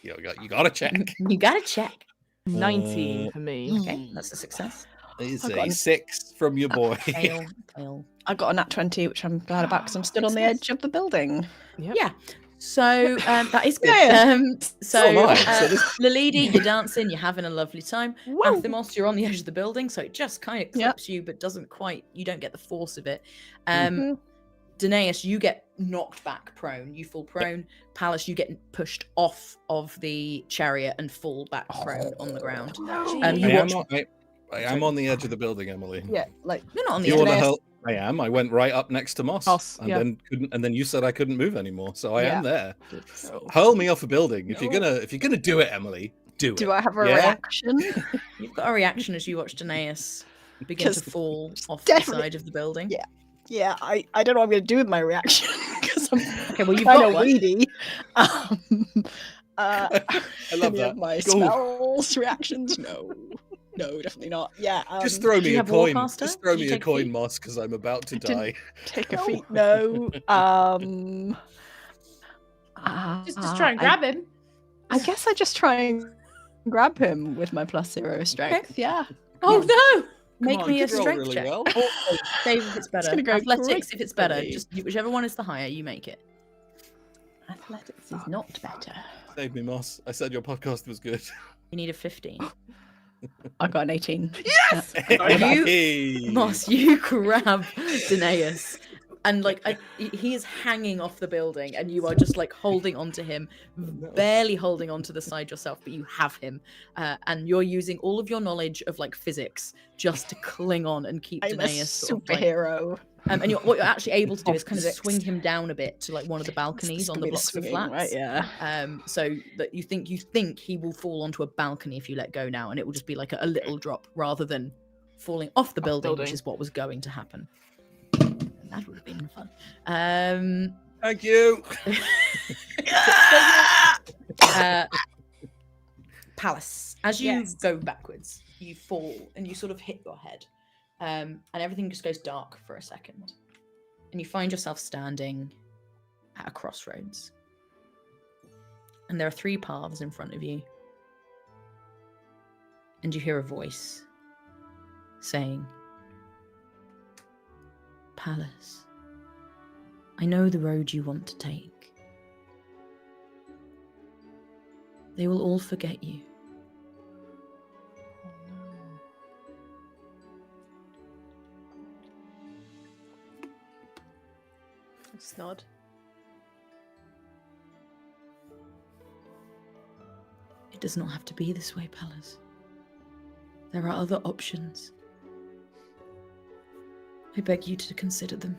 you gotta check. You gotta check. 19 for me. Okay, that's a success. It's I've a got 6 from your boy. Fail, fail. I got a nat 20, which I'm glad about because I'm stood on the edge of the building. Yep. Yeah. So that is good. Yeah. So am I. So this- Lalidi, you're dancing, you're having a lovely time. Woo. Athemos, you're on the edge of the building, so it just kind of Yep. clips you, but doesn't quite. You don't get the force of it. Mhm. Danaeus, you get knocked back prone. You fall prone. Pallas, you get pushed off of the chariot and fall back prone on the ground. You I am on the edge of the building, Emily. Yeah, like You're not on the You edge. want to Danaeus- help? I am. I went right up next to Moss, Moss, and yeah. then couldn't. And then you said I couldn't move anymore, so I am there. So- Hurl me off a building if you're gonna do it, Emily. Do it. do I have a Yeah? reaction? You've got a reaction as you watch Danaeus begin to 'Cause fall off the definitely- side of the building. Yeah. Yeah, I don't know what I'm going to do with my reaction because I'm Okay, well you've kind got of one. weedy. I love Any that. of my Go. spells reactions? No, definitely not. Yeah, Just throw do you me a have coin. Warcaster? Just throw Did you me a take coin, feet? Moss, because I'm about to I didn't- die. take a No. feat. No. Just try and grab him. I guess I just try and grab him with my +0 strength. Yeah. Oh no! Make Come on, me a you roll strength really check. well. Or save if it's better. gonna go Athletics if it's better. great. Just whichever one is the higher, you make it. Athletics is not better. Save me, Moss. I said your podcast was good. You need a 15. I got an 18. Yes! Hey. Moss, you grab Danaeus, and like he is hanging off the building, and you are just like holding onto him, barely holding onto the side yourself, but you have him, and you're using all of your knowledge of like physics just to cling on and keep I'm a Danaeus sort of, like, superhero. and what you're actually able to do Of is kind of physics. swing him down a bit to like one of the balconies on the blocks of flats. Right, yeah. So that you think he will fall onto a balcony if you let go now, and it will just be like a little drop rather than falling off the building, which building. is what was going to happen. That would have been fun. Thank you. Palace, as you Yes. go backwards, you fall and you sort of hit your head. and everything just goes dark for a second. And you find yourself standing at a crossroads. And there are 3 paths in front of you. And you hear a voice saying, Pallas, I know the road you want to take. They will all forget you. Just nod. It does not have to be this way, Pallas. There are other options. I beg you to consider them.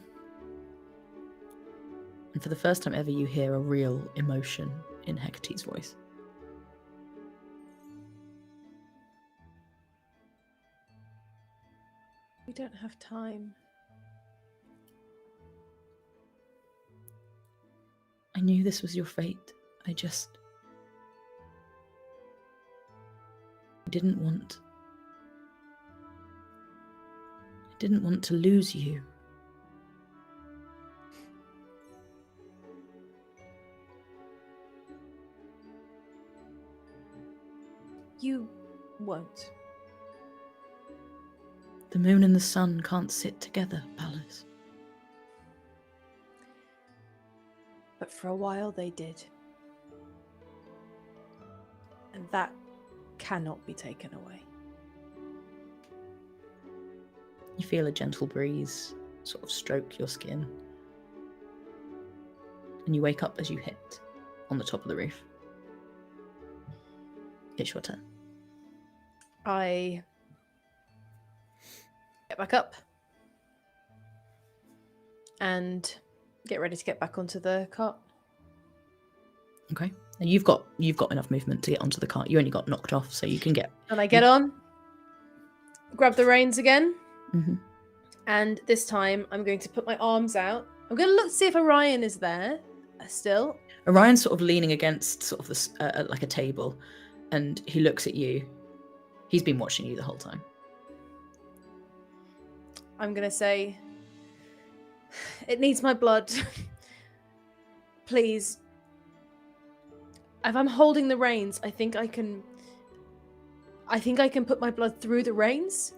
And for the first time ever, you hear a real emotion in Hecate's voice. We don't have time. I knew this was your fate. I didn't want to lose you. You won't. The moon and the sun can't sit together, Pallas. But for a while they did. And that cannot be taken away. You feel a gentle breeze sort of stroke your skin. And you wake up as you hit on the top of the roof. It's your turn. I get back up and get ready to get back onto the cart. Okay. And you've got enough movement to get onto the cart. You only got knocked off, so you can get. And I get on, grab the reins again, Mhm. and this time I'm going to put my arms out. I'm going to look to see if Orion is there still. Orion's sort of leaning against sort of this like a table, and he looks at you. He's been watching you the whole time. I'm going to say, it needs my blood. Please. If I'm holding the reins, I think I can put my blood through the reins.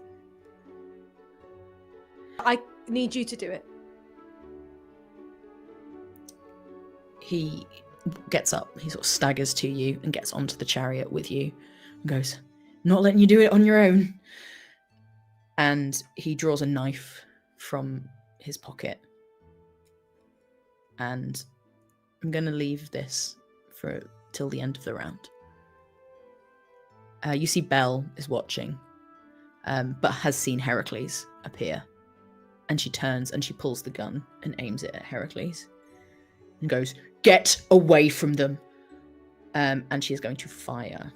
I need you to do it. He gets up, he sort of staggers to you and gets onto the chariot with you and goes, not letting you do it on your own. And he draws a knife from his pocket. And I'm going to leave this till the end of the round. You see Belle is watching, but has seen Heracles appear. And she turns and she pulls the gun and aims it at Heracles. And goes, get away from them. And she is going to fire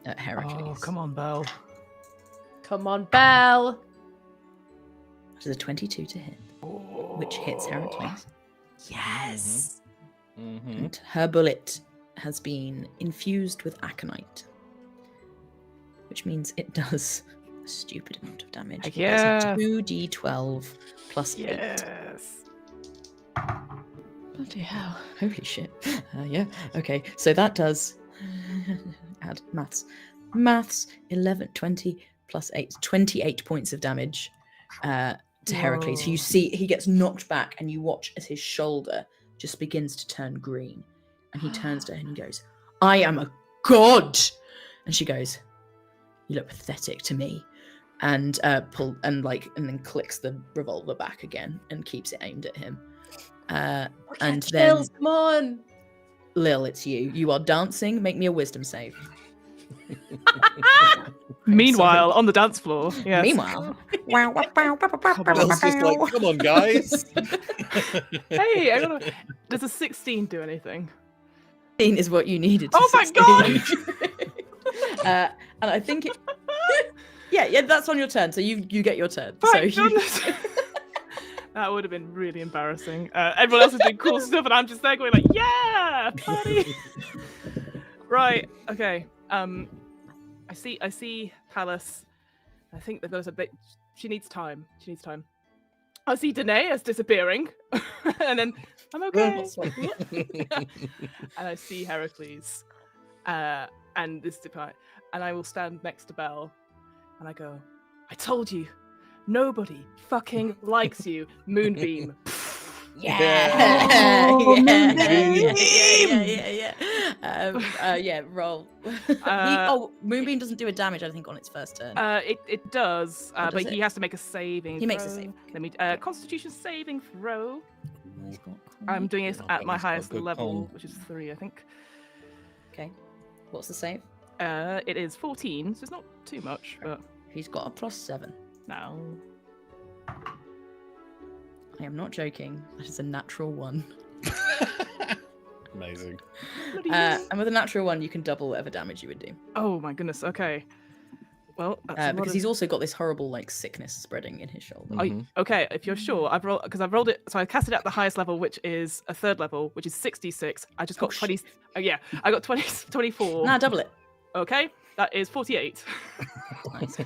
at Heracles. Oh, come on, Belle. Come on, Belle. Which is a 22 to hit, which hits Heracles. Yes. Mm-hmm. And her bullet has been infused with aconite, which means it does a stupid amount of damage. Heck It does yeah. a 2d12 plus 8. Yes. Bloody hell. Holy shit. Yeah. Okay. So that does add maths 11 20 plus 8 28 points of damage to Heracles, who you see he gets knocked back, and you watch as his shoulder just begins to turn green, and he turns to her and he goes, I am a god. And she goes, you look pathetic to me. And then clicks the revolver back again and keeps it aimed at him. And then Chills, come on. Lil, it's you. You are dancing. Make me a wisdom save. Meanwhile, on the dance floor. Yes. Meanwhile, Bell's just like, come on, guys. Hey, does a 16 do anything? 16 is what you needed. To Oh my succeed. And I think it. Yeah, that's on your turn. So you get your turn. Thank so goodness. That would have been really embarrassing. Everyone else is doing cool stuff, and I'm just there going like, yeah, party. Right. Okay. I see Pallas. I think they've got us a bit She needs time. She needs time. I see Danaeus disappearing, and then I'm okay. And I see Heracles, and this department, and I will stand next to Belle, and I go, I told you, nobody fucking likes you, Moonbeam. Yeah. Oh, Yeah. Roll. Moonbeam doesn't do a damage, I think, on its first turn. It does, does but it? he has to make a saving. He makes a throw. save. Let me Constitution saving throw. He's got I'm doing it Oh, at God, my he's got a highest good level, con. which is 3, I think. Okay. What's the save? It is 14, so it's not too much, but He's got a +7. no. I am not joking. That is a natural 1. Amazing. And with a natural 1, you can double whatever damage you would do. Oh my goodness. Okay. Well, that's a lot Because of... he's also got this horrible like sickness spreading in his shoulder. Mhm. Okay, if you're sure, I've rolled it. So I cast it at the highest level, which is a 3rd level, which is 66. I just got 20. Yeah, I got 24. Nah, double it. Okay, that is 48. Nice.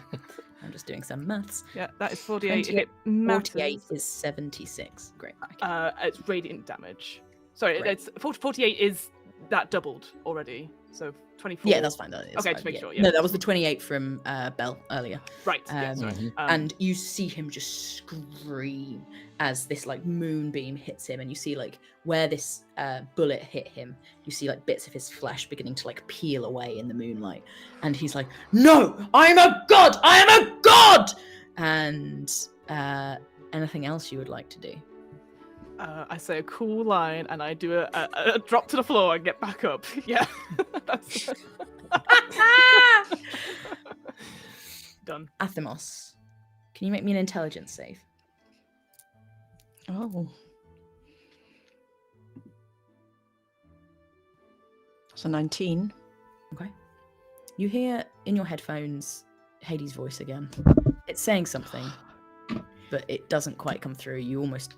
I'm just doing some maths. Yeah, that is 48. 28, It matters. 48 is 76. Great. Okay. It's radiant damage. Sorry, Great. it's 48 is that doubled already. So 24. Yeah, that's fine. That is Okay, fine, just make yeah. sure, yeah. No, that was the 28 from Belle earlier. Right. Yeah, sorry. Mhm. And you see him just scream as this like moonbeam hits him, and you see like where this bullet hit him, you see like bits of his flesh beginning to like peel away in the moonlight, and he's like, "No, I am a god! I am a god!" And anything else you would like to do? I say a cool line and I do a drop to the floor and get back up. Yeah. That's... Done. Athemos, can you make me an intelligence save? Oh. That's a 19. Okay. You hear in your headphones Hades' voice again. It's saying something, but it doesn't quite come through. You almost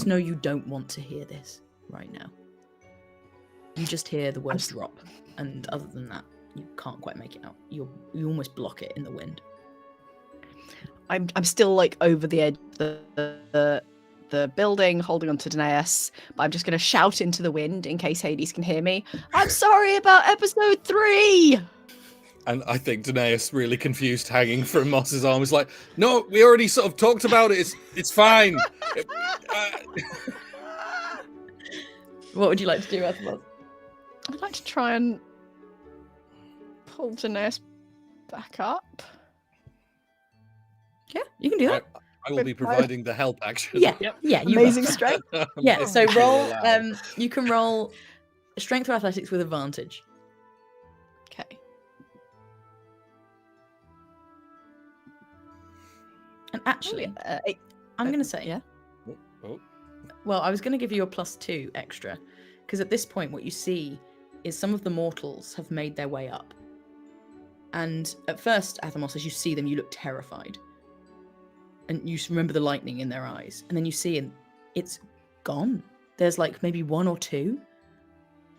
know you don't want to hear this right now. You just hear the words drop, and other than that, you can't quite make it out. You almost block it in the wind. I'm still like over the edge of the building, holding on to Danaeus, but I'm just going to shout into the wind in case Hades can hear me. I'm sorry about episode 3! And I think Danaeus, really confused, hanging from Moss's arm, is like, "No, we already sort of talked about it. It's fine." What would you like to do, Athemos? I'd like to try and pull Danaeus back up. Yeah, you can do that. I will be providing the help action. Yeah, Yep. yeah. You Amazing strength. Yeah. So Amazing roll. allowed. You can roll strength or athletics with advantage. Okay. And actually, I'm going to say, yeah. Oh. well, I was going to give you a +2 extra, because at this point, what you see is some of the mortals have made their way up. And at first, Athemos, as you see them, you look terrified. And you remember the lightning in their eyes. And then you see, and it's gone. There's like maybe 1 or 2.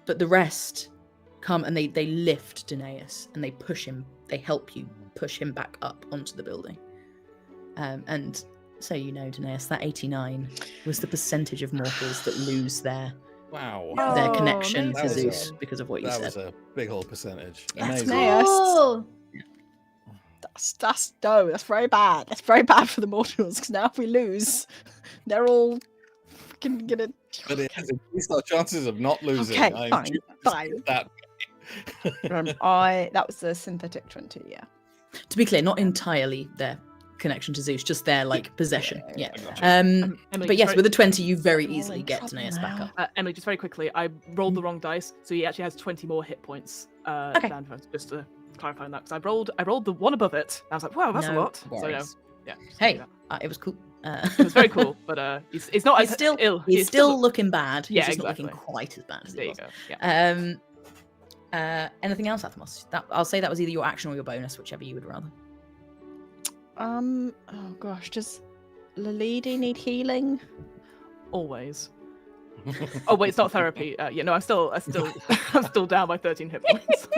But the rest come and they lift Danaeus and they push him. They help you push him back up onto the building. And so you know, Danaeus, that 89 was the percentage of mortals that lose their Wow. Oh, connection to amazing. Zeus because of what you That said. was a big old percentage. Yeah. Amazing. Danaeus. Cool. That's very bad. That's very bad for the mortals, because now if we lose, they're all freaking gonna... But it has increased our chances of not losing. Okay, I'm fine, choosing fine. That. That was the synthetic 20, yeah. To be clear, not entirely their connection to Zeus, just their like possession. Yeah. I gotcha. Emily, But just yes, very- with a 20, you very I'm all easily in get trouble Danaeus back now. up. Emily, just very quickly, I rolled the wrong dice, so he actually has 20 more hit points. Okay. Down, just to clarify that, because I rolled the one above it. And I was like, wow, that's a No lot. So worries. yeah. just Hey, do that. it was cool. It was very cool, but it's not He's as still ill. He's still looking bad. He's Yeah, just not looking exactly. quite as bad as There he you was. go. Yeah. Anything else, Athemos? I'll say that was either your action or your bonus, whichever you would rather. Oh gosh, does Lalidi need healing? Always. Oh wait, it's not therapy. Yeah, no, I'm still I'm still down by 13 hit points.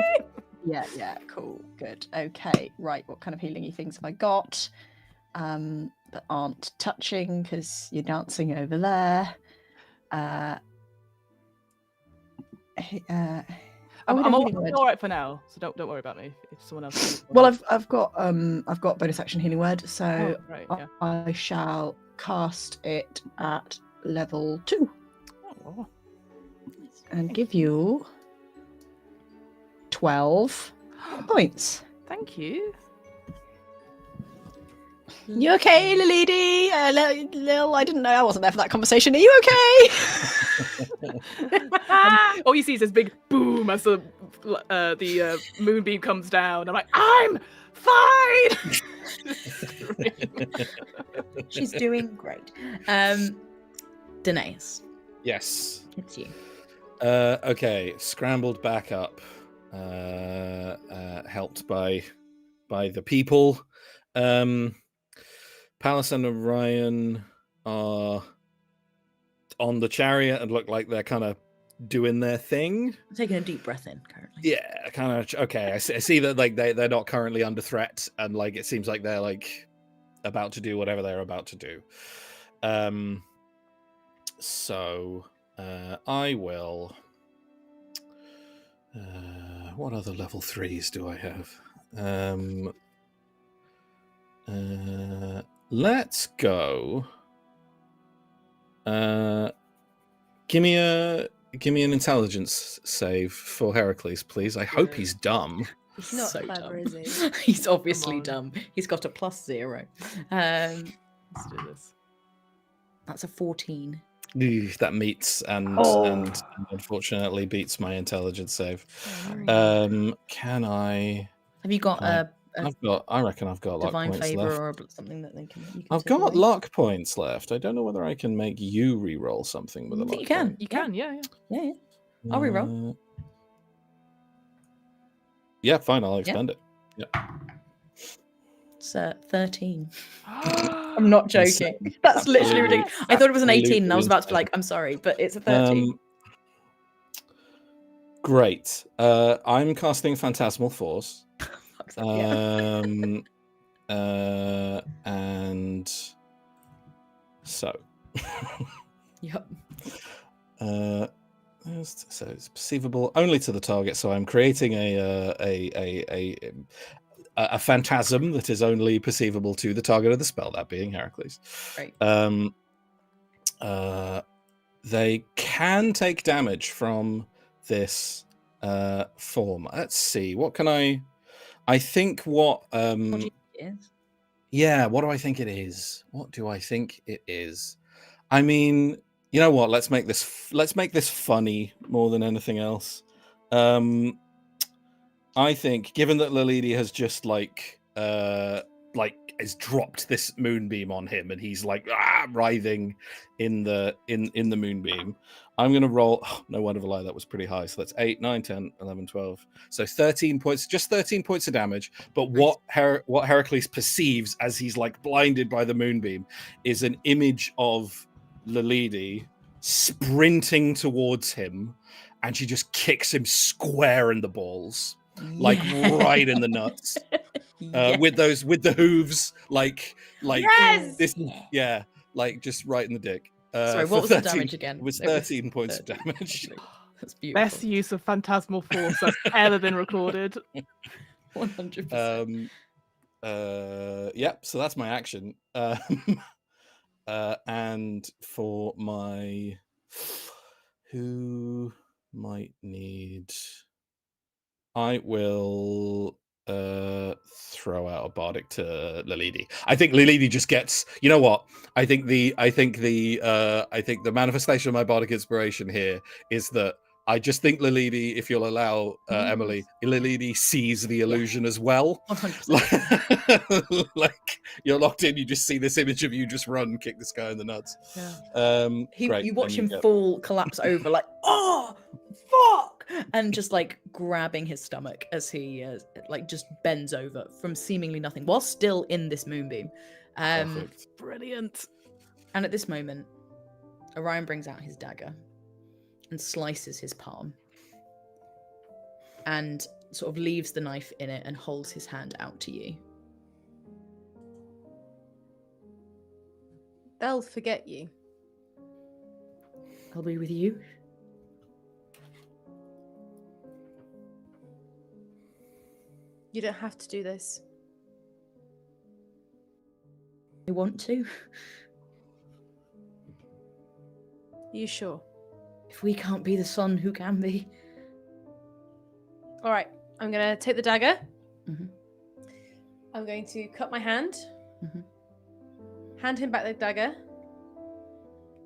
Yeah, cool, good. Okay, right, what kind of healing things have I got? but aren't touching because you're dancing over there. I'm all right for now, so don't worry about me if someone else. Well, I've got bonus action healing word, so right, yeah. I shall cast it at level 2 and give you 12 points. Thank you. You okay, Lily? Lil, I didn't know. I wasn't there for that conversation. Are you okay? All you see is this big boom as the moonbeam comes down. I'm like, I'm fine. She's doing great. Danaeus, Yes. it's you. Okay, scrambled back up, helped by the people. Pallas and Orion are on the chariot and look like they're kind of doing their thing. I'm taking a deep breath in currently. Yeah, kind of. Okay, I see that like they're not currently under threat, and like it seems like they're like about to do whatever they're about to do. So I will. What other level 3s do I have? Let's go. Give me an intelligence save for Heracles, please. I hope he's dumb. He's not So clever, dumb. is he? He's obviously on. dumb. He's got a +0. Let's do this. That's a 14. That meets and unfortunately beats my intelligence save. Can I? Have you got a I reckon I've got luck divine points favor left. or something that you can I've take got away? luck points left. I don't know whether I can make you re-roll something with a I think luck you can. point. You can, yeah. Yeah. I'll re-roll. Yeah, fine. I'll expend it. It's 13. I'm not joking. Insane. That's literally Absolutely. ridiculous. I thought it was an 18 and I was about to be Absolutely like, I'm sorry, but it's a 13. Great. I'm casting Phantasmal Force. Fuck's sake, yeah. And so Yep. so it's perceivable only to the target, so I'm creating a phantasm that is only perceivable to the target of the spell, that being Heracles. Right. They can take damage from this form. Let's see, what can I think what What do you think it is? yeah, what do I think it is? What do I think it is? I mean, you know what? Let's make this funny more than anything else. I think, given that Lilidi has just has dropped this moonbeam on him, and he's like writhing in the moonbeam, I'm gonna roll. Oh, no wonder lie, that was pretty high. So that's 8, 9, 10, 11, 12. So 13 points, just 13 points of damage. But what Heracles perceives as he's like blinded by the moonbeam is an image of Lilidi sprinting towards him, and she just kicks him square in the balls, like right in the nuts, with the hooves, like Yes! this, yeah, like just right in the dick. Sorry, what was the damage again? It was 13 points of damage. That's beautiful. Best use of Phantasmal Force that's ever been recorded. 100%. Yep. So that's my action. And for my who might need, I will throw out a bardic to Lilidi. I think Lilidi just gets, you know what? I think the manifestation of my bardic inspiration here is that I just think Lilidi, if you'll allow Emily, Lilidi sees the illusion as well. 100%. Like you're locked in, you just see this image of you just run, kick this guy in the nuts. Yeah. Great. You watch him fall, collapse over, like, oh, fuck! And just like grabbing his stomach as he like just bends over from seemingly nothing while still in this moonbeam. Perfect. Brilliant. And at this moment, Orion brings out his dagger and slices his palm and sort of leaves the knife in it and holds his hand out to you. They'll forget you. I'll be with you. You don't have to do this. I want to. You sure? If we can't be the sun, who can be? All right. I'm going to take the dagger. Mm-hmm. I'm going to cut my hand. Mm-hmm. Hand him back the dagger.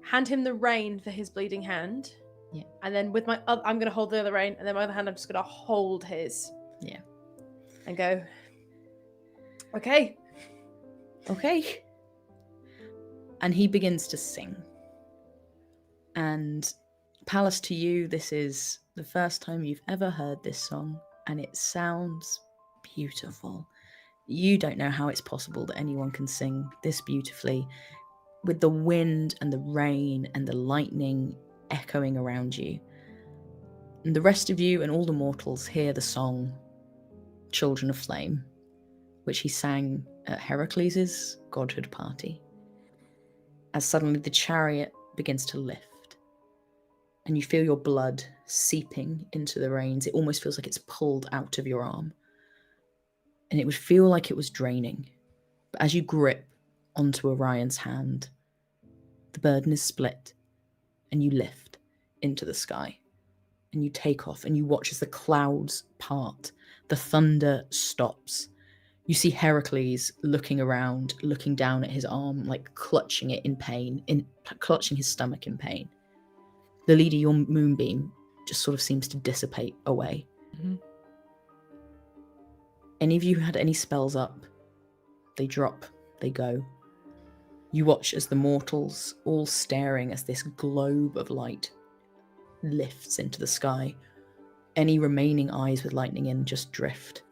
Hand him the rein for his bleeding hand. Yeah. And then with I'm going to hold the other rein, and then my other hand, I'm just going to hold his. Yeah. And go, okay. Okay. And he begins to sing. And Pallas, to you, this is the first time you've ever heard this song, and it sounds beautiful. You don't know how it's possible that anyone can sing this beautifully, with the wind and the rain and the lightning echoing around you. And the rest of you and all the mortals hear the song Children of Flame, which he sang at Heracles' godhood party. As suddenly the chariot begins to lift, and you feel your blood seeping into the reins. It almost feels like it's pulled out of your arm. And it would feel like it was draining. But as you grip onto Orion's hand, the burden is split, and you lift into the sky. And you take off, and you watch as the clouds part. The thunder stops. You see Heracles looking around, looking down at his arm, like clutching it in pain, clutching his stomach in pain. The leader, your moonbeam, just sort of seems to dissipate away. Mm-hmm. Any of you had any spells up? They drop, they go. You watch as the mortals, all staring as this globe of light lifts into the sky. Any remaining eyes with lightning in just drift.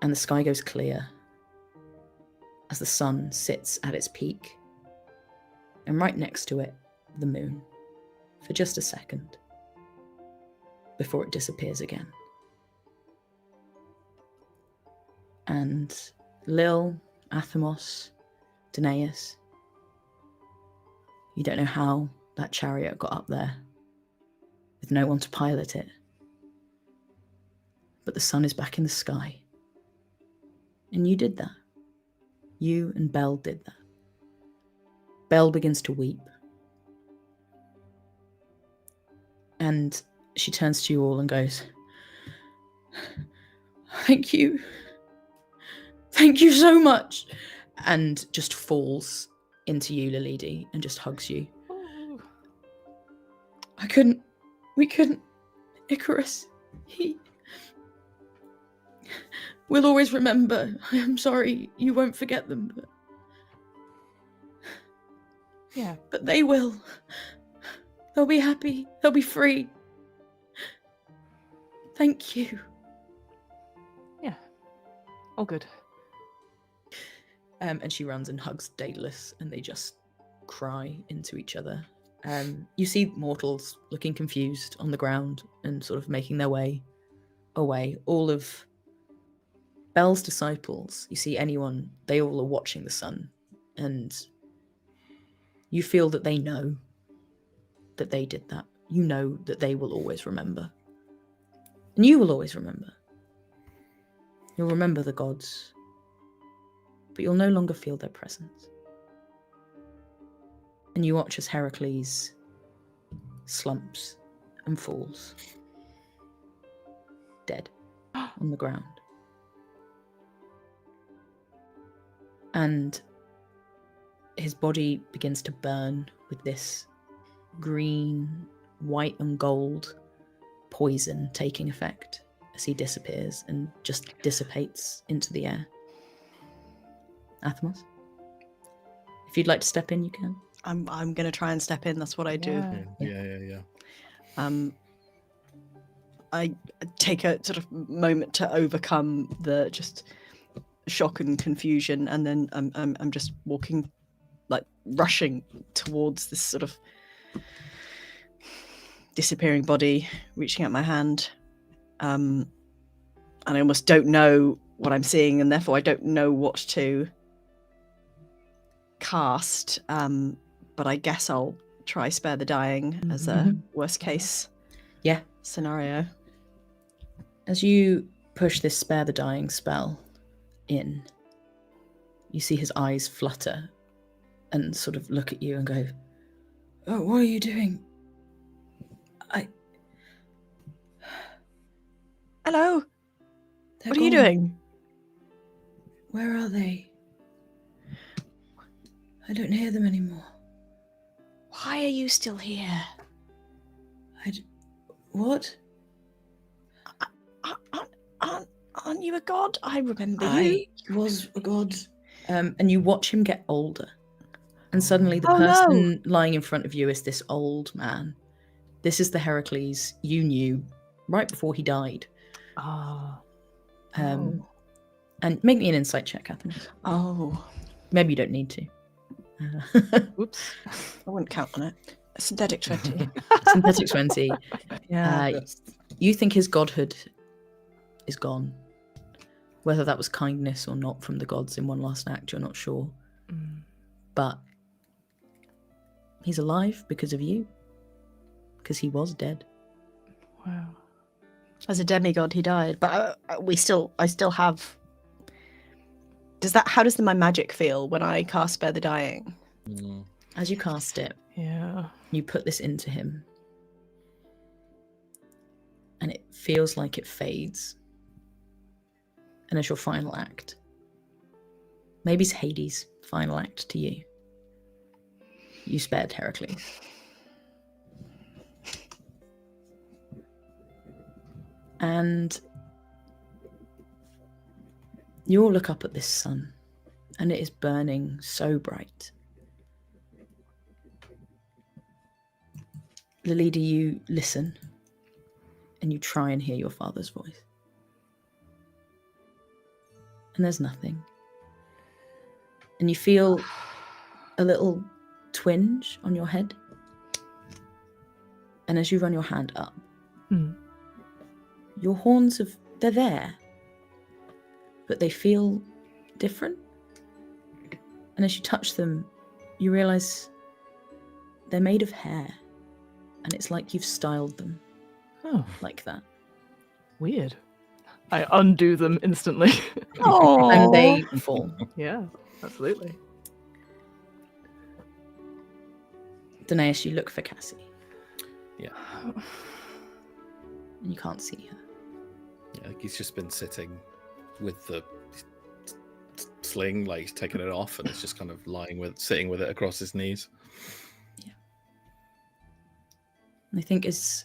And the sky goes clear as the sun sits at its peak. And right next to it, the moon, for just a second, before it disappears again. And Lil, Athamos, Danaeus, you don't know how that chariot got up there, with no one to pilot it. But the sun is back in the sky. And you did that. You and Belle did that. Belle begins to weep. And she turns to you all and goes, "Thank you. Thank you so much." And just falls into you, Lilidi, and just hugs you. Oh. We couldn't. Icarus, we'll always remember. I'm sorry, you won't forget them, but... Yeah. But they will. They'll be happy. They'll be free. Thank you. Yeah. All good. And she runs and hugs Daedalus, and they just cry into each other. You see mortals looking confused on the ground and sort of making their way away. All of Belle's disciples, you see anyone, they all are watching the sun, and you feel that they know that they did that. You know that they will always remember. And you will always remember. You'll remember the gods, but you'll no longer feel their presence. And you watch as Heracles slumps and falls, dead on the ground. And his body begins to burn with this green, white and gold poison taking effect as he disappears and just dissipates into the air. Athamos, if you'd like to step in, you can. I'm going to try and step in. That's what I do. Yeah. Yeah. I take a sort of moment to overcome the just shock and confusion, and then I'm just walking, like rushing towards this sort of disappearing body, reaching out my hand, and I almost don't know what I'm seeing, and therefore I don't know what to cast, but I guess I'll try spare the dying as a worst case Yeah. scenario. As you push this spare the dying spell in, you see his eyes flutter and sort of look at you and go, "Oh, what are you doing?" Hello. They're What are you gone. doing? Where are they? I don't hear them anymore. Why are you still here? What? Aren't you a god? I remember you. I was a god. And you watch him get older. And suddenly the Oh, no. person lying in front of you is this old man. This is the Heracles you knew right before he died. Ah. And make me an insight check, Catherine. Oh. Maybe you don't need to. Whoops. I wouldn't count on it. A synthetic 20. Synthetic 20. Yeah. You think his godhood is gone. Whether that was kindness or not from the gods in one last act, you're not sure. But he's alive because of you. Because he was dead. Wow. As a demigod, he died, but I still have. How does my magic feel when I cast Spare the Dying? As you cast it, Yeah. you put this into him. And it feels like it fades. And as your final act, maybe it's Hades' final act to you. You spared Heracles. And you all look up at this sun, and it is burning so bright. Lilida, you listen, and you try and hear your father's voice. And there's nothing. And you feel a little twinge on your head. And as you run your hand up, your horns they're there, but they feel different. And as you touch them, you realize they're made of hair, and it's like you've styled them like that. Weird. I undo them instantly. Oh, And they fall. Yeah, absolutely. Danaeus, you look for Cassie. Yeah. And you can't see her. Yeah, he's just been sitting with the sling, like he's taken it off, and it's just kind of sitting with it across his knees. Yeah. And I think as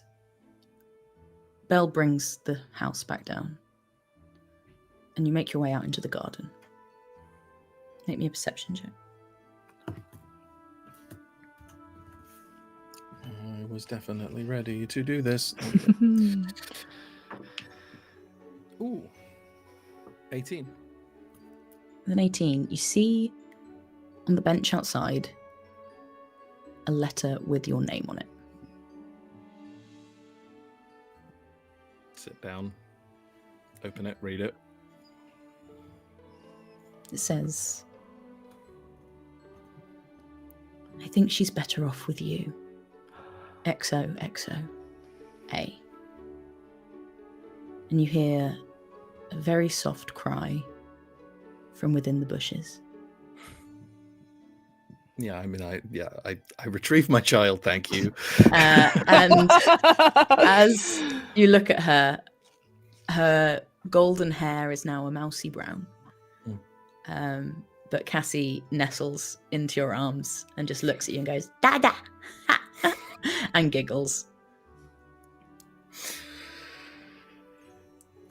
Belle brings the house back down, and you make your way out into the garden. Make me a perception check. I was definitely ready to do this. Ooh, 18. With an 18, you see on the bench outside a letter with your name on it. Sit down, open it, read it. It says, "I think she's better off with you. XOXO A." And you hear a very soft cry from within the bushes. Yeah, I mean, I retrieved my child, thank you. And as you look at her, her golden hair is now a mousy brown. But Cassie nestles into your arms and just looks at you and goes, "Dada!" and giggles.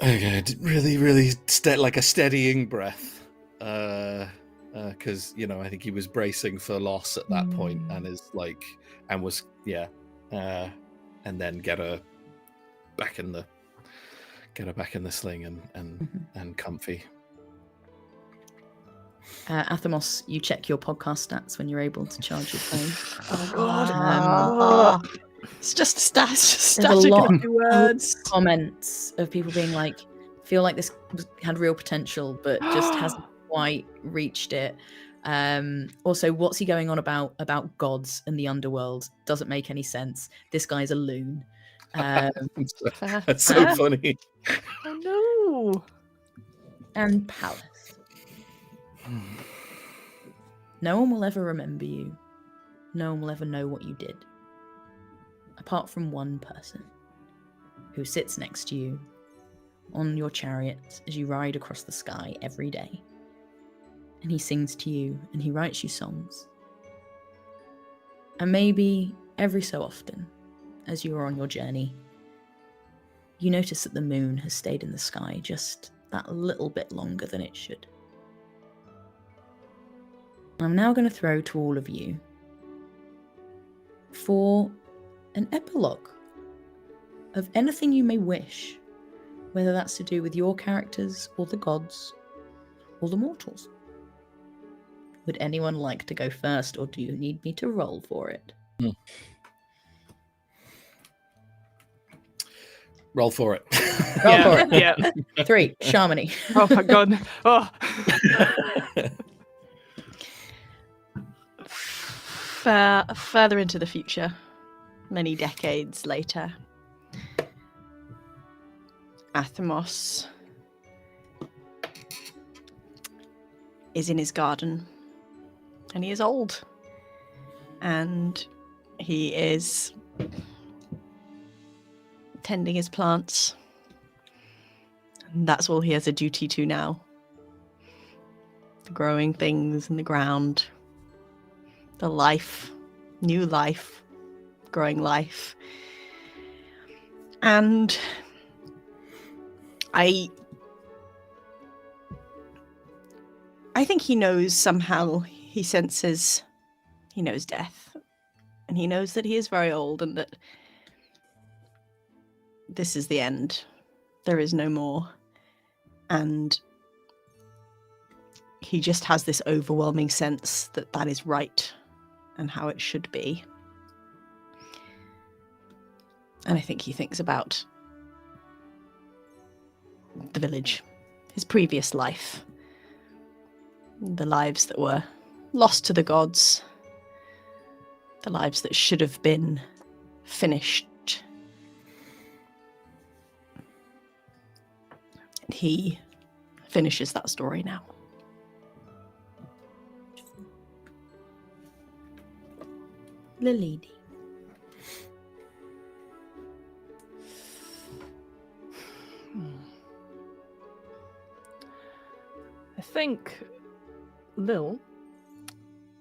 Okay, really like a steadying breath, because I think he was bracing for loss at that point, and is like, and was and then get her back in the sling and comfy. Athamos, you check your podcast stats when you're able to charge your phone. Oh God. It's just static There's a lot of words. Comments of people being like, feel like this had real potential, but just hasn't quite reached it. Also, what's he going on about gods and the underworld? Doesn't make any sense. This guy's a loon. That's so funny. Oh no! And Pallas. No one will ever remember you. No one will ever know what you did. Apart from one person who sits next to you on your chariot as you ride across the sky every day. And he sings to you and he writes you songs. And maybe every so often, as you are on your journey, you notice that the moon has stayed in the sky just that little bit longer than it should. I'm now going to throw to all of you for an epilogue of anything you may wish, whether that's to do with your characters or the gods or the mortals. Would anyone like to go first, or do you need me to roll for it? Roll for it. Roll for it. Yeah. 3, Shamini. Oh my god. Oh. Further into the future, many decades later, Athemos is in his garden, and he is old, and he is tending his plants, and that's all he has a duty to now. The growing things in the ground, the life, new life, growing life. And I think he knows somehow, he senses, he knows death. And he knows that he is very old and that this is the end. There is no more. And he just has this overwhelming sense that that is right and how it should be. And I think he thinks about the village, his previous life, the lives that were lost to the gods, the lives that should have been finished. And he finishes that story now. The lady. I think Lil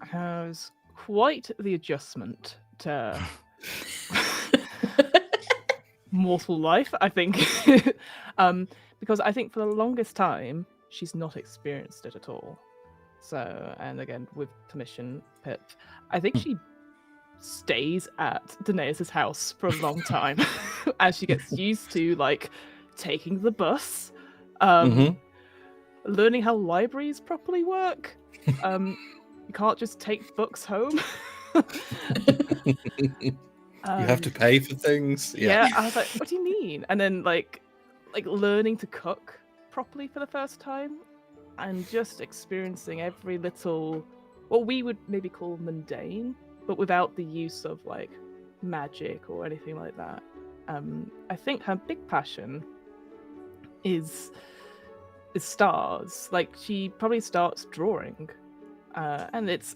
has quite the adjustment to mortal life, I think. Because I think for the longest time, she's not experienced it at all. So, and again, with permission, Pip, I think she stays at Danaeus' house for a long time as she gets used to, like, taking the bus, learning how libraries properly work. You can't just take books home. You have to pay for things. Yeah, I was like, what do you mean? And then like learning to cook properly for the first time and just experiencing every little, what we would maybe call mundane, but without the use of like magic or anything like that. I think her big passion is stars. Like, she probably starts drawing, and it's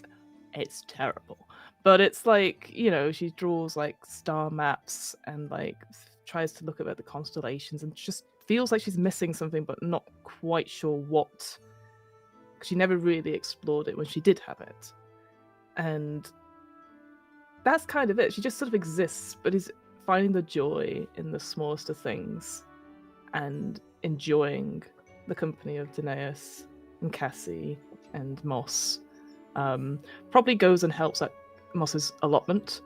terrible, but it's like, you know, she draws like star maps and like tries to look at the constellations and just feels like she's missing something but not quite sure what. She never really explored it when she did have it, and that's kind of it. She just sort of exists, but is finding the joy in the smallest of things and enjoying the company of Danaeus and Cassie and Moss. Probably goes and helps at Moss's allotment,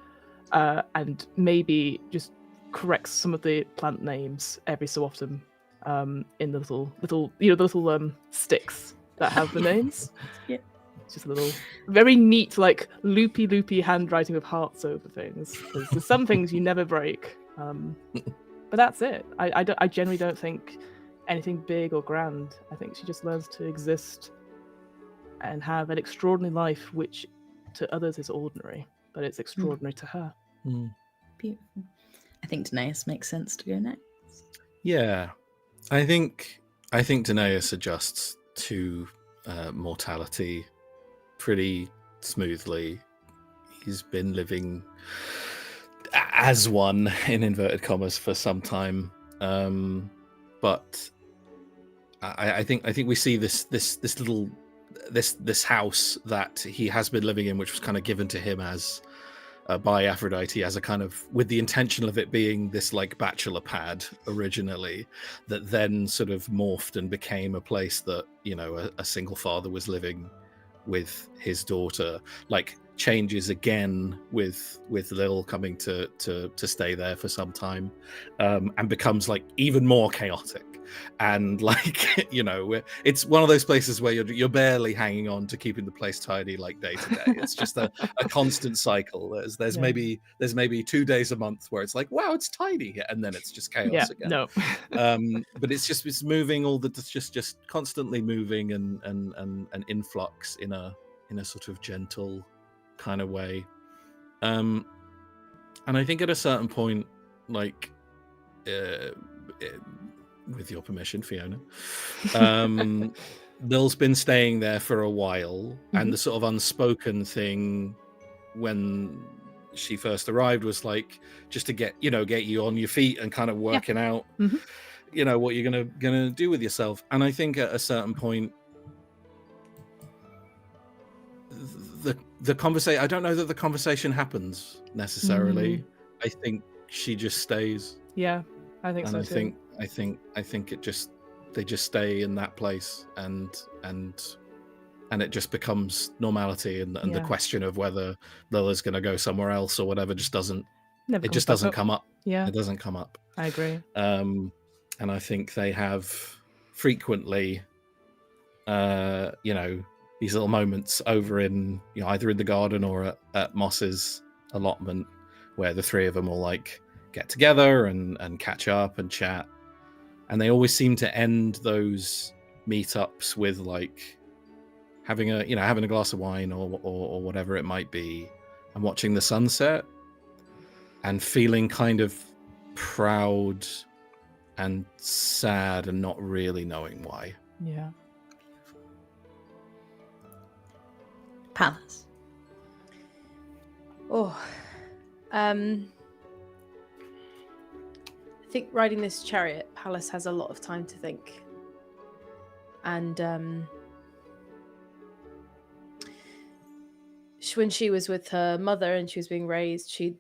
and maybe just corrects some of the plant names every so often, in the little you know, the little sticks that have the names. Yeah. It's just a little very neat, like loopy handwriting with hearts over things. There's some things you never break, but that's it. I generally don't think anything big or grand. I think she just learns to exist and have an extraordinary life, which to others is ordinary, but it's extraordinary to her. Beautiful. I think Danaeus makes sense to go next. Yeah, I think Danaeus adjusts to mortality pretty smoothly. He's been living as one in inverted commas for some time, but I think we see this house that he has been living in, which was kind of given to him as by Aphrodite as a kind of, with the intention of it being this like bachelor pad originally, that then sort of morphed and became a place that, you know, a single father was living with his daughter, like changes again with Lil coming to stay there for some time, and becomes like even more chaotic. And like, you know, it's one of those places where you're barely hanging on to keeping the place tidy, like day to day. It's just a constant cycle. There's maybe 2 days a month where it's like, wow, it's tidy, and then it's just chaos again. No. But it's moving all the just constantly moving and influx in a sort of gentle kind of way. And I think at a certain point, like with your permission, Fiona, Lil's been staying there for a while, and the sort of unspoken thing when she first arrived was like, just to get you on your feet and kind of working out, you know, what you're gonna do with yourself. And I think at a certain point, the conversation, I don't know that the conversation happens necessarily. I think she just stays. Yeah, I think so too. I think it just, they just stay in that place, and it just becomes normality, and the question of whether Lila's going to go somewhere else or whatever just doesn't come up. Yeah, it doesn't come up. I agree. And I think they have frequently, you know, these little moments over in, you know, either in the garden or at Moss's allotment, where the three of them will like get together and catch up and chat. And they always seem to end those meetups with like having a glass of wine or whatever it might be, and watching the sunset and feeling kind of proud and sad and not really knowing why. Yeah. Pallas. I think riding this chariot, Pallas has a lot of time to think. And when she was with her mother and she was being raised, she'd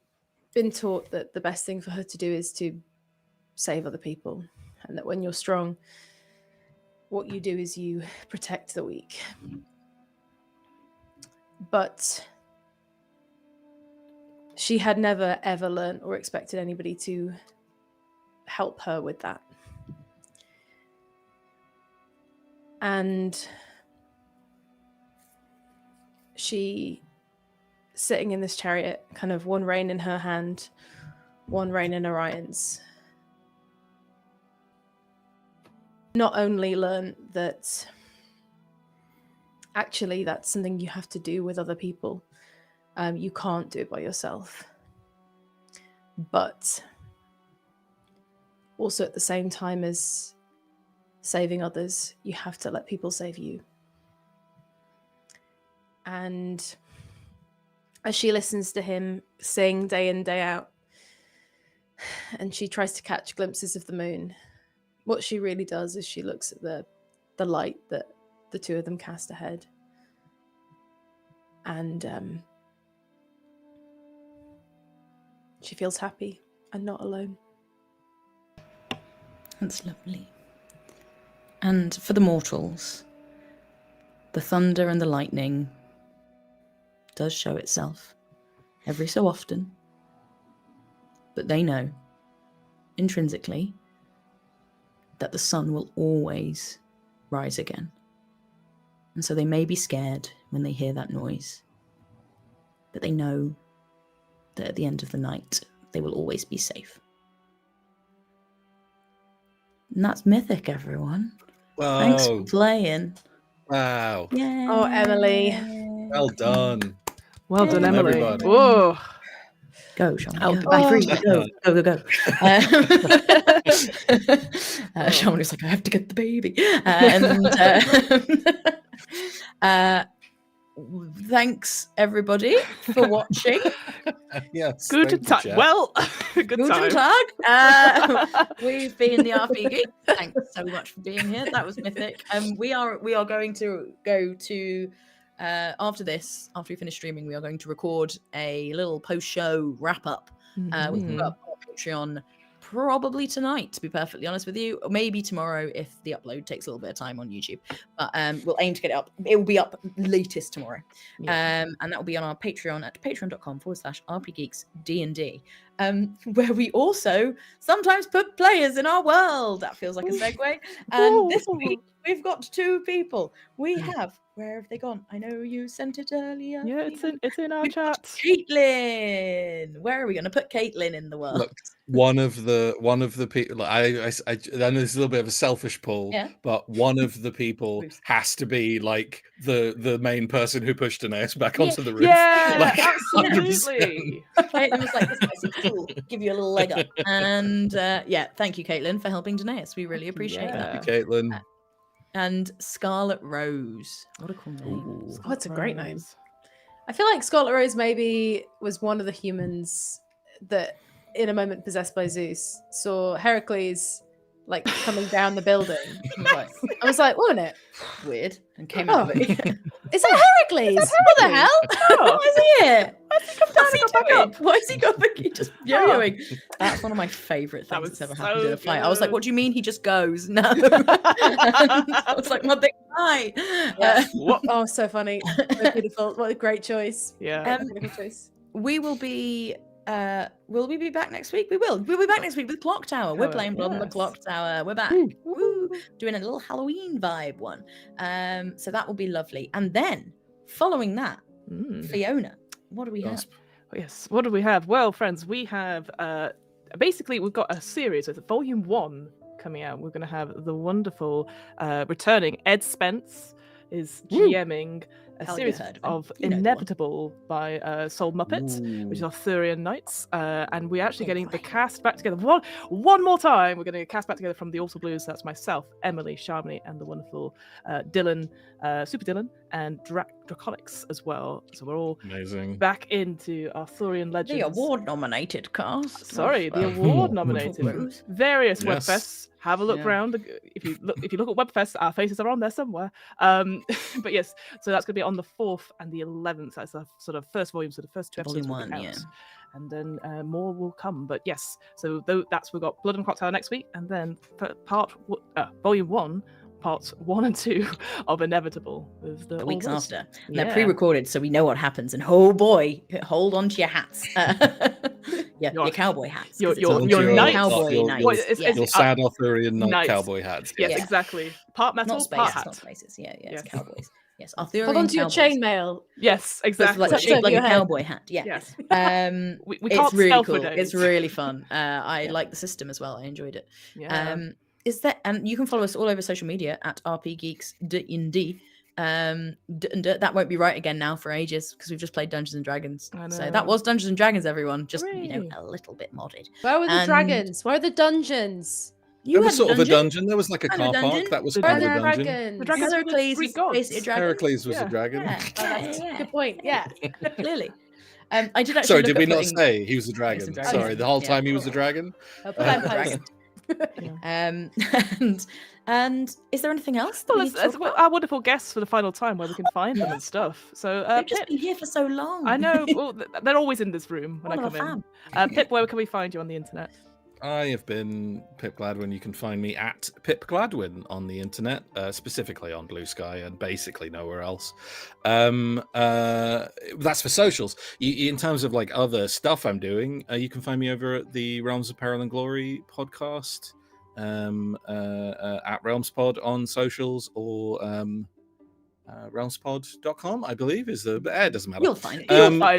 been taught that the best thing for her to do is to save other people, and that when you're strong, what you do is you protect the weak. But she had never ever learned or expected anybody to help her with that. And she, sitting in this chariot, kind of one rein in her hand, one rein in Orion's, not only learned that actually that's something you have to do with other people. You can't do it by yourself. But also at the same time as saving others, you have to let people save you. And as she listens to him sing day in, day out, and she tries to catch glimpses of the moon, what she really does is she looks at the light that the two of them cast ahead. And she feels happy and not alone. That's lovely. And for the mortals, the thunder and the lightning does show itself every so often. But they know, intrinsically, that the sun will always rise again. And so they may be scared when they hear that noise, but they know that at the end of the night, they will always be safe. And that's Mythic, everyone. Whoa. Thanks for playing. Wow. Oh, Emily. Well done. Well done, Well done, Emily. everybody. Whoa. Go, Sean. Oh, Go. boy. Be free. Go. Sean was like, I have to get the baby. Thanks everybody for watching. Yes. Good thank you, time. chat. Well, good Guten time. Tag. We've been the RP Geeks. Thanks so much for being here. That was mythic. We are going to go to after this, after we finish streaming, we are going to record a little post-show wrap-up. We'll put up on Patreon probably tonight, to be perfectly honest with you, or maybe tomorrow if the upload takes a little bit of time on YouTube. But we'll aim to get it up. It will be up latest tomorrow. And that will be on our Patreon at patreon.com/RPGeeksDND, where we also sometimes put players in our world. That feels like a segue. And this week we've got 2 people. We have, where have they gone? I know you sent it earlier. Yeah, it's in our We've got chat. Caitlin. Where are we going to put Caitlin in the world? Look, one of the people. I know this is a little bit of a selfish pull, but one of the people has to be like the main person who pushed Aeneas back onto the roof. Yeah, Like, absolutely. Caitlin was like, this guy's cool. Give you a little leg up. And thank you, Caitlin, for helping Danaeus. We really appreciate that. Thank you, Caitlin. And Scarlet Rose. What a cool name. Oh, it's a great name. I feel like Scarlet Rose maybe was one of the humans that, in a moment possessed by Zeus, saw Heracles like coming down the building. I was like, wait a minute. Weird. And came out of it. Is that Heracles? What the hell? Why is he here? Why is he going? He just yo-yoing. That's one of my favourite things that's ever happened in a fight. I was like, what do you mean he just goes? No. I was like, my big fight. Oh, so funny. So beautiful. What a great choice. Yeah. Beautiful choice. We will be will we be back next week? We'll be back next week with Clock Tower. We're playing Blood on the Clock Tower. We're back. Woo. Doing a little Halloween vibe one. So that will be lovely. And then following that, Fiona, what do we have? Yes, what do we have? Well, friends, we have basically we've got a series with volume 1 coming out. We're going to have the wonderful returning Ed Spence is GMing a series of Inevitable by Soul Muppet, which is Arthurian Knights, and we're actually getting the cast back together one more time. We're getting a cast back together from the Also Blues. That's myself, Emily, Shamini, and the wonderful Dylan, Super Dylan, and Draconics as well. So we're all back into Arthurian legends. The award-nominated cast. Sorry, the award-nominated various webfests. Have a look round. If you look at webfests, our faces are on there somewhere. But yes, so that's going to be on the 4th and the 11th. That's the sort of first volume, so the first 2 episodes will be out. And then more will come. But yes, so we've got Blood and Clock Tower next week, and then volume 1. Parts 1 and 2 of Inevitable with the weeks after. And they're pre-recorded, so we know what happens. And oh boy, hold on to your hats. Your cowboy hats. Your night cowboy nights. Your sad Arthurian night cowboy hats. Yes, exactly. Part metal, not spaces, part hat. Not spaces. It's cowboys. Yes, Arthurian. Hold on to your chainmail. Yes, exactly. Like, shaped like a cowboy hat. Yeah. Yes. We it's really cool. It's really fun. I like the system as well. I enjoyed it. Yeah. And you can follow us all over social media at RPGeeksDND. That won't be right again now for ages because we've just played Dungeons and Dragons. So that was Dungeons and Dragons, everyone. Just a little bit modded. Where were the dragons? Where are the dungeons? There was sort of a dungeon. There was like a car park. That was part of the dungeon. The dragons Heracles was basically a dragon. Heracles was a dragon. Good point. Yeah. Clearly. I did actually. Sorry, did we not say he was a dragon? Sorry, the whole time he was a dragon. And is there anything else? Well, our wonderful guests for the final time where we can find them and stuff. So they've just been here for so long. I know. Well, they're always in this room when I come in. Pip, where can we find you on the internet? I have been Pip Gladwin. You can find me at Pip Gladwin on the internet, specifically on Blue Sky and basically nowhere else. That's for socials. In terms of like other stuff I'm doing, you can find me over at the Realms of Peril and Glory podcast, at RealmsPod on socials, or realmspod.com, I believe, is the it doesn't matter. You'll find it.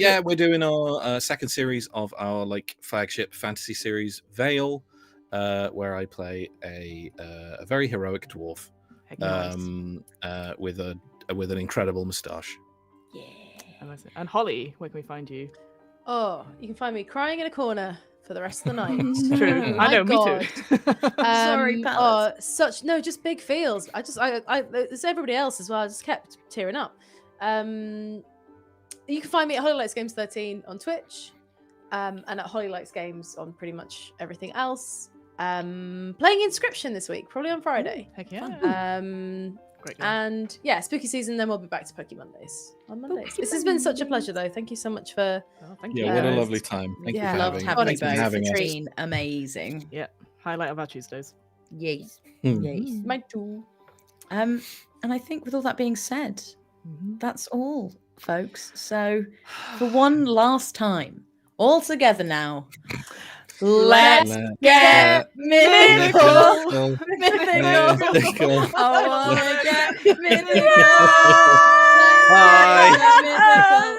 Yeah, we're doing our second series of our like flagship fantasy series, Vale, where I play a very heroic dwarf Heck, nice. with an incredible moustache. Yeah. Amazing. And Holly, where can we find you? Oh, you can find me crying in a corner for the rest of the night. True. No. I know, My me too. Sorry, Palace. Just big feels. There's everybody else as well. I just kept tearing up. You can find me at Holly Likes Games 13 on Twitch, and at Holly Likes Games on pretty much everything else. Playing Inscription this week, probably on Friday. Heck yeah. Great game. And yeah, spooky season. Then we'll be back to Pokey Mondays on Mondays. Spooky This has been such a pleasure, though. Thank you so much for. Oh, thank you. Yeah, what a Yeah. lovely time. Thank Yeah, you for Loved having, having you Honestly, both. having It's us. been amazing. Yeah. Highlight of our Tuesdays. Yes. Hmm. Yes. My two. And I think with all that being said, that's all, folks. So for one last time, all together now, let's get mythical. Mythical. I wanna get mythical. Bye. Mythical.